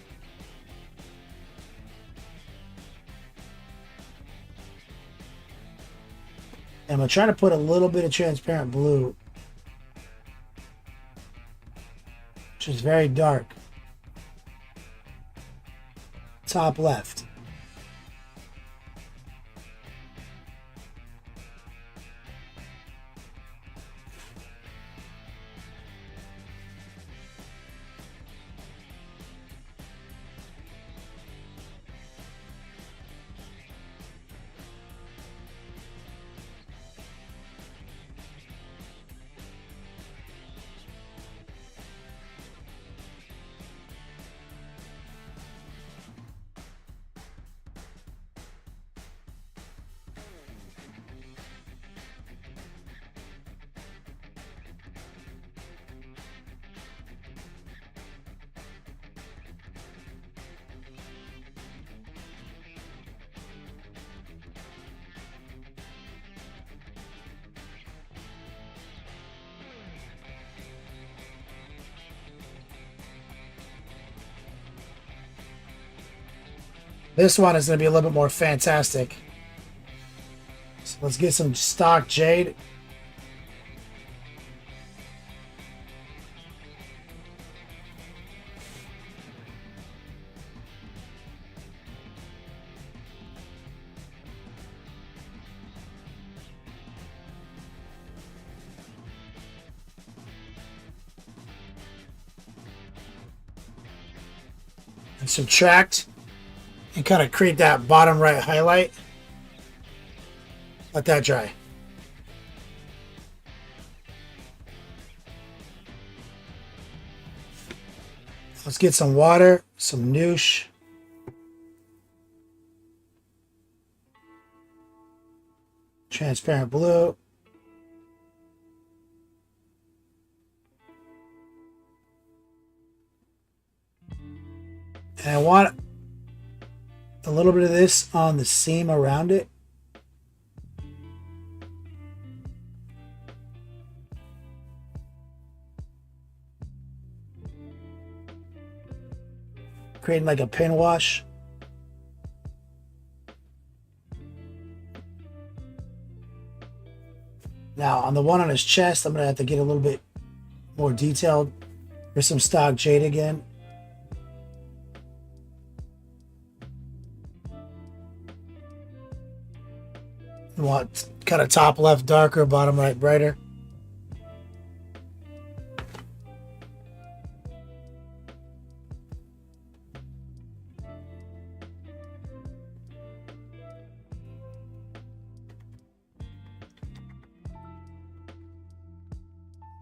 And I'm going to try to put a little bit of transparent blue, which is very dark. Top left. This one is going to be a little bit more fantastic. So let's get some stock jade. And subtract. And kind of create that bottom right highlight. Let that dry. Let's get some water, some noosh. Transparent blue. And I want a little bit of this on the seam around it. Creating like a pin wash. Now on the one on his chest, I'm gonna have to get a little bit more detailed. Here's some stock jade again. You want kind of top left darker, bottom right brighter.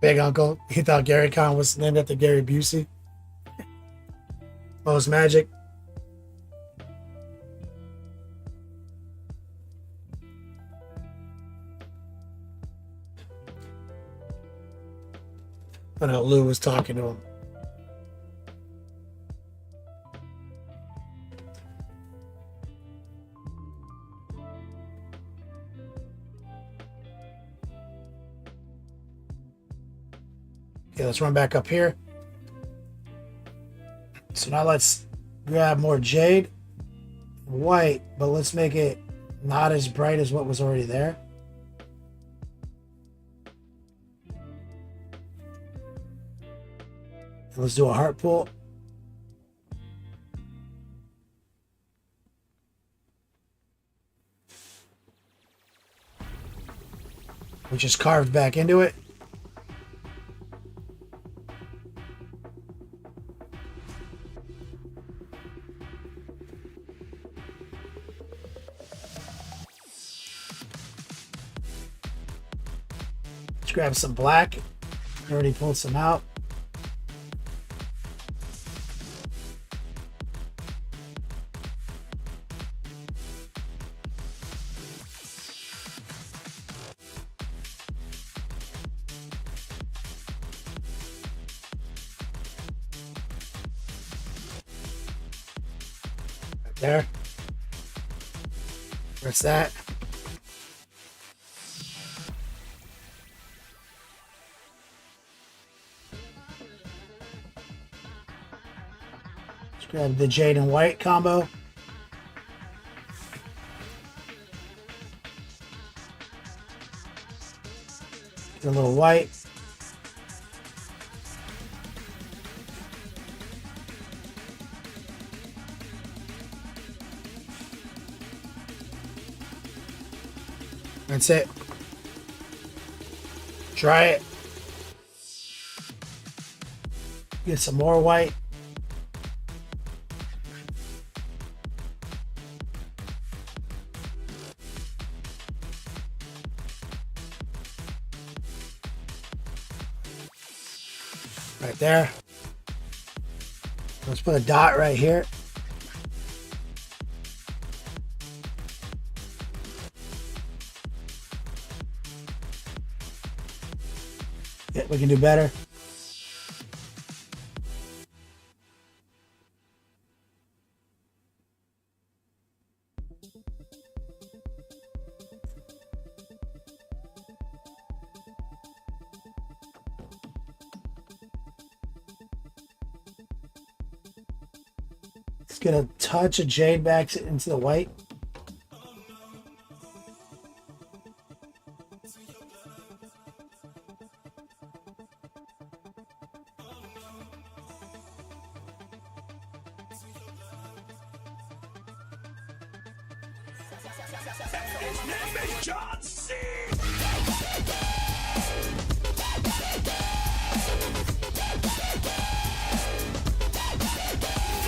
Big Uncle. He thought Gary Con was named after Gary Busey. Most Magic. I know Lou was talking to him. Okay, let's run back up here. So now let's grab more jade, white, but let's make it not as bright as what was already there. And let's do a heart pull. Which is carved back into it. Let's grab some black. I already pulled some out. There. Where's that? Let's grab the jade and white combo. Get a little white. That's it. Try it. Get some more white. Right there. Let's put a dot right here. Yeah, we can do better. Let's get a touch of jade back into the white.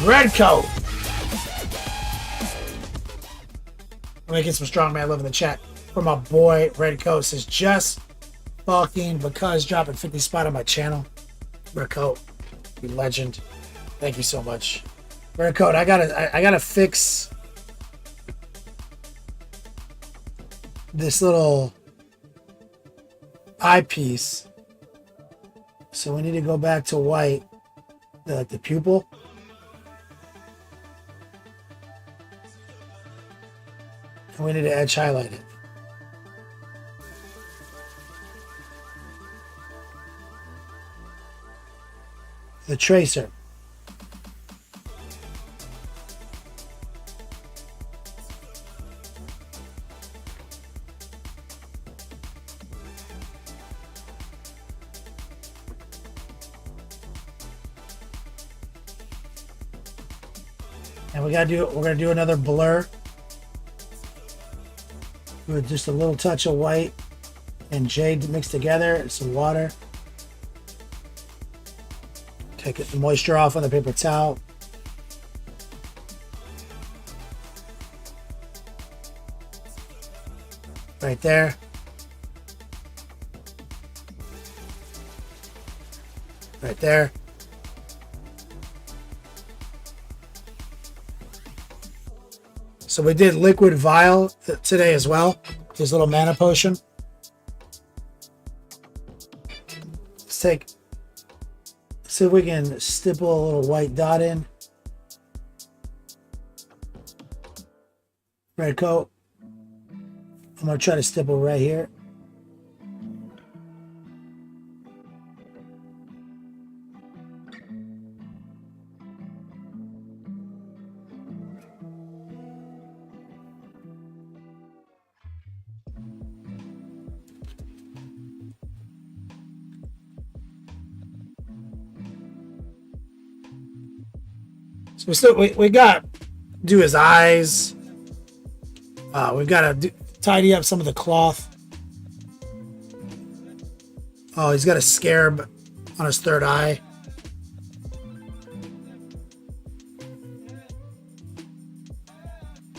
Red coat. Let me get some strongman love in the chat for my boy Red Coat. Says just fucking because dropping 50 spot on my channel. Red Coat, you legend. Thank you so much. Red coat, I gotta fix this little eyepiece. So we need to go back to white, the pupil. And we need to edge highlight it. The tracer. And we're gonna do another blur with just a little touch of white and jade mixed together, some water. Take the moisture off on the paper towel. Right there. Right there. So we did liquid vial today as well. This little mana potion. Let's see if we can stipple a little white dot in. Red coat. I'm gonna try to stipple right here. So we got do his eyes. We've got to tidy up some of the cloth. Oh, he's got a scarab on his third eye.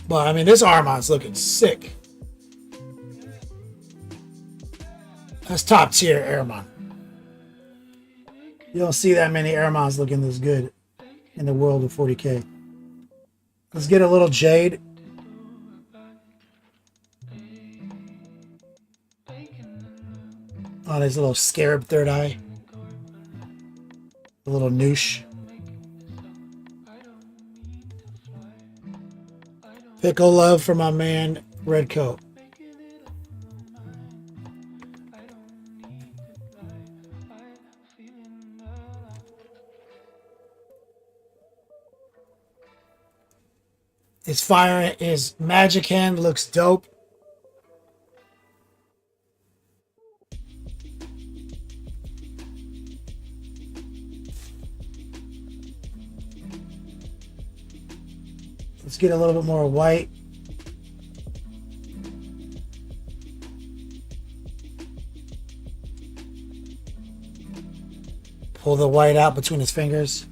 But I mean, this Armand's looking sick. That's top tier Airmon. You don't see that many Airmons looking this good in the world of 40K. Let's get a little jade. On his little scarab third eye. A little noosh. Pickle love for my man, Red Coat. His fire, his magic hand looks dope. Let's get a little bit more white. Pull the white out between his fingers.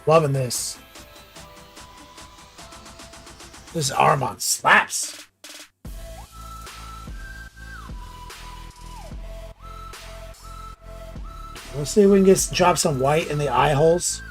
Loving this. This Armand slaps. Let's see if we can drop some white in the eye holes.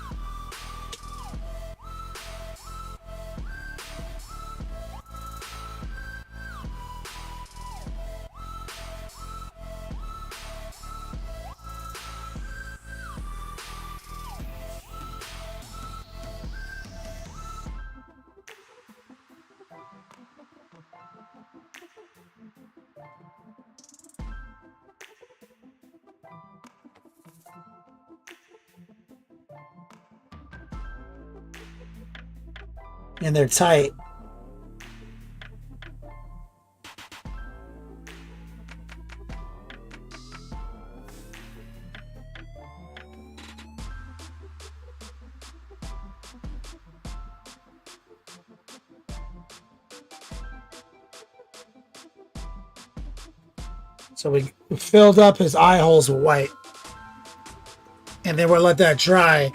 and they're tight. So we filled up his eye holes with white. And then we'll let that dry.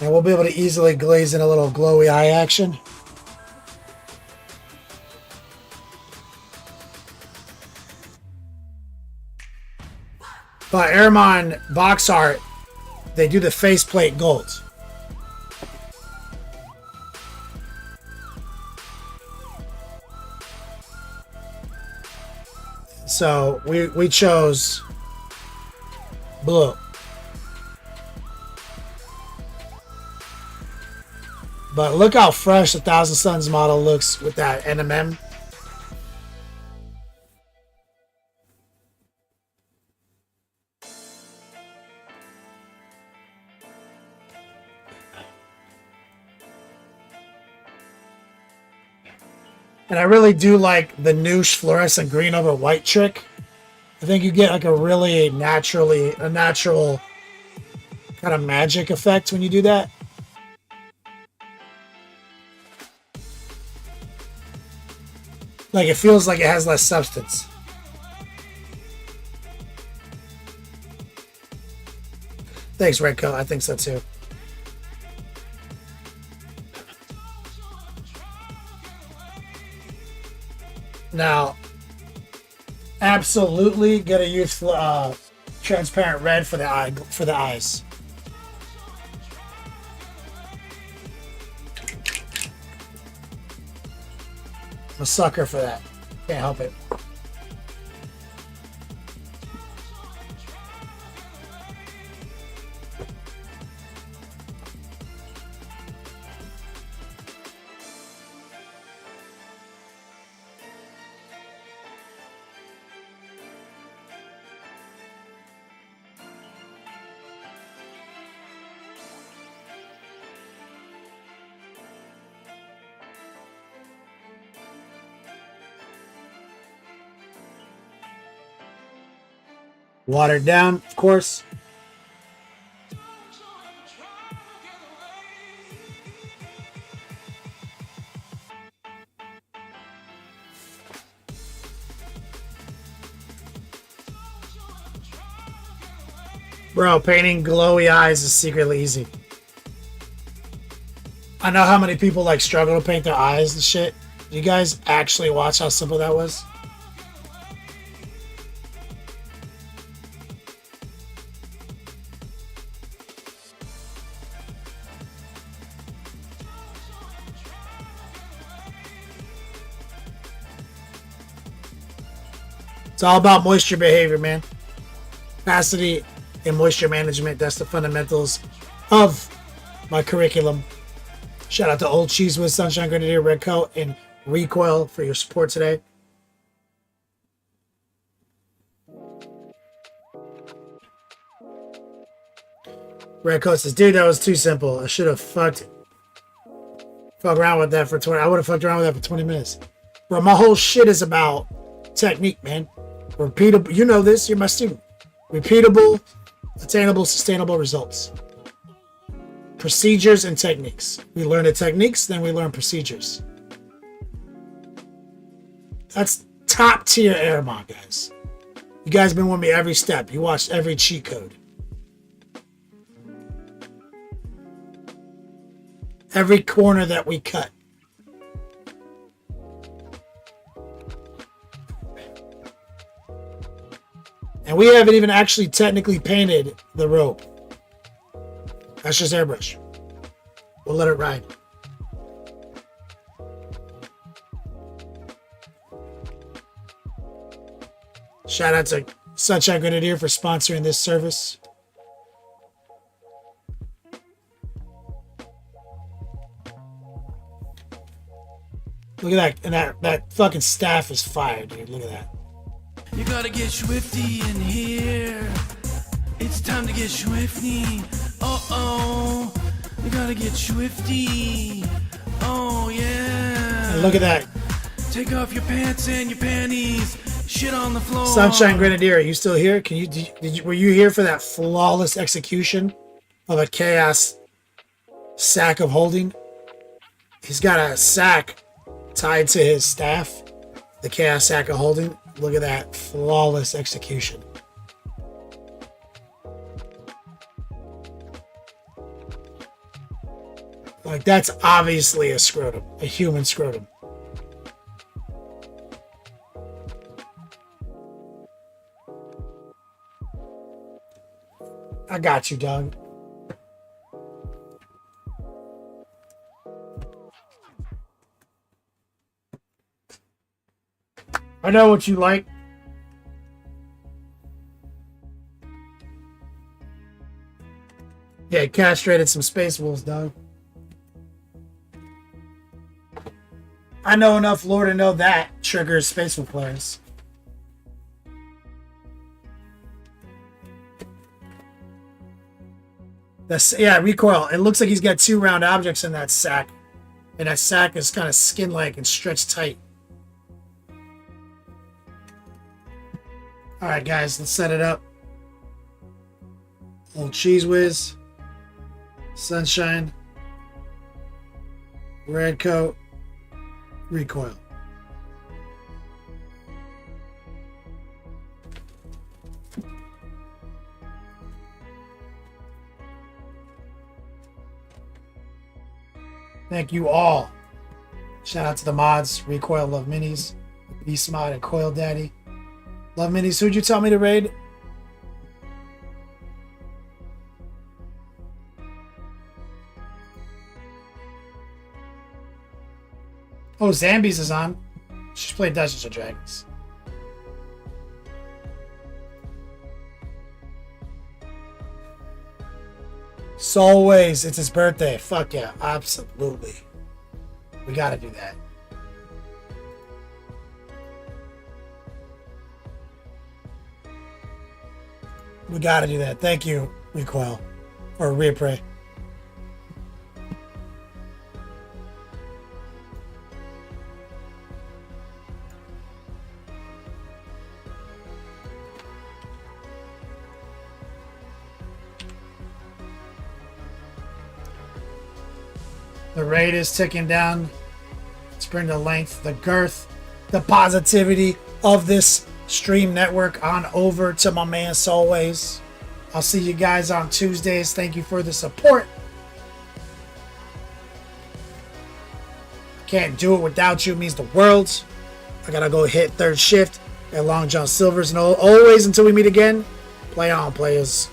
And we'll be able to easily glaze in a little glowy eye action. But Airmon box art, they do the faceplate gold. So we chose blue. But look how fresh the Thousand Suns model looks with that NMM. And I really do like the Noosh fluorescent green over white trick. I think you get like a natural kind of magic effect when you do that. Like it feels like it has less substance. Thanks, Redcoat. I think so too. Now, absolutely gonna use transparent red for the eyes. I'm a sucker for that. Can't help it. Watered down, of course. Bro, painting glowy eyes is secretly easy. I know how many people like struggle to paint their eyes and shit. Did you guys actually watch how simple that was? It's all about moisture behavior, man. Capacity and moisture management. That's the fundamentals of my curriculum. Shout out to Old Cheese with Sunshine Grenadier, Redcoat, and Recoil for your support today. Redcoat says, dude, that was too simple. I should have fucked around with that for 20. I would have fucked around with that for 20 minutes. Bro, my whole shit is about technique, man. Repeatable. You know this. You're my student. Repeatable, attainable, sustainable results. Procedures and techniques. We learn the techniques, then we learn procedures. That's top tier Airmon, guys. You guys been with me every step. You watched every cheat code. Every corner that we cut. And we haven't even actually technically painted the rope. That's just airbrush. We'll let it ride. Shout out to Sunshine Grenadier for sponsoring this service. Look at that. And that fucking staff is fire, dude. Look at that. You gotta get swifty in here. It's time to get swifty. Oh, you gotta get swifty. Oh, yeah. look at that. Take off your pants and your panties. Shit on the floor. Sunshine Grenadier, are you still here? Can you were you here for that flawless execution of a chaos sack of holding? He's got a sack tied to his staff. The chaos sack of holding. Look at that flawless execution. Like, that's obviously a scrotum, a human scrotum. I got you, dog. I know what you like. Yeah, castrated some space wolves, dog. I know enough lore to know that triggers space wolf players. That's, yeah, recoil. It looks like he's got 2 round objects in that sack. And that sack is kind of skin-like and stretched tight. Alright, guys, let's set it up. Little Cheese Whiz. Sunshine. Red coat. Recoil. Thank you all. Shout out to the mods. Recoil, Love Minis. Beast Mod and Coil Daddy. Love Minis. Who'd you tell me to raid? Oh, Zambies is on. She's played Dungeons and Dragons. Soulways, it's his birthday. Fuck yeah, absolutely. We gotta do that. We gotta do that. Thank you, Recoil. Or Reapray. The rate is ticking down. Let's bring the length, the girth, the positivity of this stream network on over to my man Soulways. I'll see you guys on Tuesdays. Thank you for the support. Can't do it without you. It means the world. I gotta go hit third shift at Long John Silver's, and always until we meet again, play on, players.